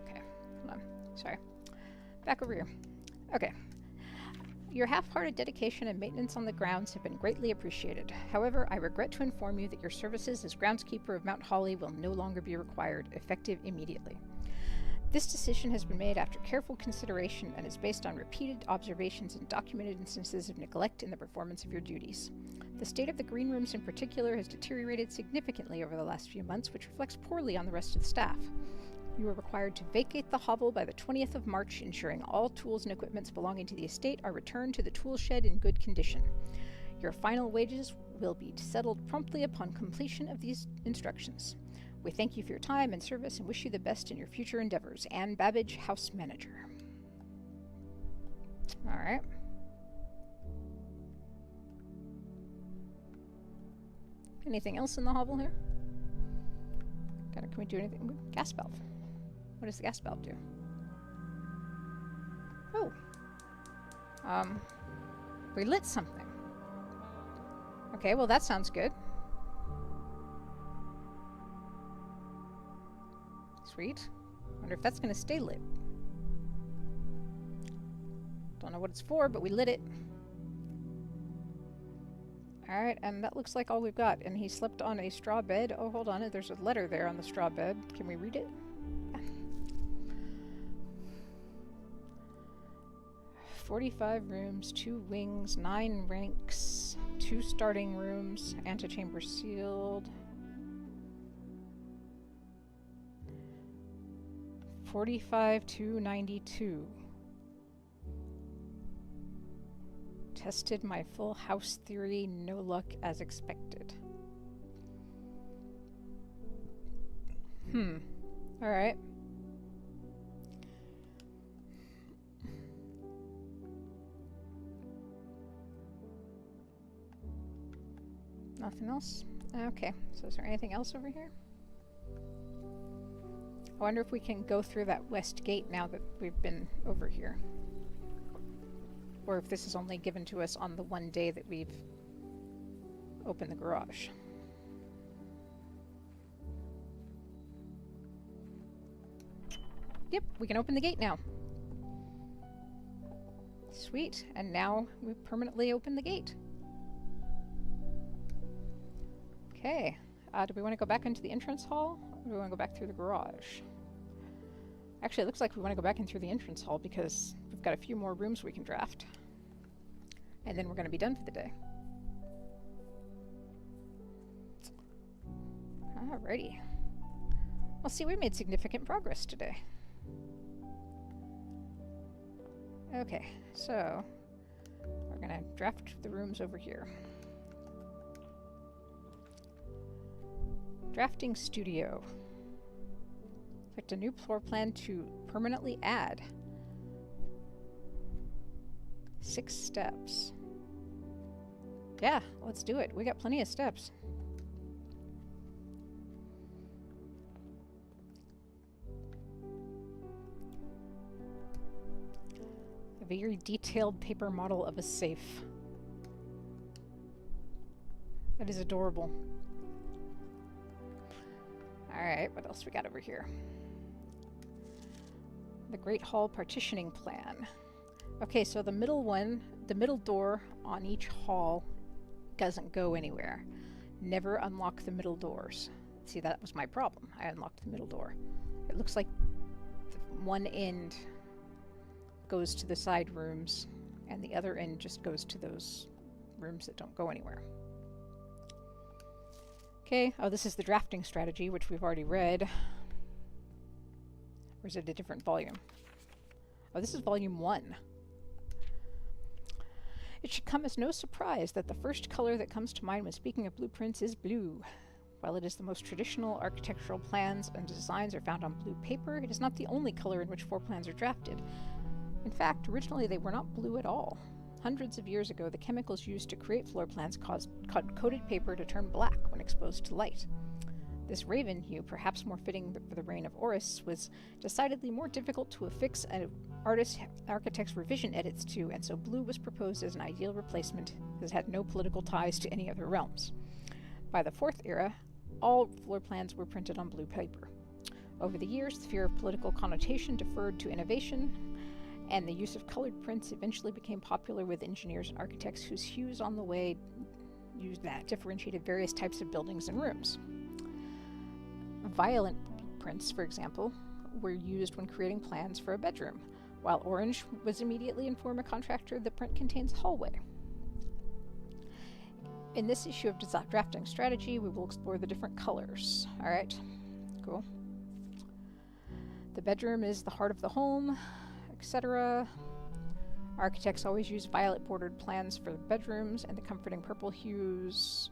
Okay, hold on. Sorry. Back over here. Okay. Your half-hearted dedication and maintenance on the grounds have been greatly appreciated. However, I regret to inform you that your services as groundskeeper of Mount Holly will no longer be required, effective immediately. This decision has been made after careful consideration and is based on repeated observations and documented instances of neglect in the performance of your duties. The state of the green rooms in particular has deteriorated significantly over the last few months, which reflects poorly on the rest of the staff. You are required to vacate the hovel by the 20th of March, ensuring all tools and equipments belonging to the estate are returned to the tool shed in good condition. Your final wages will be settled promptly upon completion of these instructions. We thank you for your time and service and wish you the best in your future endeavors. Anne Babbage, House Manager. Alright. Anything else in the hovel here? Can we do anything? Gas valve. What does the gas valve do? Oh. We lit something. Okay, well that sounds good. Sweet. Wonder if that's gonna stay lit. Don't know what it's for, but we lit it. Alright, and that looks like all we've got. And he slept on a straw bed. Oh, hold on. There's a letter there on the straw bed. Can we read it? Yeah. 45 rooms, 2 wings, 9 ranks, 2 starting rooms, antechamber sealed. 45 to 92. Tested my full house theory, no luck as expected. Alright. Nothing else? Okay, so is there anything else over here? I wonder if we can go through that west gate now that we've been over here. Or if this is only given to us on the one day that we've opened the garage. Yep, we can open the gate now. Sweet, and now we've permanently opened the gate. Okay, do we want to go back into the entrance hall? Or do we want to go back through the garage? Actually, it looks like we want to go back in through the entrance hall because we've got a few more rooms we can draft. And then we're going to be done for the day. Alrighty. Well, see, we made significant progress today. Okay, so we're going to draft the rooms over here. Drafting studio. Select a new floor plan to permanently add 6 steps. Yeah, let's do it. We got plenty of steps. A very detailed paper model of a safe. That is adorable. Alright, what else we got over here? The Great Hall partitioning plan. Okay, so the middle one, the middle door on each hall doesn't go anywhere. Never unlock the middle doors. See, that was my problem. I unlocked the middle door. It looks like one end goes to the side rooms and the other end just goes to those rooms that don't go anywhere. Okay, oh, this is the drafting strategy, which we've already read. Or is it a different volume? Oh, this is volume 1. It should come as no surprise that the first color that comes to mind when speaking of blueprints is blue. While it is the most traditional, architectural plans and designs are found on blue paper, it is not the only color in which floor plans are drafted. In fact, originally they were not blue at all. Hundreds of years ago, the chemicals used to create floor plans caused coated paper to turn black when exposed to light. This raven hue, perhaps more fitting for the reign of Horus, was decidedly more difficult to affix an architect's revision edits to, and so blue was proposed as an ideal replacement, as it had no political ties to any other realms. By the Fourth Era, all floor plans were printed on blue paper. Over the years, the fear of political connotation deferred to innovation, and the use of colored prints eventually became popular with engineers and architects whose hues on the way differentiated various types of buildings and rooms. Violet prints, for example, were used when creating plans for a bedroom, while orange was immediately informed a contractor the print contains hallway. In this issue of drafting strategy, we will explore the different colors. Alright, cool. The bedroom is the heart of the home, etc. Architects always use violet bordered plans for the bedrooms and the comforting purple hues.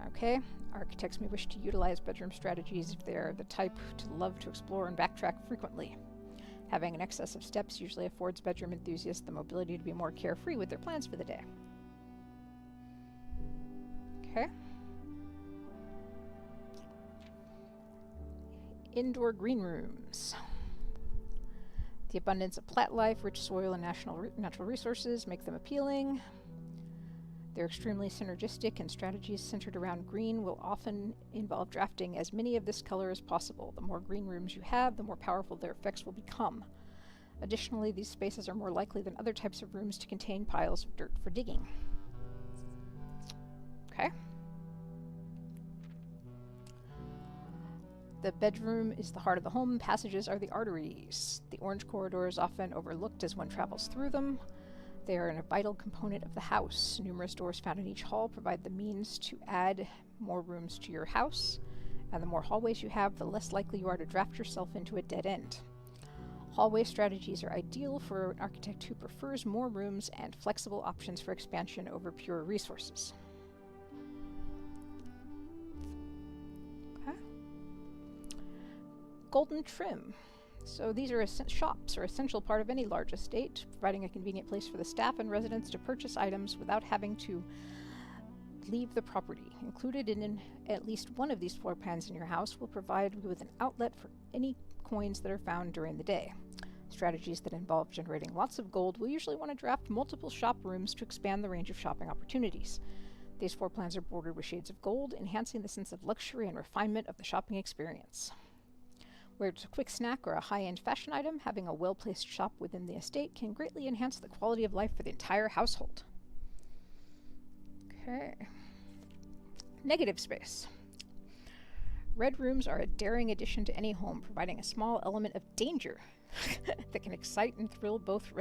Okay, architects may wish to utilize bedroom strategies if they are the type to love to explore and backtrack frequently. Having an excess of steps usually affords bedroom enthusiasts the mobility to be more carefree with their plans for the day. Okay. Indoor green rooms. The abundance of plant life, rich soil, and natural resources make them appealing. They're extremely synergistic, and strategies centered around green will often involve drafting as many of this color as possible. The more green rooms you have, the more powerful their effects will become. Additionally, these spaces are more likely than other types of rooms to contain piles of dirt for digging. Okay. The bedroom is the heart of the home. Passages are the arteries. The orange corridor is often overlooked as one travels through them. They are a vital component of the house. Numerous doors found in each hall provide the means to add more rooms to your house, and the more hallways you have, the less likely you are to draft yourself into a dead end. Hallway strategies are ideal for an architect who prefers more rooms and flexible options for expansion over pure resources. Okay. Golden trim. So these are shops are essential part of any large estate, providing a convenient place for the staff and residents to purchase items without having to leave the property. Included in at least one of these floor plans in your house will provide you with an outlet for any coins that are found during the day. Strategies that involve generating lots of gold will usually want to draft multiple shop rooms to expand the range of shopping opportunities. These floor plans are bordered with shades of gold, enhancing the sense of luxury and refinement of the shopping experience. Whether it's a quick snack or a high-end fashion item, having a well-placed shop within the estate can greatly enhance the quality of life for the entire household. Okay. Negative space. Red rooms are a daring addition to any home, providing a small element of danger that can excite and thrill both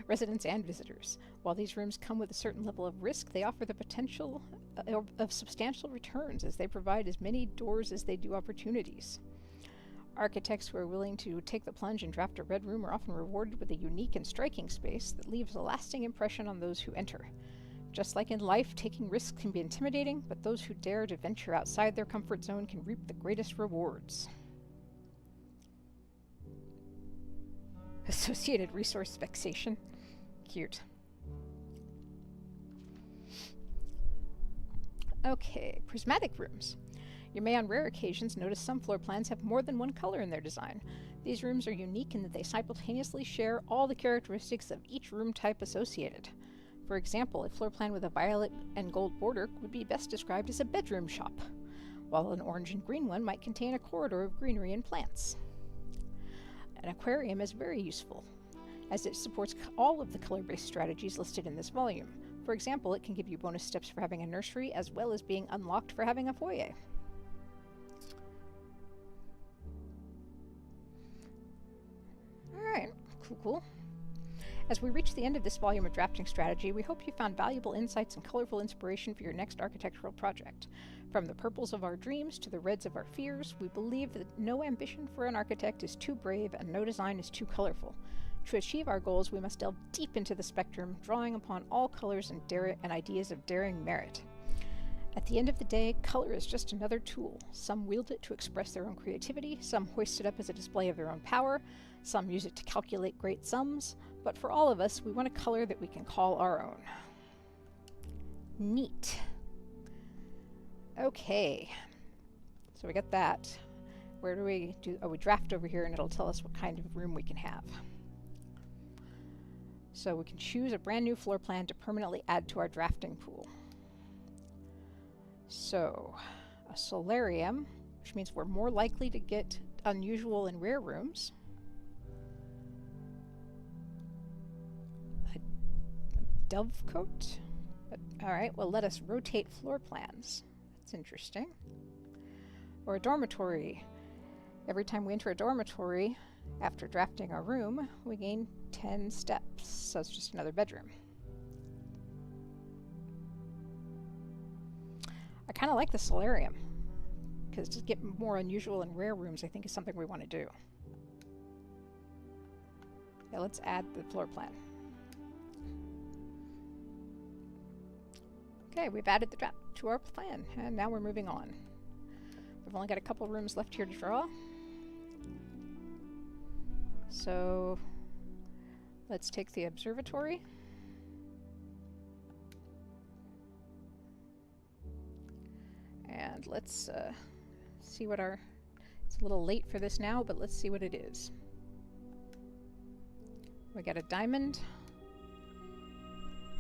residents and visitors. While these rooms come with a certain level of risk, they offer the potential of substantial returns, as they provide as many doors as they do opportunities. Architects who are willing to take the plunge and draft a red room are often rewarded with a unique and striking space that leaves a lasting impression on those who enter. Just like in life, taking risks can be intimidating, but those who dare to venture outside their comfort zone can reap the greatest rewards. Associated resource vexation. Cute. Okay, prismatic rooms. You may on rare occasions notice some floor plans have more than one color in their design. These rooms are unique in that they simultaneously share all the characteristics of each room type associated. For example, a floor plan with a violet and gold border would be best described as a bedroom shop, while an orange and green one might contain a corridor of greenery and plants. An aquarium is very useful, as it supports all of the color-based strategies listed in this volume. For example, it can give you bonus steps for having a nursery, as well as being unlocked for having a foyer. Alright, cool. As we reach the end of this volume of drafting strategy, we hope you found valuable insights and colorful inspiration for your next architectural project. From the purples of our dreams to the reds of our fears, we believe that no ambition for an architect is too brave and no design is too colorful. To achieve our goals, we must delve deep into the spectrum, drawing upon all colors and ideas of daring merit. At the end of the day, color is just another tool. Some wield it to express their own creativity, some hoist it up as a display of their own power, some use it to calculate great sums, but for all of us, we want a color that we can call our own. Neat. Okay, so we got that. Where do we do? Oh, we draft over here and it'll tell us what kind of room we can have. So we can choose a brand new floor plan to permanently add to our drafting pool. So, a solarium, which means we're more likely to get unusual and rare rooms. A dovecote? Alright, well, let us rotate floor plans. That's interesting. Or a dormitory. Every time we enter a dormitory, after drafting our room, we gain 10 steps. So it's just another bedroom. I kind of like the solarium, because to get more unusual and rare rooms, I think is something we want to do. Yeah, let's add the floor plan. Okay, we've added the draft to our plan, and now we're moving on. We've only got a couple rooms left here to draw. So let's take the observatory. And let's see what our... It's a little late for this now, but let's see what it is. We got a diamond.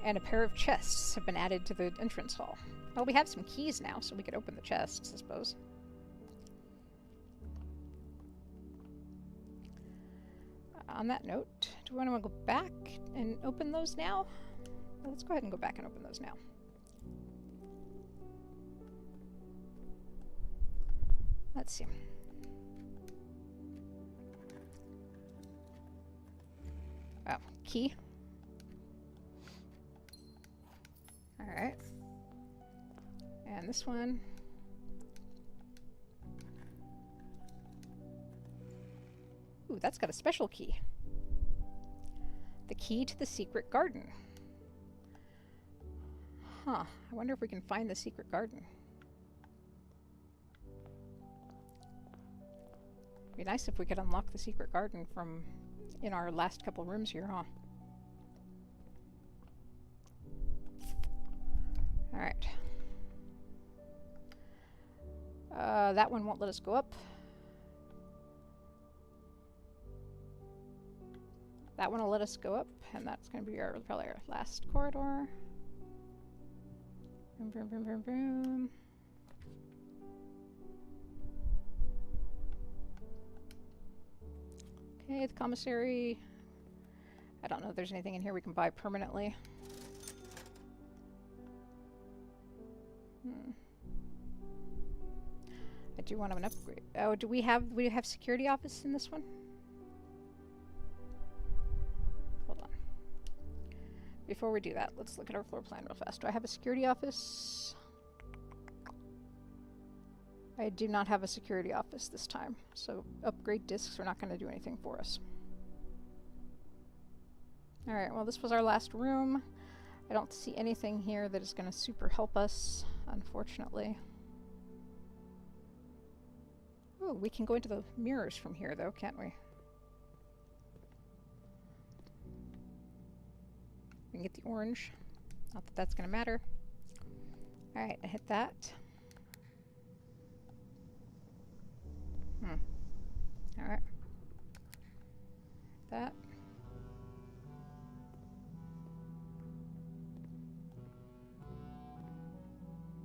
And a pair of chests have been added to the entrance hall. Well, we have some keys now, so we could open the chests, I suppose. On that note, do we want to go back and open those now? Well, let's go ahead and go back and open those now. Let's see. Oh, key. Alright. And this one. Ooh, that's got a special key. The key to the secret garden. Huh. I wonder if we can find the secret garden. It'd be nice if we could unlock the secret garden from in our last couple rooms here, huh? Alright. That one won't let us go up. That one will let us go up, and that's going to be probably our last corridor. Vroom, vroom, vroom, vroom, vroom. Okay, the commissary. I don't know if there's anything in here we can buy permanently. I do want an upgrade. Oh, do we have security office in this one? Hold on. Before we do that, let's look at our floor plan real fast. Do I have a security office? I do not have a security office this time, so upgrade discs are not going to do anything for us. Alright, well this was our last room. I don't see anything here that is going to super help us, unfortunately. Oh, we can go into the mirrors from here though, can't we? We can get the orange. Not that that's going to matter. Alright, I hit that. Alright. That.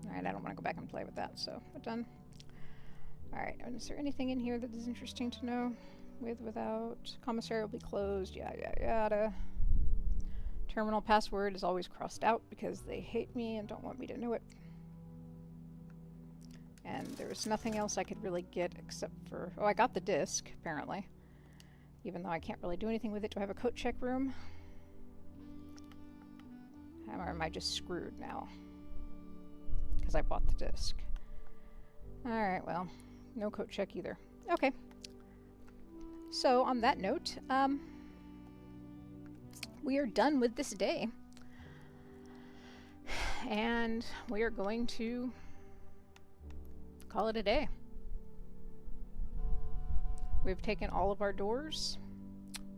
Alright, I don't want to go back and play with that, so we're done. Alright, is there anything in here that is interesting to know? With, without. Commissary will be closed, yada yada. Terminal password is always crossed out because they hate me and don't want me to know it. And there was nothing else I could really get except for... Oh, I got the disc, apparently. Even though I can't really do anything with it. Do I have a coat check room? Or am I just screwed now? Because I bought the disc. Alright, well, no coat check either. Okay. So, on that note, we are done with this day. And we are going to call it a day. We've taken all of our doors.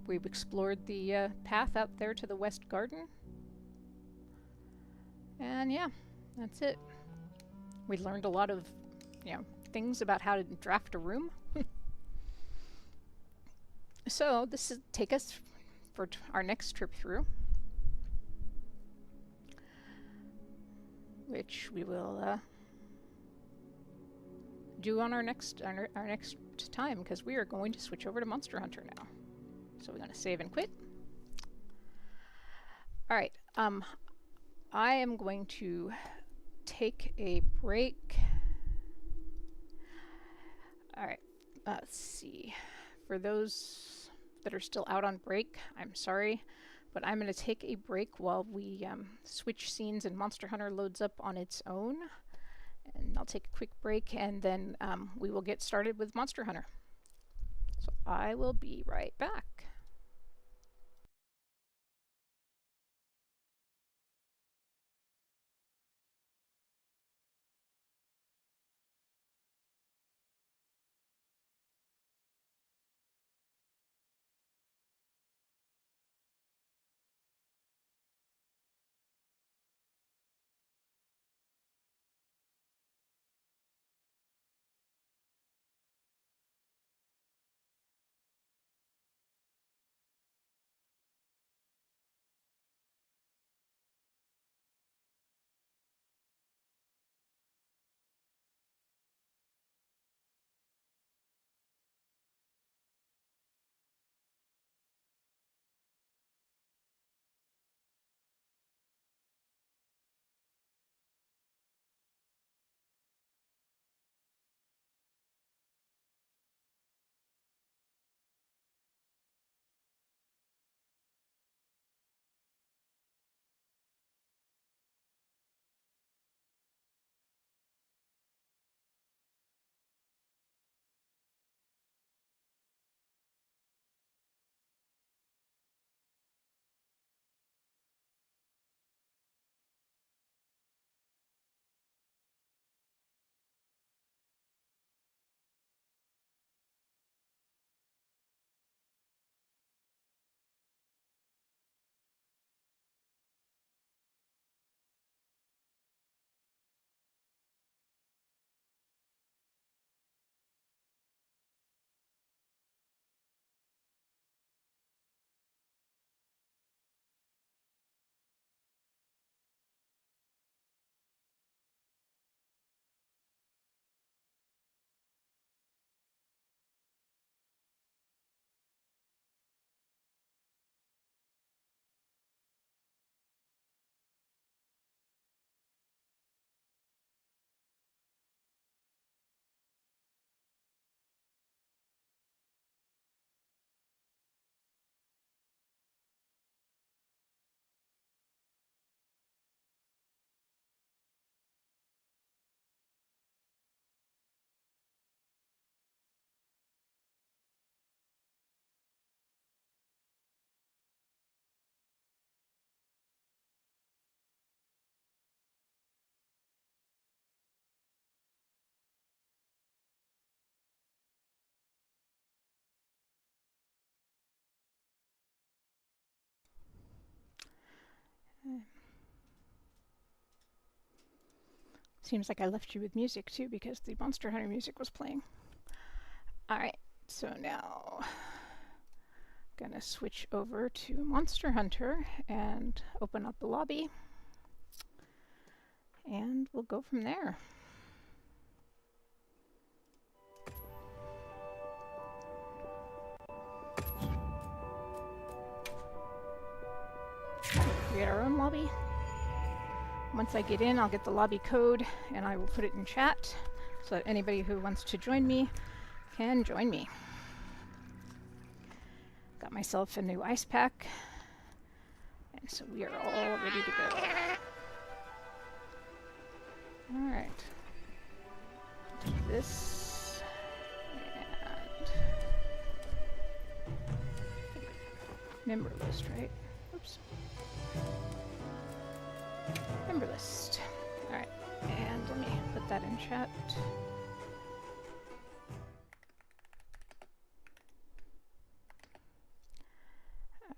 We've explored the path out there to the West Garden. And yeah, that's it. We learned a lot of, things about how to draft a room. So this is take us for our next trip through, which we will do on our next time, because we are going to switch over to Monster Hunter now. So we're going to save and quit. All right. I am going to take a break. All right. Let's see. For those that are still out on break, I'm sorry, but I'm going to take a break while we switch scenes and Monster Hunter loads up on its own. And I'll take a quick break, and then we will get started with Monster Hunter. So I will be right back. Seems like I left you with music too, because the Monster Hunter music was playing. Alright, so now I'm gonna switch over to Monster Hunter and open up the lobby, and we'll go from there. Create our own lobby. Once I get in, I'll get the lobby code and I will put it in chat so that anybody who wants to join me can join me. Got myself a new ice pack, and so we are all ready to go. Alright. Do this, and member list, right? Oops. Oops. Member list. Alright, and let me put that in chat.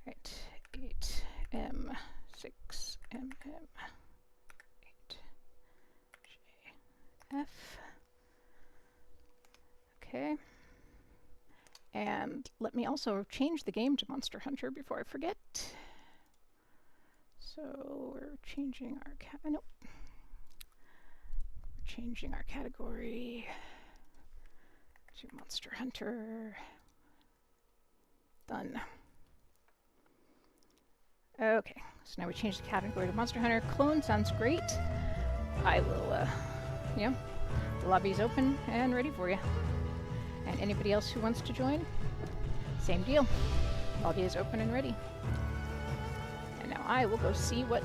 Alright, 8M, 6MM, 8JF. Okay. And let me also change the game to Monster Hunter before I forget. So we're changing our nope. We're changing our category to Monster Hunter. Done. Okay, so now we change the category to Monster Hunter. Clone sounds great. I will, yeah, the lobby's open and ready for you. And anybody else who wants to join, same deal. Lobby is open and ready. And now I will go see what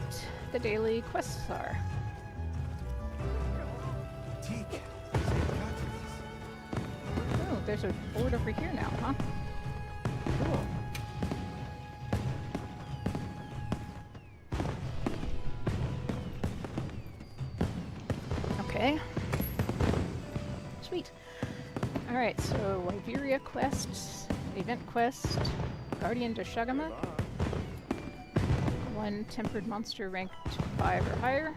the daily quests are. Oh, there's a board over here now, huh? Cool. Okay. Sweet. Alright, so Iberia quests, event quest, Guardian de Shagama, 1 tempered monster ranked 5 or higher.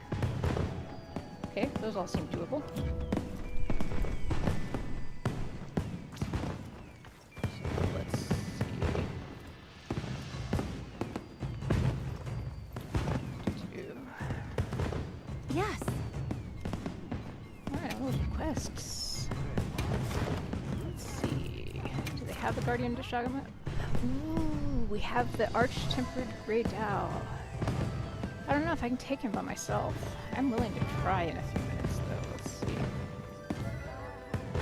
Okay, those all seem doable. So let's see. Yes. Alright, all the quests. Let's see. Do they have the Guardian de Shagama? Ooh, we have the Arch-Tempered Grey Dow. I don't know if I can take him by myself. I'm willing to try in a few minutes, though. Let's see.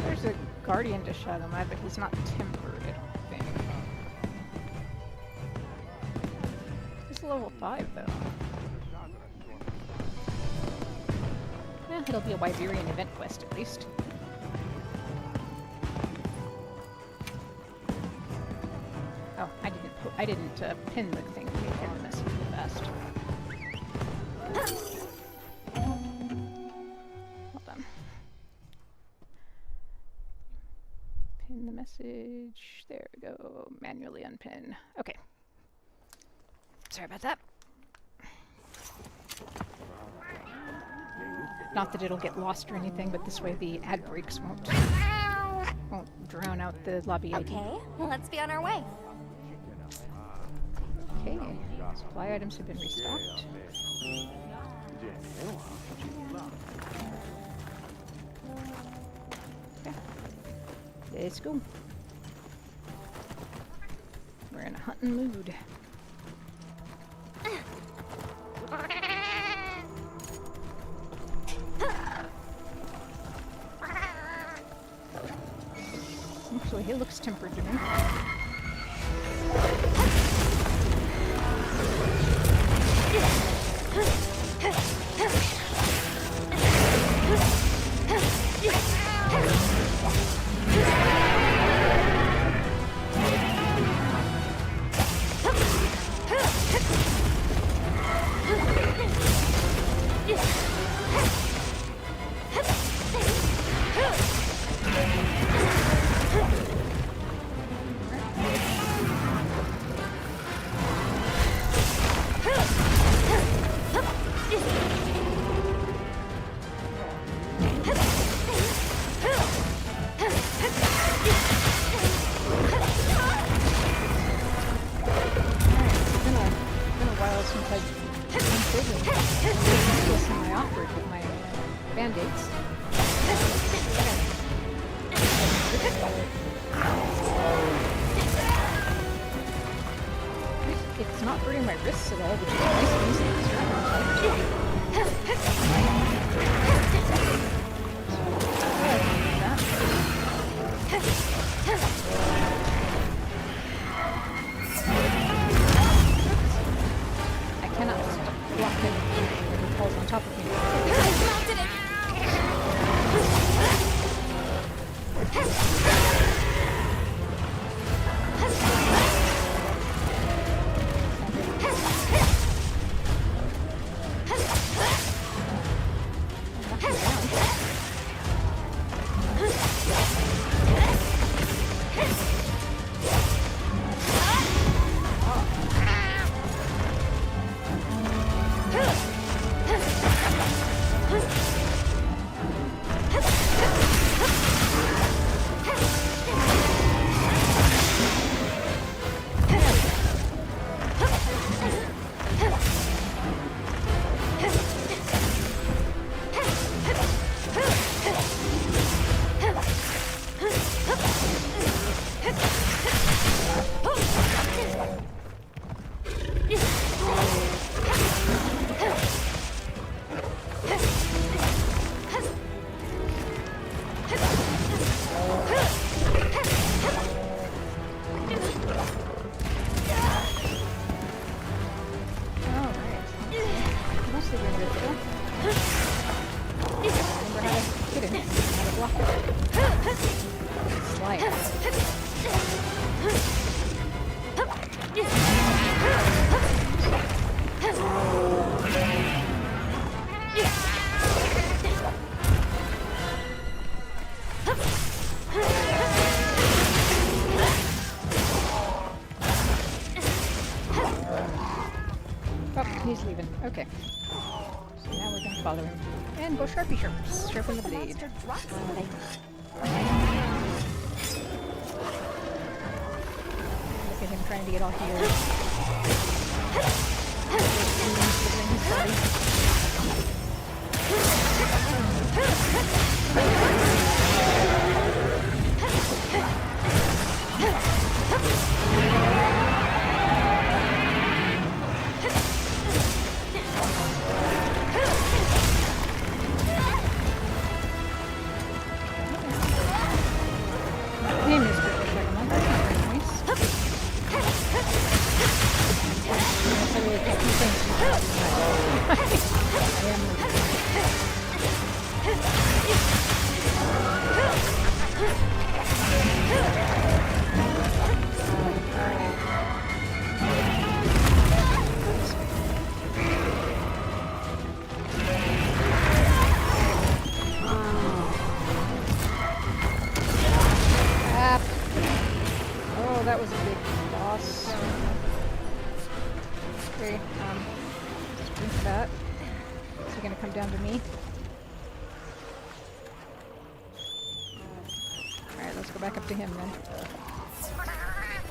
There's a Guardian de Shagama, but he's not tempered, I don't think. He's level 5, though. Yeah, it'll be a Wyberian event quest, at least. Oh, I didn't pin the thing. Let me pin the message real fast. Hold on. Pin the message. There we go. Manually unpin. Okay. Sorry about that. Not that it'll get lost or anything, but this way the ad breaks won't drown out the lobby ID. Okay, let's be on our way. Okay, supply items have been restocked. Okay, let's go. We're in a hunting mood. Actually, he looks tempered to me. It's not hurting my wrists at all, which is nice and easy to strap on. I cannot block him when he falls on top of me. He's leaving. Okay. So now we're gonna follow him. And go Sharpie Sharps. Sharpen the The blade. monster drops something. Look at him trying to get all healed. His body. Hey, Mr. Fisherman, that's not very nice. I really can't do things. I am Crap. Oh, that was a big loss. Okay, just drink that. Is he gonna come down to me? Alright, let's go back up to him then.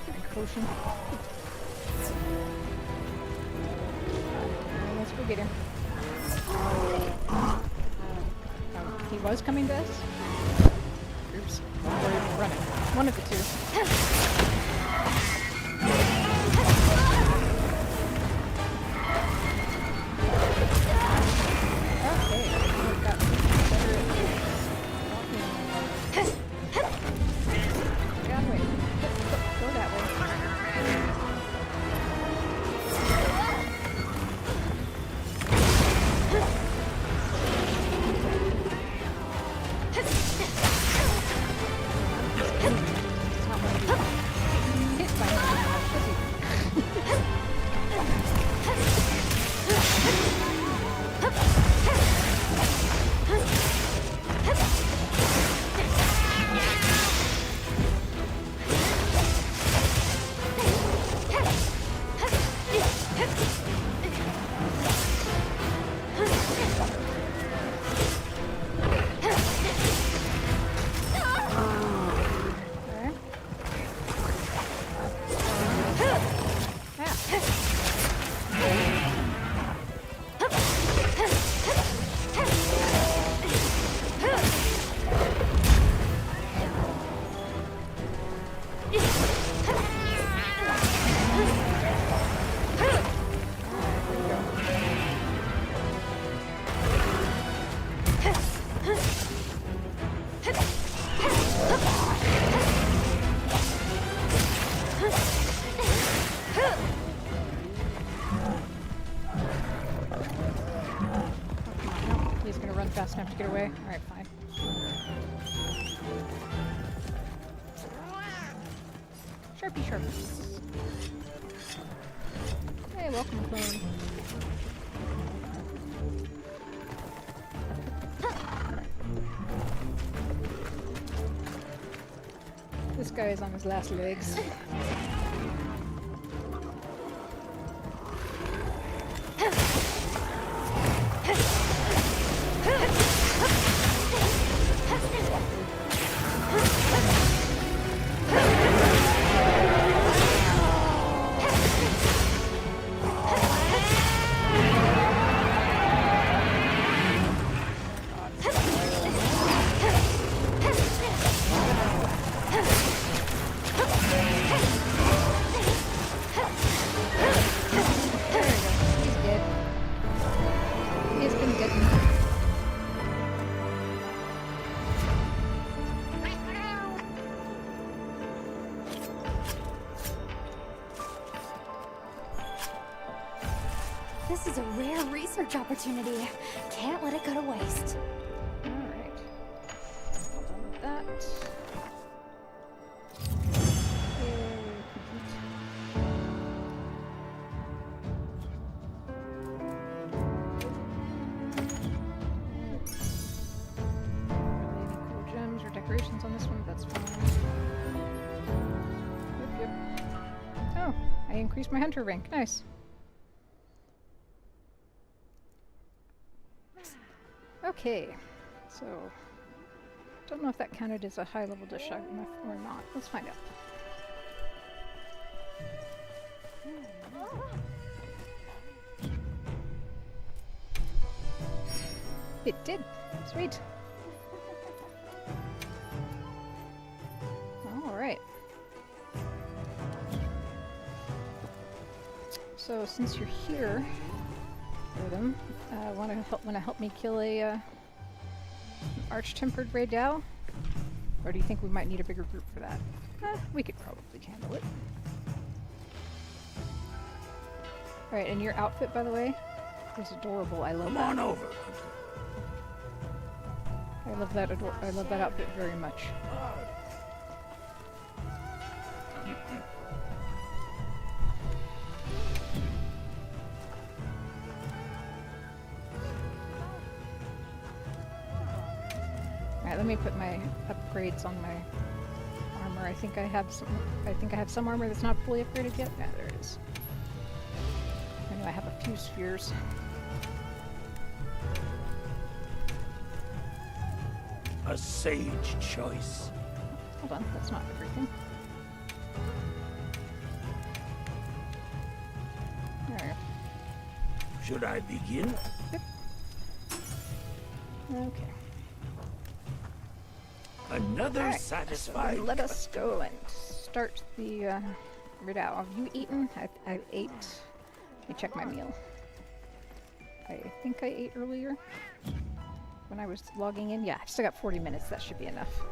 Drink potion. Let's go get him. Oh, he was coming to us? Oops. Or he was running. One of the two. Okay, we've got better at walking. God, wait. Go that way. Hit by him, does he? He's gonna run fast enough to get away. Alright, fine. Sharpie Sharps. Hey, welcome, clone. This guy is on his last legs. This is a rare research opportunity. Can't let it go to waste. Alright. All done with that. Yay, really any cool gems or decorations on this one, that's fine. Yep, yep. Oh, I increased my hunter rank. Nice. Okay, so don't know if that counted as a high level dish or not. Let's find out. It did. Sweet. All right. So since you're here, Rhythm, want to help me kill a arch-tempered Raydal? Or do you think we might need a bigger group for that? We could probably handle it. Alright, and your outfit, by the way, is adorable. I love that. Come on over. I love that I love that outfit very much. Alright, let me put my upgrades on my armor. I think I have some armor that's not fully upgraded yet. Yeah, there it is. I know I have a few spheres. A sage choice. Hold on, that's not everything. There. Should I begin? Yep. Okay. Another Alright, satisfied. so let us go and start the Raydal. Have you eaten? I ate. Let me check my meal. I think I ate earlier when I was logging in. Yeah, I've still got 40 minutes. That should be enough.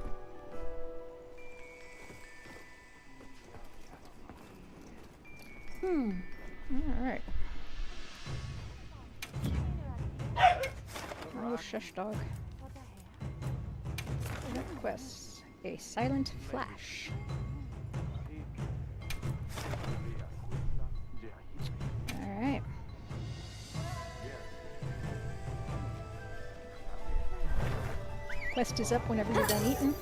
Alright. Oh, shush dog. Requests a silent flash. Alright. Quest is up whenever you're done eating.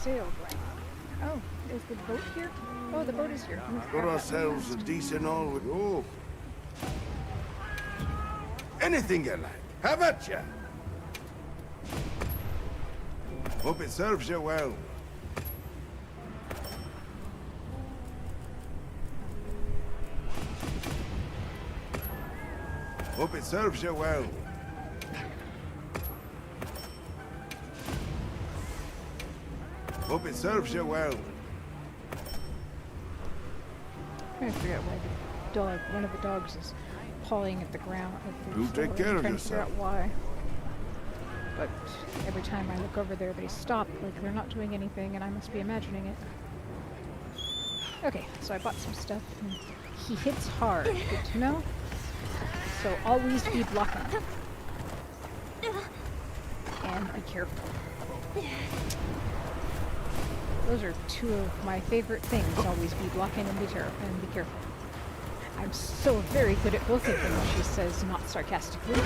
Sailed right. Oh, is the boat here? Oh, the boat is here. Got ourselves a decent old... Oh. Anything you like. Have at ya. Hope it serves you well. Hope it serves you well. Hope it serves you well. I'm trying to figure out why the dog, one of the dogs is pawing at the ground. You take care of trying to figure out yourself. why. But every time I look over there, they stop, like they're not doing anything, and I must be imagining it. Okay, so I bought some stuff, and he hits hard. Good to know. So always be blocking. And be careful. Those are two of my favorite things. Always be blocking and be careful. I'm so very good at both of them, she says, not sarcastically.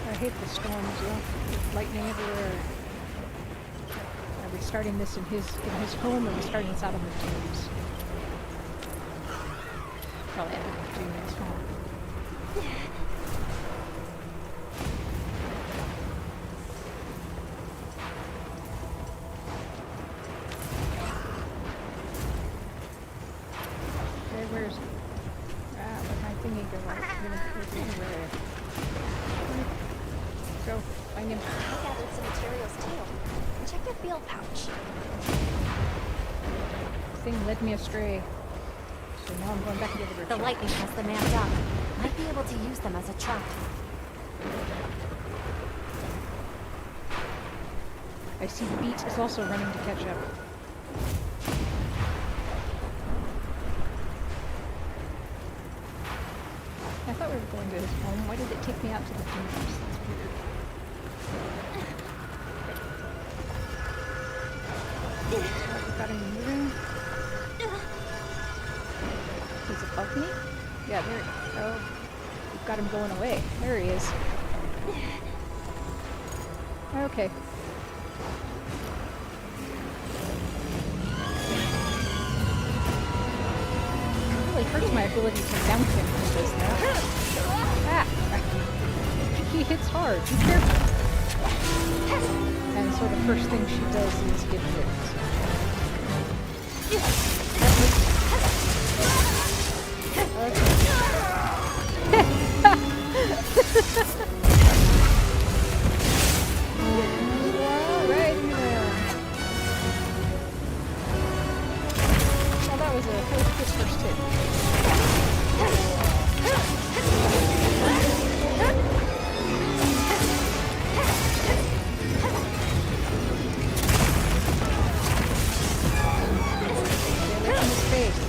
I hate the storms, with lightning everywhere. Are we starting this in his home, or are we starting this out of the dunes? Probably out of the dunes, huh? Okay, where's... where'd my thingy go? Go, find him. I gathered some materials too. Check your field pouch. Thing led me astray. So now I'm going back into the The workshop. lightning has them amped up. Might be able to use them as a trap. I see Beat is also running to catch up. to his home. Why did it take me out to the dunes? That's weird. Alright, we got him moving. He's above me? Yeah, there. Oh, we've got him going away. There he is. Okay. It really hurts my ability to down him when he does that. Ah! He hits hard. Be careful. And so the first thing she does is get hit. Alrighty then. Well, that was a good first hit. Get away from his face.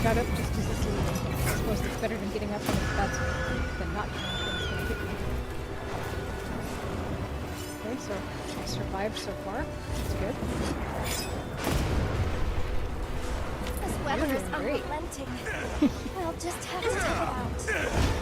got up just as it's leaving. I suppose it's better than getting up when it's about to, than not getting up when it's going to hit me. Okay, so I survived so far. That's good. This weather is doing great. unrelenting. We'll just have to take it out.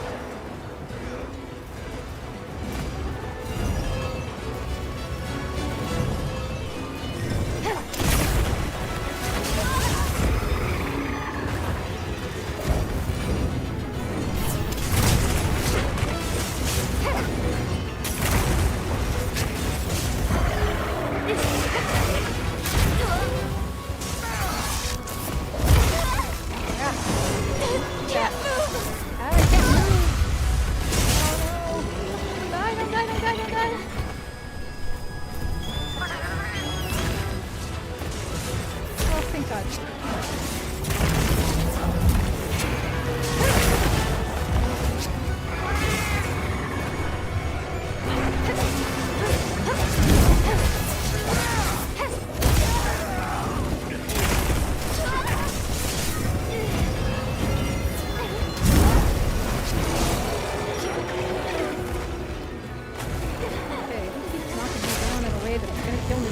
kill me.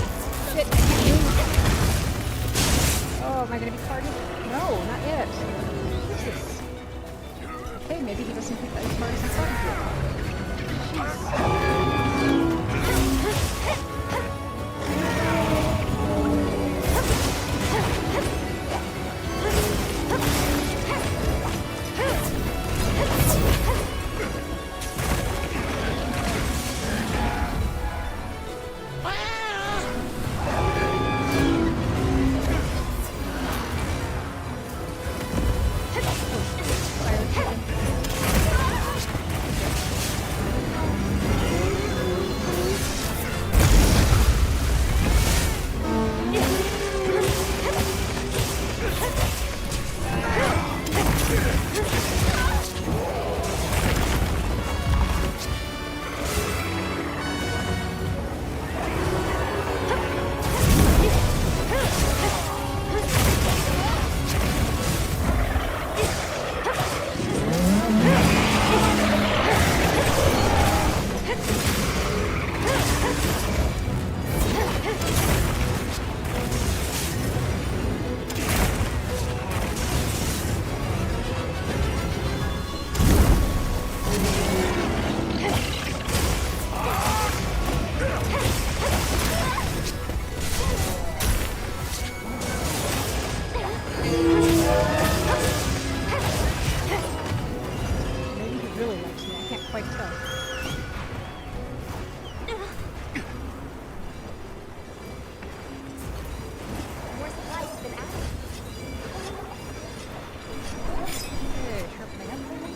Shit, I can't move. Oh, am I gonna be carded? No, not yet. Jesus. Okay, maybe he doesn't think that his card is important yet. Maybe he really likes me. I can't quite tell. More supplies have been added. Okay, sharpening up and...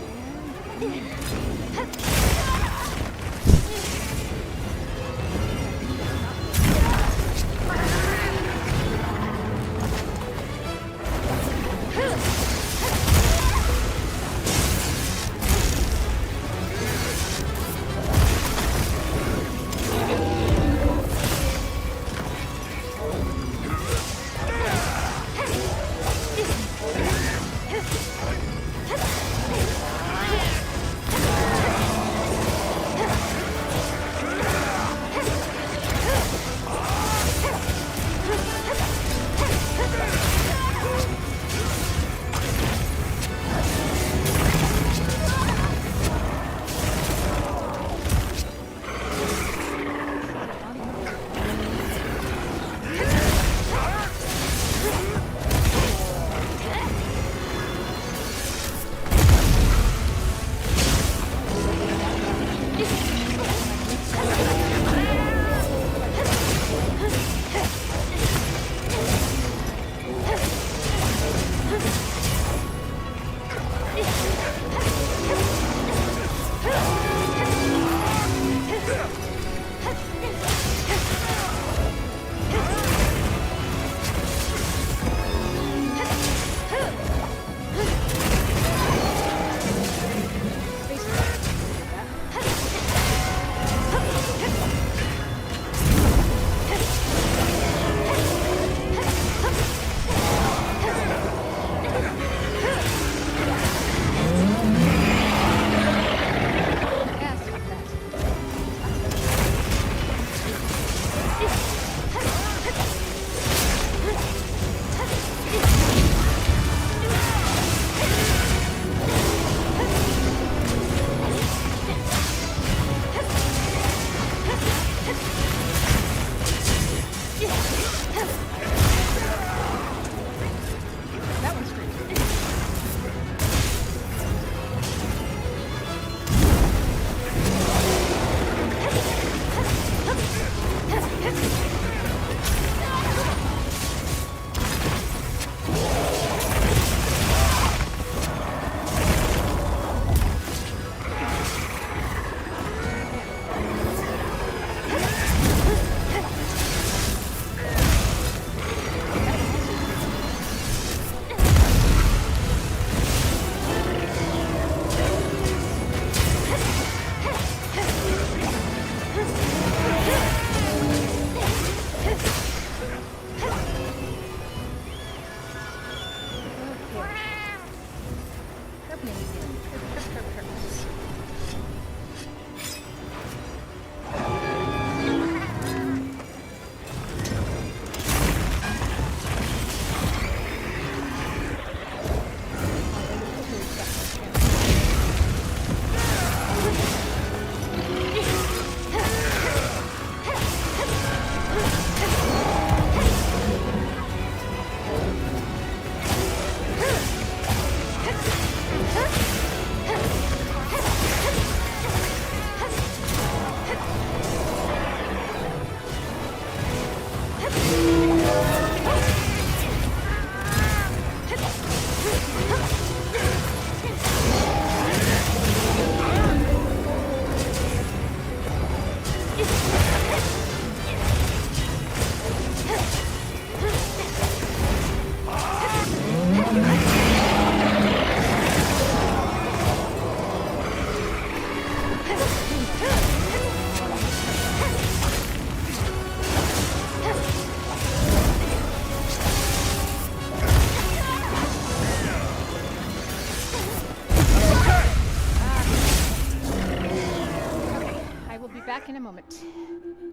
back in a moment.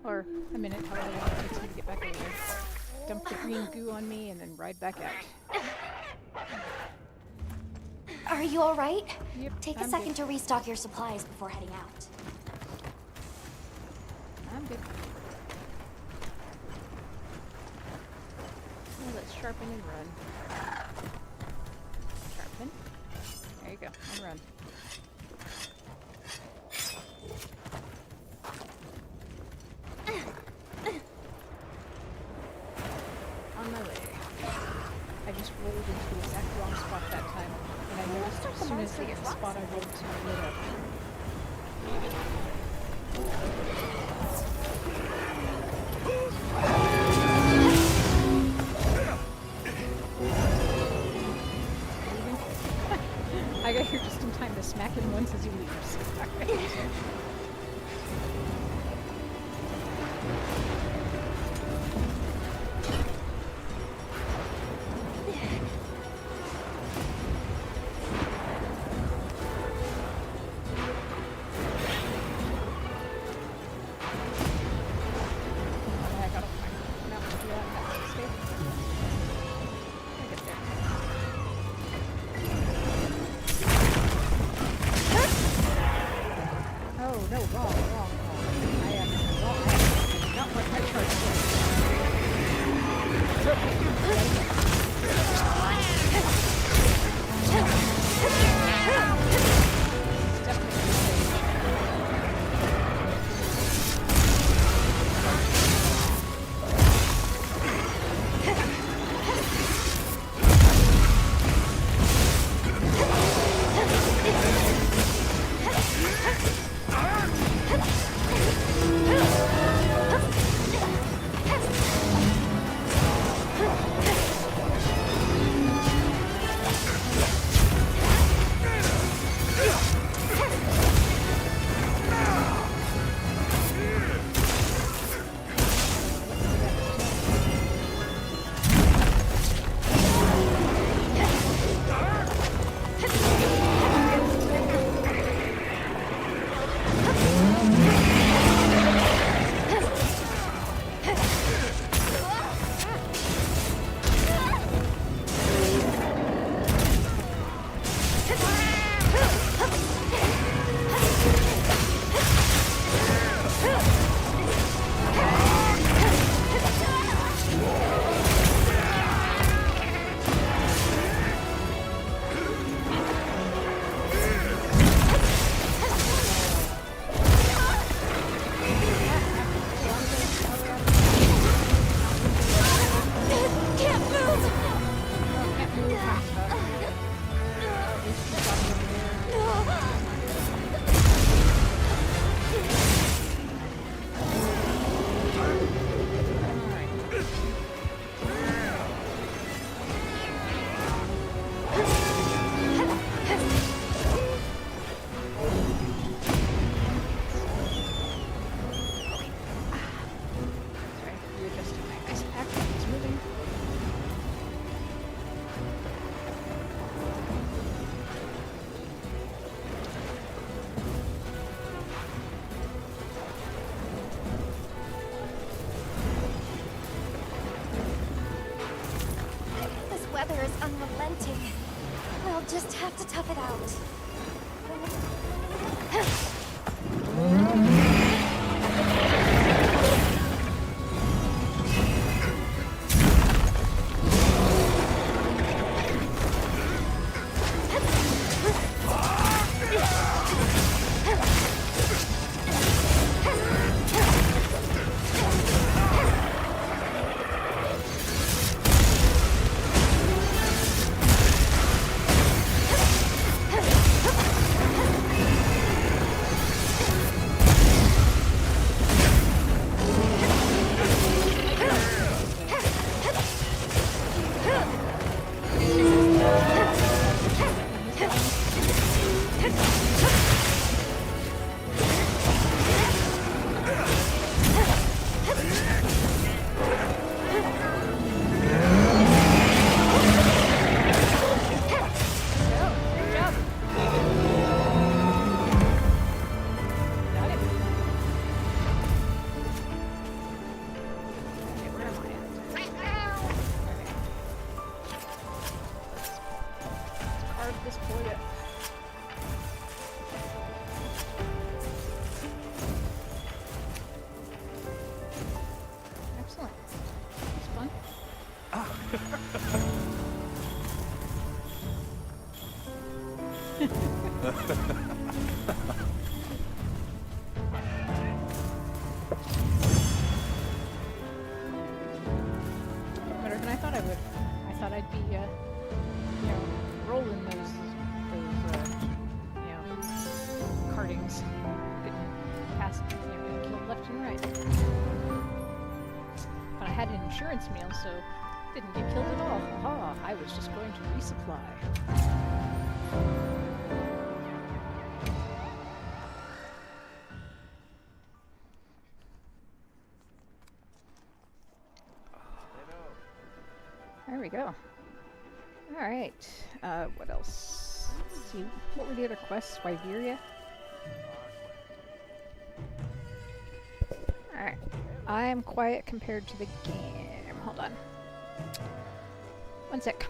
Or a minute, however long it takes me to get back over there. Dump the green goo on me and then ride back out. Are you alright? Yep, Take a I'm second good. to restock your supplies before heading out. I'm good. Well, let's sharpen and run. Sharpen. There you go. And run. On my way. I just rolled into the exact wrong spot that time, and I noticed as soon as they hit the spot I rolled to lit up. I got here just in time to smack him once as he leaves. I gotta find a mountain to do that in that state. I get there. Oh, no, wrong. I am wrong. I am not what my charge was. Definitely a mistake. weather is unrelenting. We'll just have to tough it out. Better than I thought I would. I thought I'd be, rolling those, cardings. Getting past, getting killed left and right. But I had an insurance meal, so didn't get killed at all. Aha, I was just going to resupply. There we go. Alright, what else? Let's see, what were the other quests? Wyveria? Alright, I am quiet compared to the game. Hold on. One sec.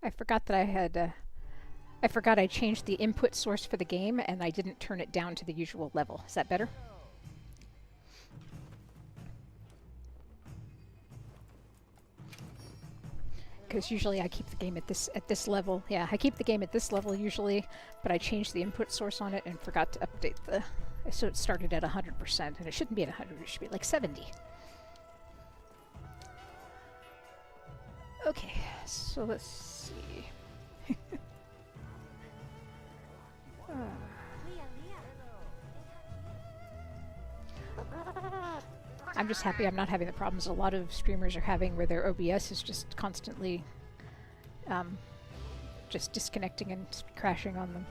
I forgot that I had, I forgot I changed the input source for the game and I didn't turn it down to the usual level. Is that better? Because usually I keep the game at this level. Yeah, I keep the game at this level usually, but I changed the input source on it and forgot to update the... So it started at 100%, and it shouldn't be at 100, it should be like 70. Okay, so let's see. I'm just happy I'm not having the problems a lot of streamers are having where their OBS is just constantly just disconnecting and crashing on them.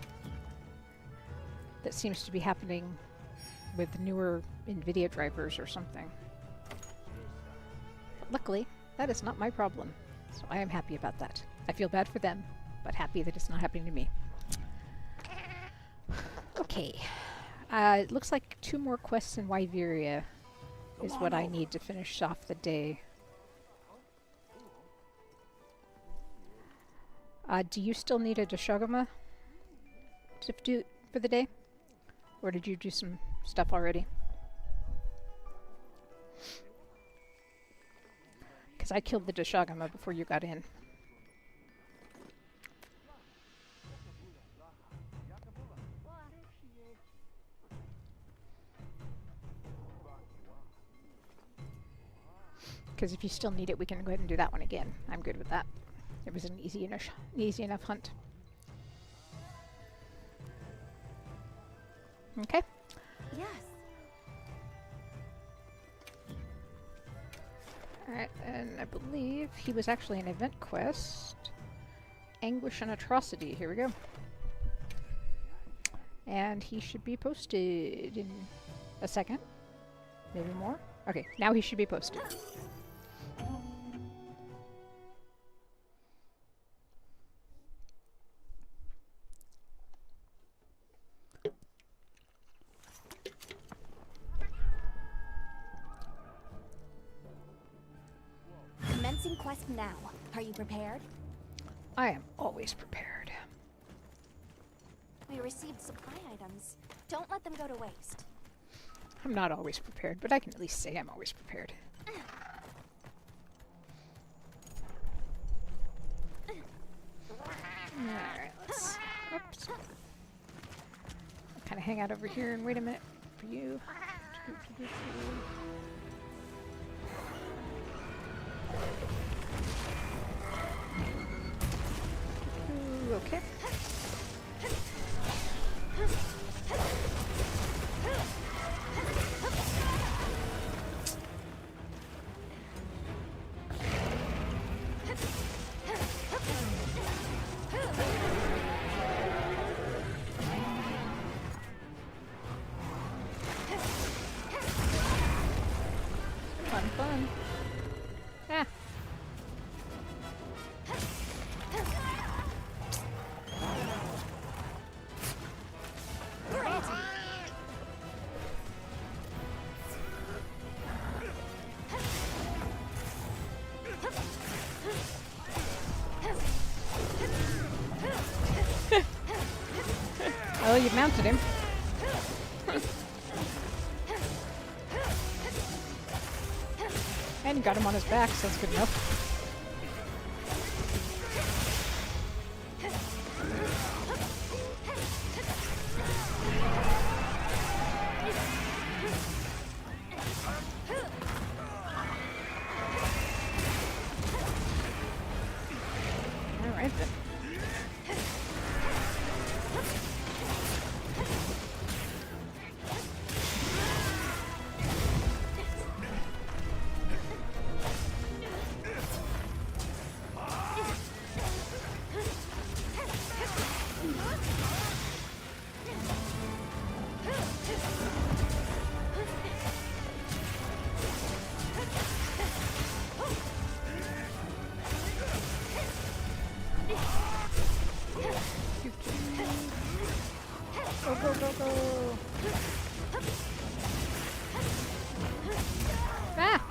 That seems to be happening with newer NVIDIA drivers or something. But luckily, that is not my problem, so I am happy about that. I feel bad for them, but happy that it's not happening to me. Okay, it looks like 2 more quests in Wyveria is what I need to finish off the day. Do you still need a Deshagama to do for the day? Or did you do some stuff already? Because I killed the Deshagama before you got in. Because if you still need it, we can go ahead and do that one again. I'm good with that. It was an easy enough hunt. Okay. Yes. Alright, and I believe he was actually an event quest. Anguish and Atrocity. Here we go. And he should be posted in a second. Maybe more. Okay, now he should be posted. Commencing quest now. Are you prepared? I am always prepared. We received supply items. Don't let them go to waste. I'm not always prepared, but I can at least say I'm always prepared. Alright, let's... Oops. I'll kind of hang out over here and wait a minute for you. Ooh, okay. Fun. Ah. Oh, you mounted him. And you got him on his back, so that's good enough. Alright then. Go, go, go, go! Ah!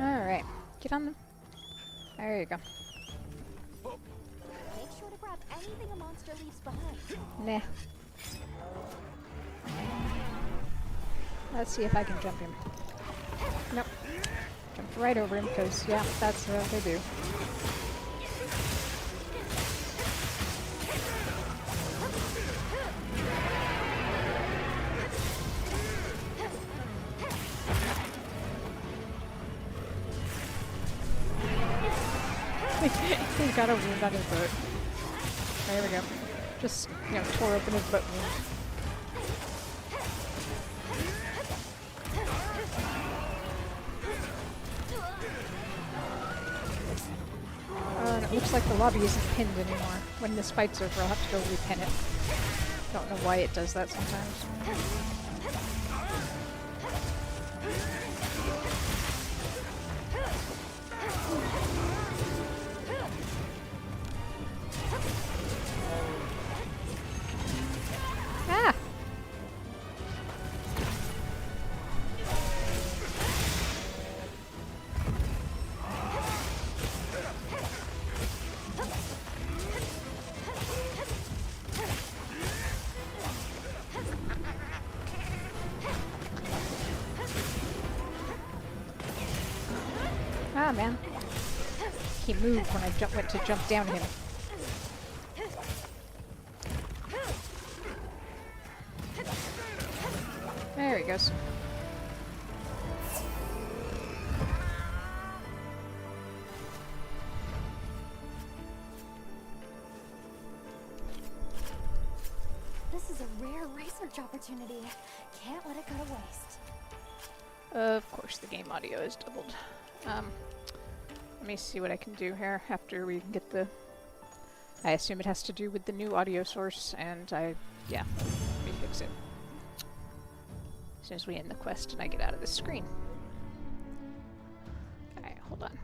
Alright, get on them. There you go. Make sure to grab anything a monster leaves behind. Nah. Let's see if I can jump him. Nope. Jumped right over him because, yeah, that's what they do. He got a wound on his boat. There we go. Just, tore open his boat wound. And it looks like the lobby isn't pinned anymore. When this fight's over, I'll have to go repin it. Don't know why it does that sometimes. Ah! Ah, man. He moved when I went to jump down him. There he goes. This is a rare research opportunity. Can't let it go to waste. Of course, the game audio is doubled. Let me see what I can do here after we get the... I assume it has to do with the new audio source, and yeah, let me fix it. As soon as we end the quest and I get out of this screen. Okay, hold on.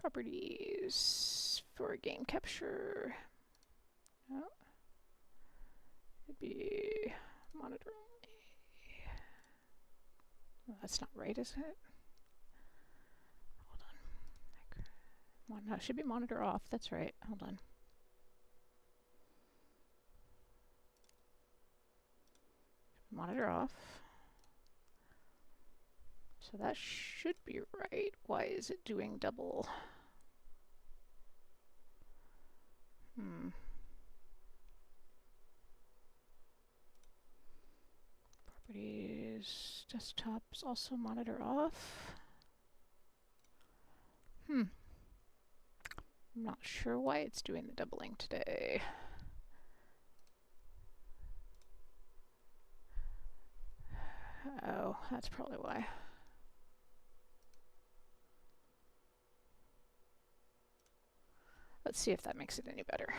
Properties for game capture. No. It'd be monitor only. Well, that's not right, is it? Hold on. No, it should be monitor off. That's right. Hold on. Monitor off. So that should be right. Why is it doing double? Properties, desktops, also monitor off. I'm not sure why it's doing the doubling today. Oh, that's probably why. Let's see if that makes it any better.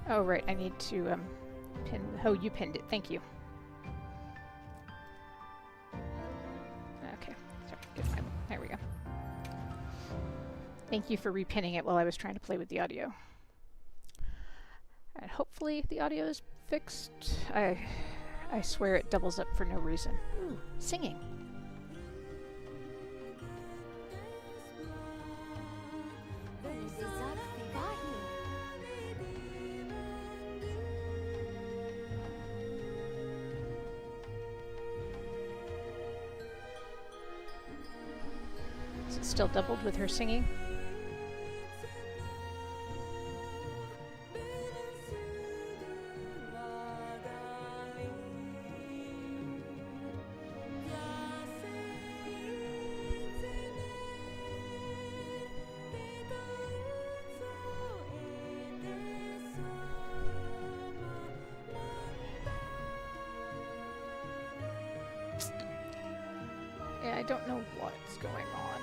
Oh, right, I need to pin. Oh, you pinned it. Thank you. Okay, sorry. There we go. Thank you for repinning it while I was trying to play with the audio. And hopefully the audio is fixed. I swear it doubles up for no reason. Ooh, singing. Is it still doubled with her singing? Yeah, I don't know what's going on.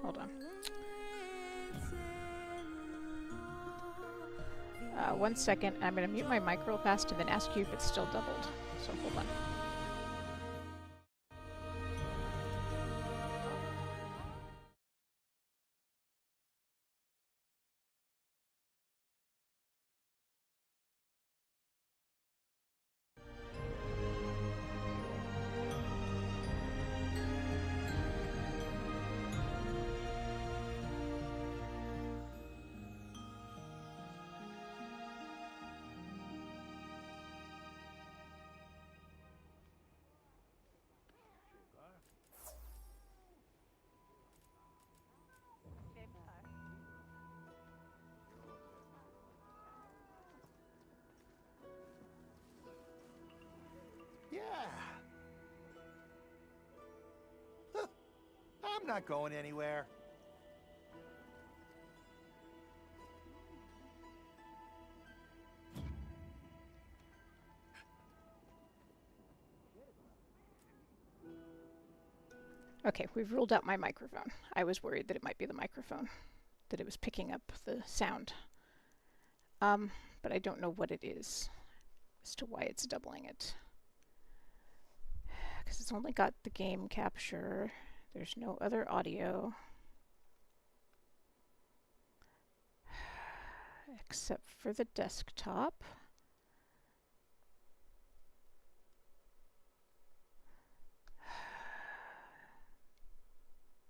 Hold on. 1 second. I'm going to mute my mic real fast and then ask you if it's still doubled. So hold on. Yeah. Huh. I'm not going anywhere. Okay, we've ruled out my microphone. I was worried that it might be the microphone, that it was picking up the sound. But I don't know what it is as to why it's doubling it. Because it's only got the game capture. There's no other audio. Except for the desktop.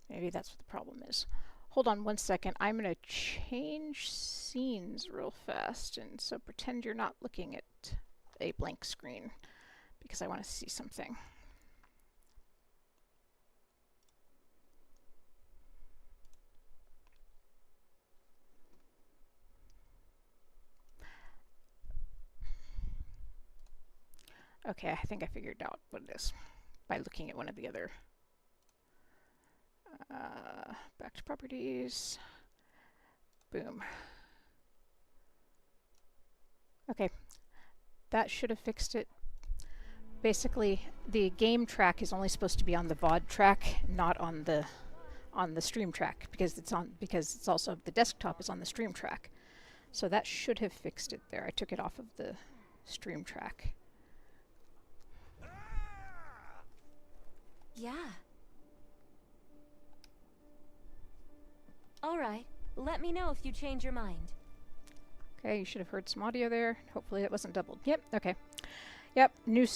Maybe that's what the problem is. Hold on 1 second. I'm going to change scenes real fast. And so pretend you're not looking at a blank screen because I want to see something. Okay, I think I figured out what it is by looking at one of the other. Back to properties. Boom. Okay, that should have fixed it. Basically, the game track is only supposed to be on the VOD track, not on the stream track, because it's also the desktop is on the stream track. So that should have fixed it there. I took it off of the stream track. Yeah. All right. Let me know if you change your mind. Okay, you should have heard some audio there. Hopefully it wasn't doubled. Yep, okay. Yep,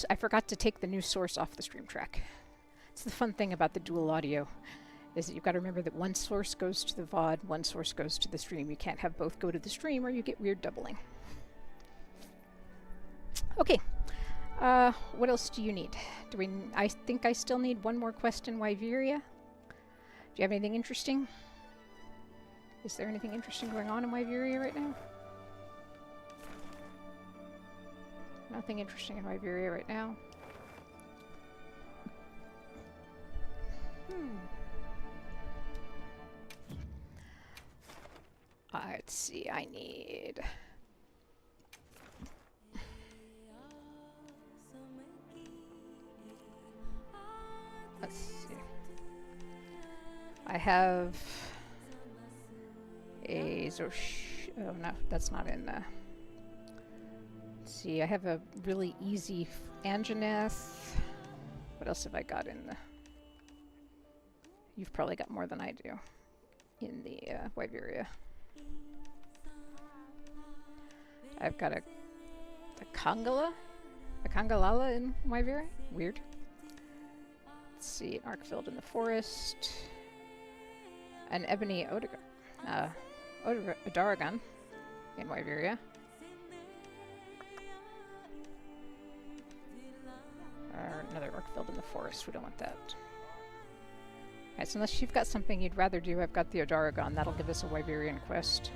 I forgot to take the new source off the stream track. It's the fun thing about the dual audio, is that you've got to remember that one source goes to the VOD, one source goes to the stream. You can't have both go to the stream or you get weird doubling. Okay, what else do you need? I think I still need one more quest in Wyveria. Do you have anything interesting? Is there anything interesting going on in Wyveria right now? Nothing interesting in Wyveria right now. Let's see, I need... Let's see. I have a oh no, that's not in the... Let's see, I have a really easy Anjaneth. What else have I got in the... You've probably got more than I do in the Wyveria. I've got a Kangala? A Kangalala in Wyveria? Weird. Let's see, an Arkfield in the forest. An Ebony Odaragon in Wyveria. Or another Arkfield in the forest, we don't want that. Alright, so unless you've got something you'd rather do, I've got the Odaragon. That'll give us a Wyverian quest.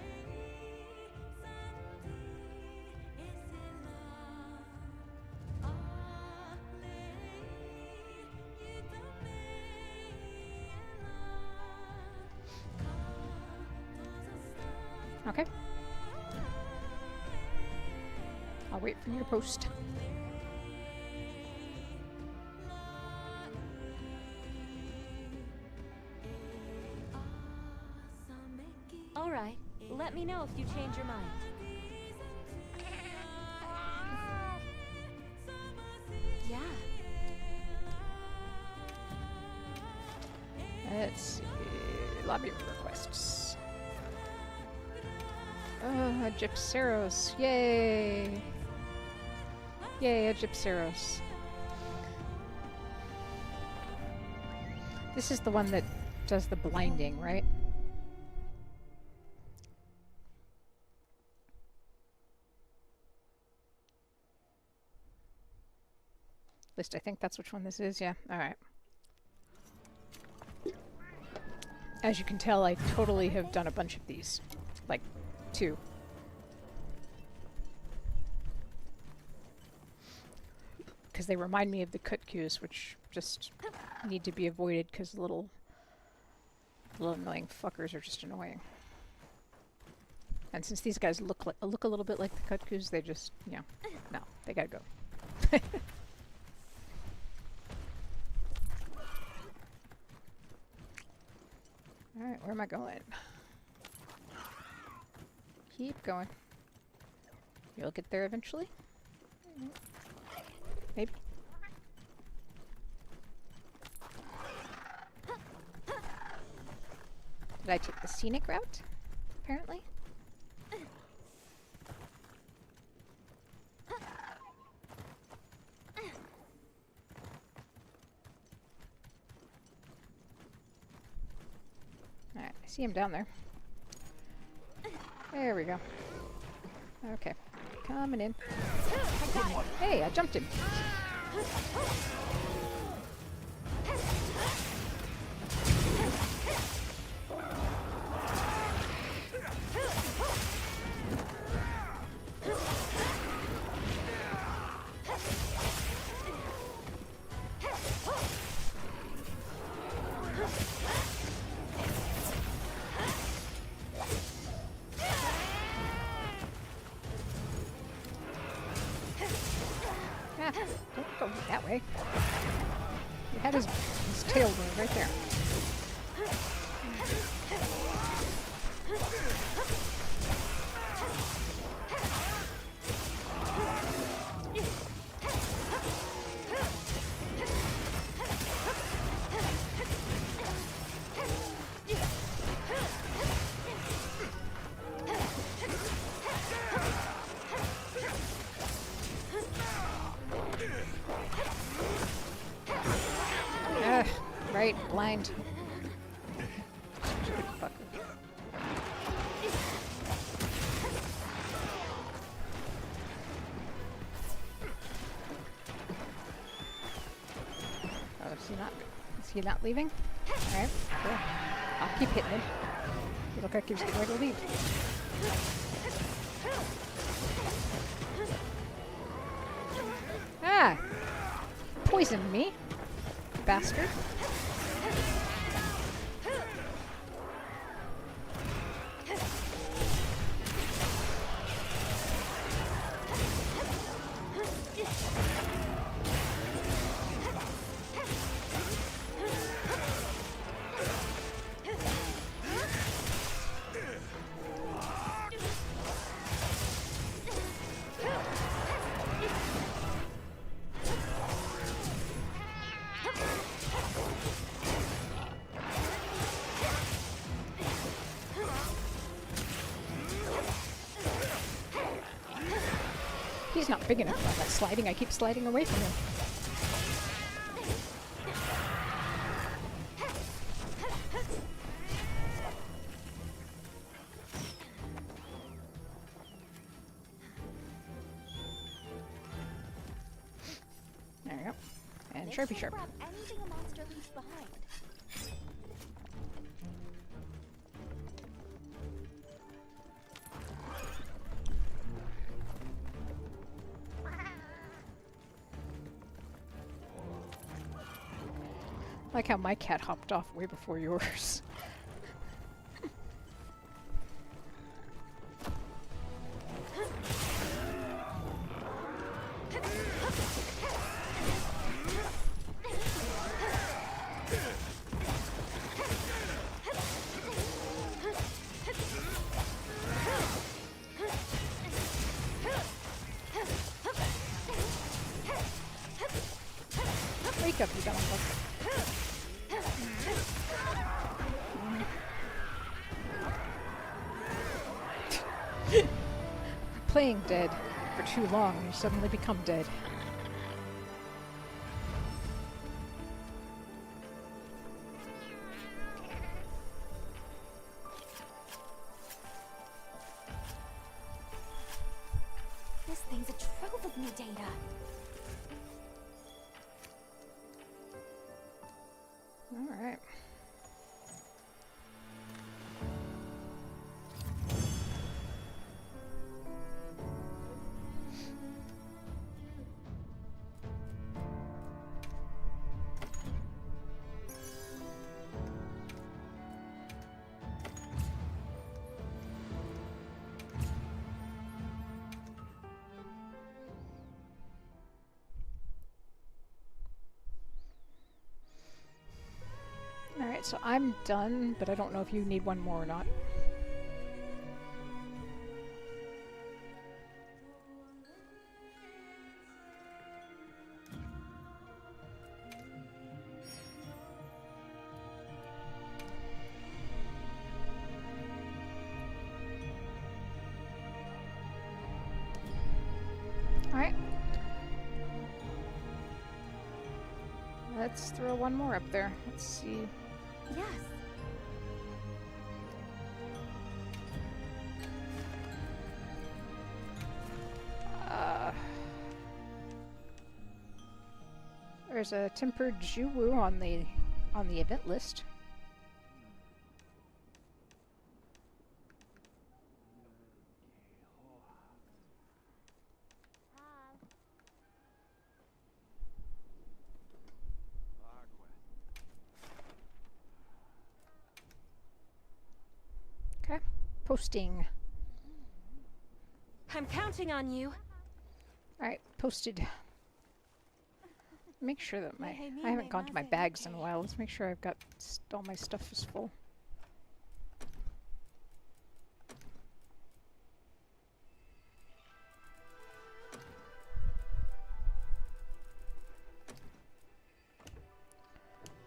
Okay. I'll wait for your post. All right. Let me know if you change your mind. Yeah. Let's see. Lobby requests. Gypceros. Yay! Yay, a Gypceros. This is the one that does the blinding, right? At least I think that's which one this is, yeah. Alright. As you can tell, I totally have done a bunch of these. Like, 2. Because they remind me of the Kutkus, which just need to be avoided because little annoying fuckers are just annoying. And since these guys look a little bit like the Kutkus, they just, you know, no, they gotta go. Alright, where am I going? Keep going. You'll get there eventually? Maybe. Did I take the scenic route? Apparently. Alright, I see him down there. There we go. Okay. Coming in. Hey, I jumped him. Don't go that way. He had his tail wound right there. Right, blind. Stupid fucker. Oh, is he not leaving? Alright, cool. I'll keep hitting him. You look like he was getting ready to leave. Ah! Poisoned me. Bastard. He's not big enough for that sliding. I keep sliding away from him. There you go. And Make Sharpie sure Sharp. to grab anything a monster leaves behind. I like how my cat hopped off way before yours. Wake up, you dumb bug. Playing dead for too long, you suddenly become dead. This thing's a trove of new data. Alright. Alright, so I'm done, but I don't know if you need one more or not. Alright. Let's throw one more up there. Let's see. Yes. There's a tempered Juwu on the event list. Okay, posting. I'm counting on you. Alright, posted. Make sure that Hey, I haven't gone to my bags in a while. Let's make sure I've got all my stuff is full.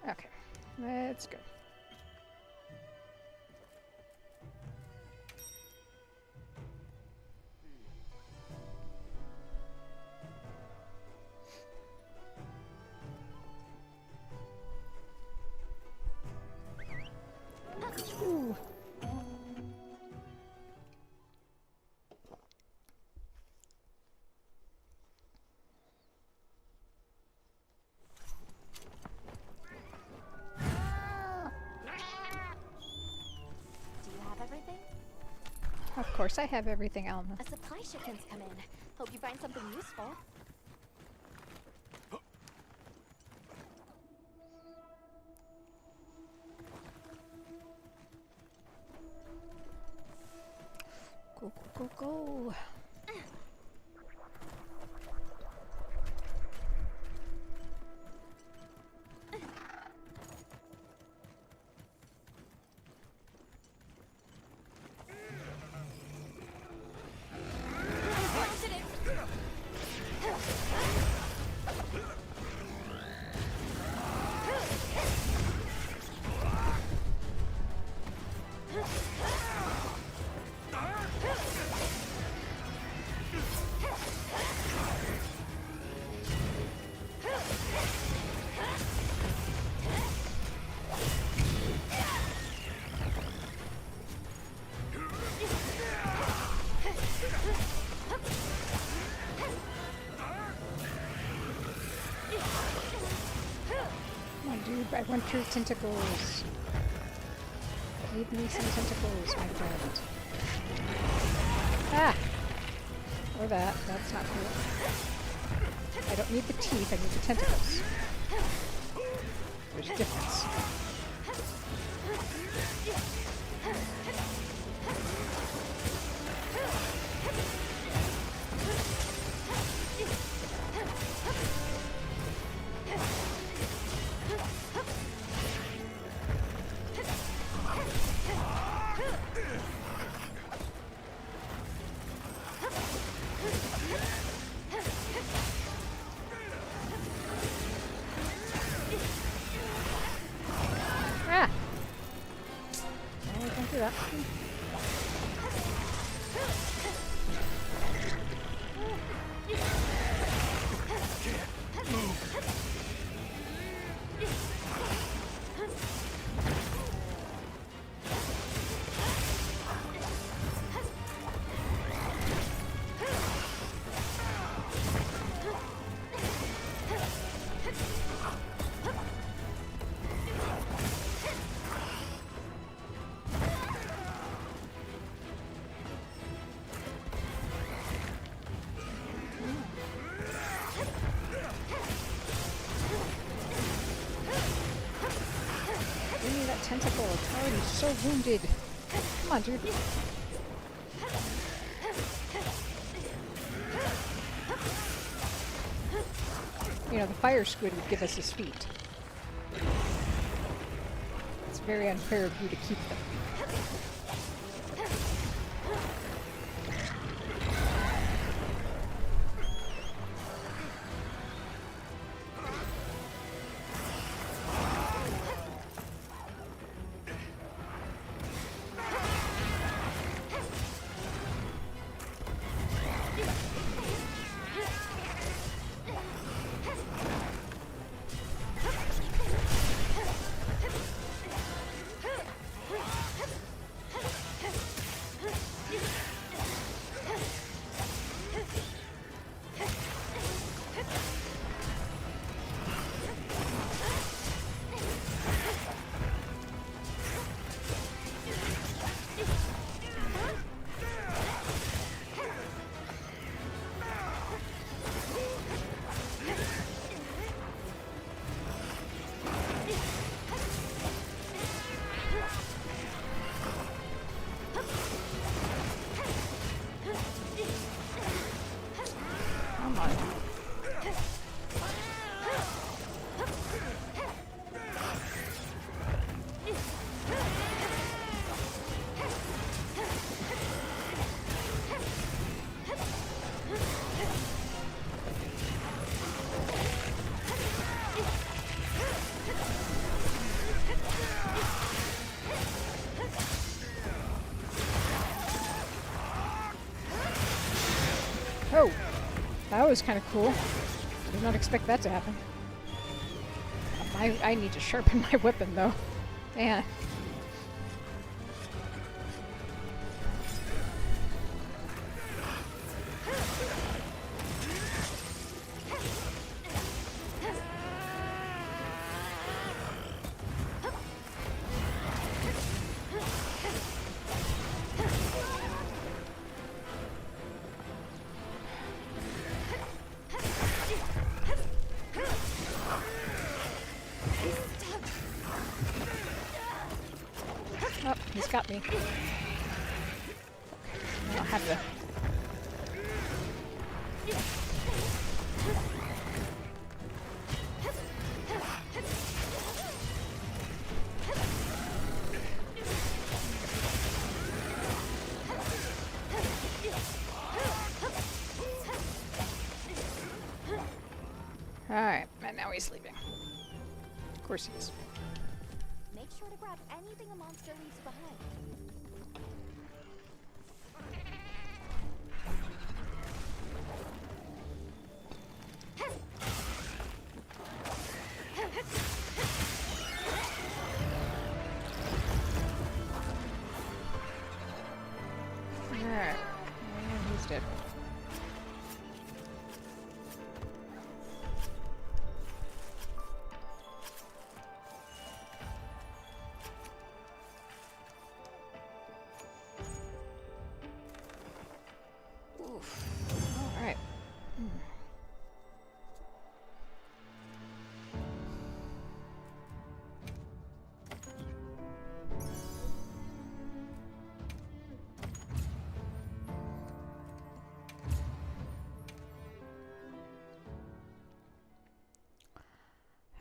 Okay, let's go. Ooh. Do you have everything? Of course, I have everything, Alma. A supply shipment's come in. Hope you find something useful. Go, go, go, go. I want your tentacles. Give me some tentacles, my friend. Ah! Or that. That's not cool. I don't need the teeth, I need the tentacles. There's a difference. Ah! Oh, don't do that. Give me that tentacle. It's already so wounded. Come on, dude. You know, the fire squid would give us his feet. It's very unfair of you to keep them. Come on. Oh, that was kind of cool. Did not expect that to happen. I need to sharpen my weapon though. Man. Oh, he's got me. I don't have to. Alright, and now he's leaving. Of course he is. Make sure to grab anything a monster leaves behind. Alright, and he's dead. All right.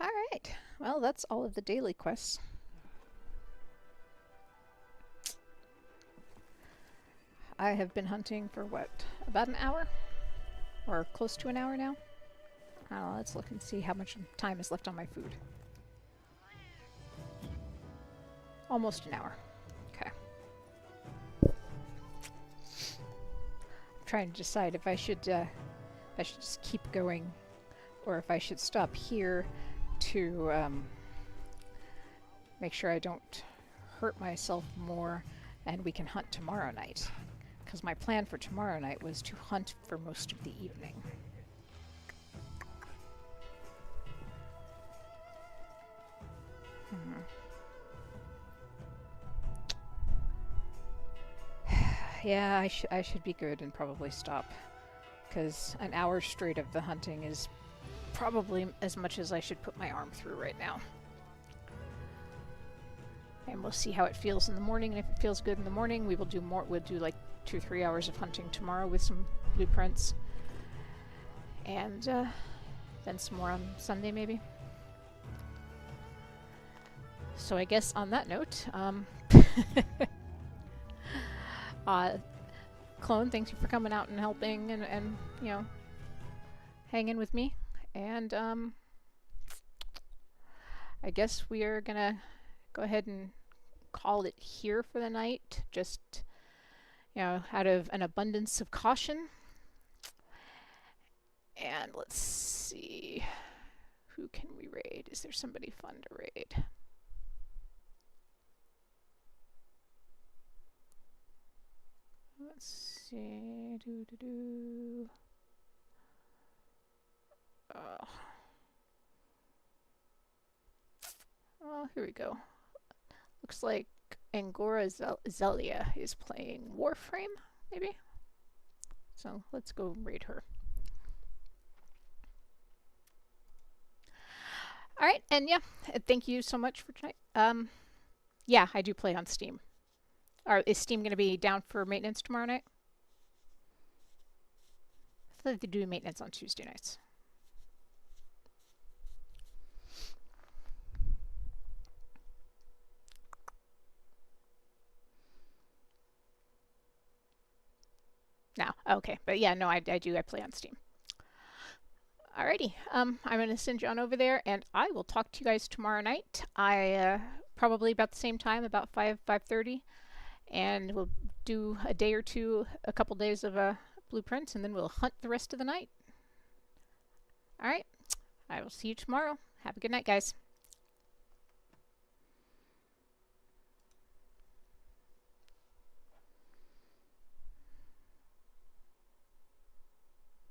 All right. Well, that's all of the daily quests. I have been hunting for what? About an hour? Or close to an hour now? I don't know, let's look and see how much time is left on my food. Almost an hour. Okay. I'm trying to decide if I should just keep going or if I should stop here to make sure I don't hurt myself more and we can hunt tomorrow night. Because my plan for tomorrow night was to hunt for most of the evening. Yeah, I should be good and probably stop. Because an hour straight of the hunting is probably as much as I should put my arm through right now. And we'll see how it feels in the morning, and if it feels good in the morning, we will do more. We'll do like 2-3 hours of hunting tomorrow with some blueprints. And then some more on Sunday, maybe. So I guess on that note, Clone, thanks you for coming out and helping and you know, hanging with me. And I guess we are gonna go ahead and call it here for the night, just, you know, out of an abundance of caution. And let's see, who can we raid? Is there somebody fun to raid? Let's see, oh, here we go. Looks like Angora Zelia is playing Warframe, maybe? So let's go raid her. Alright, and yeah, thank you so much for tonight. Yeah, I do play on Steam. Is Steam going to be down for maintenance tomorrow night? I thought they do maintenance on Tuesday nights. No, okay, but yeah, no, I do. I play on Steam. Alrighty, I'm gonna send you on over there, and I will talk to you guys tomorrow night. Probably about the same time, about 5:30, and we'll do a day or two, a couple days of blueprints, and then we'll hunt the rest of the night. Alright, I will see you tomorrow. Have a good night, guys.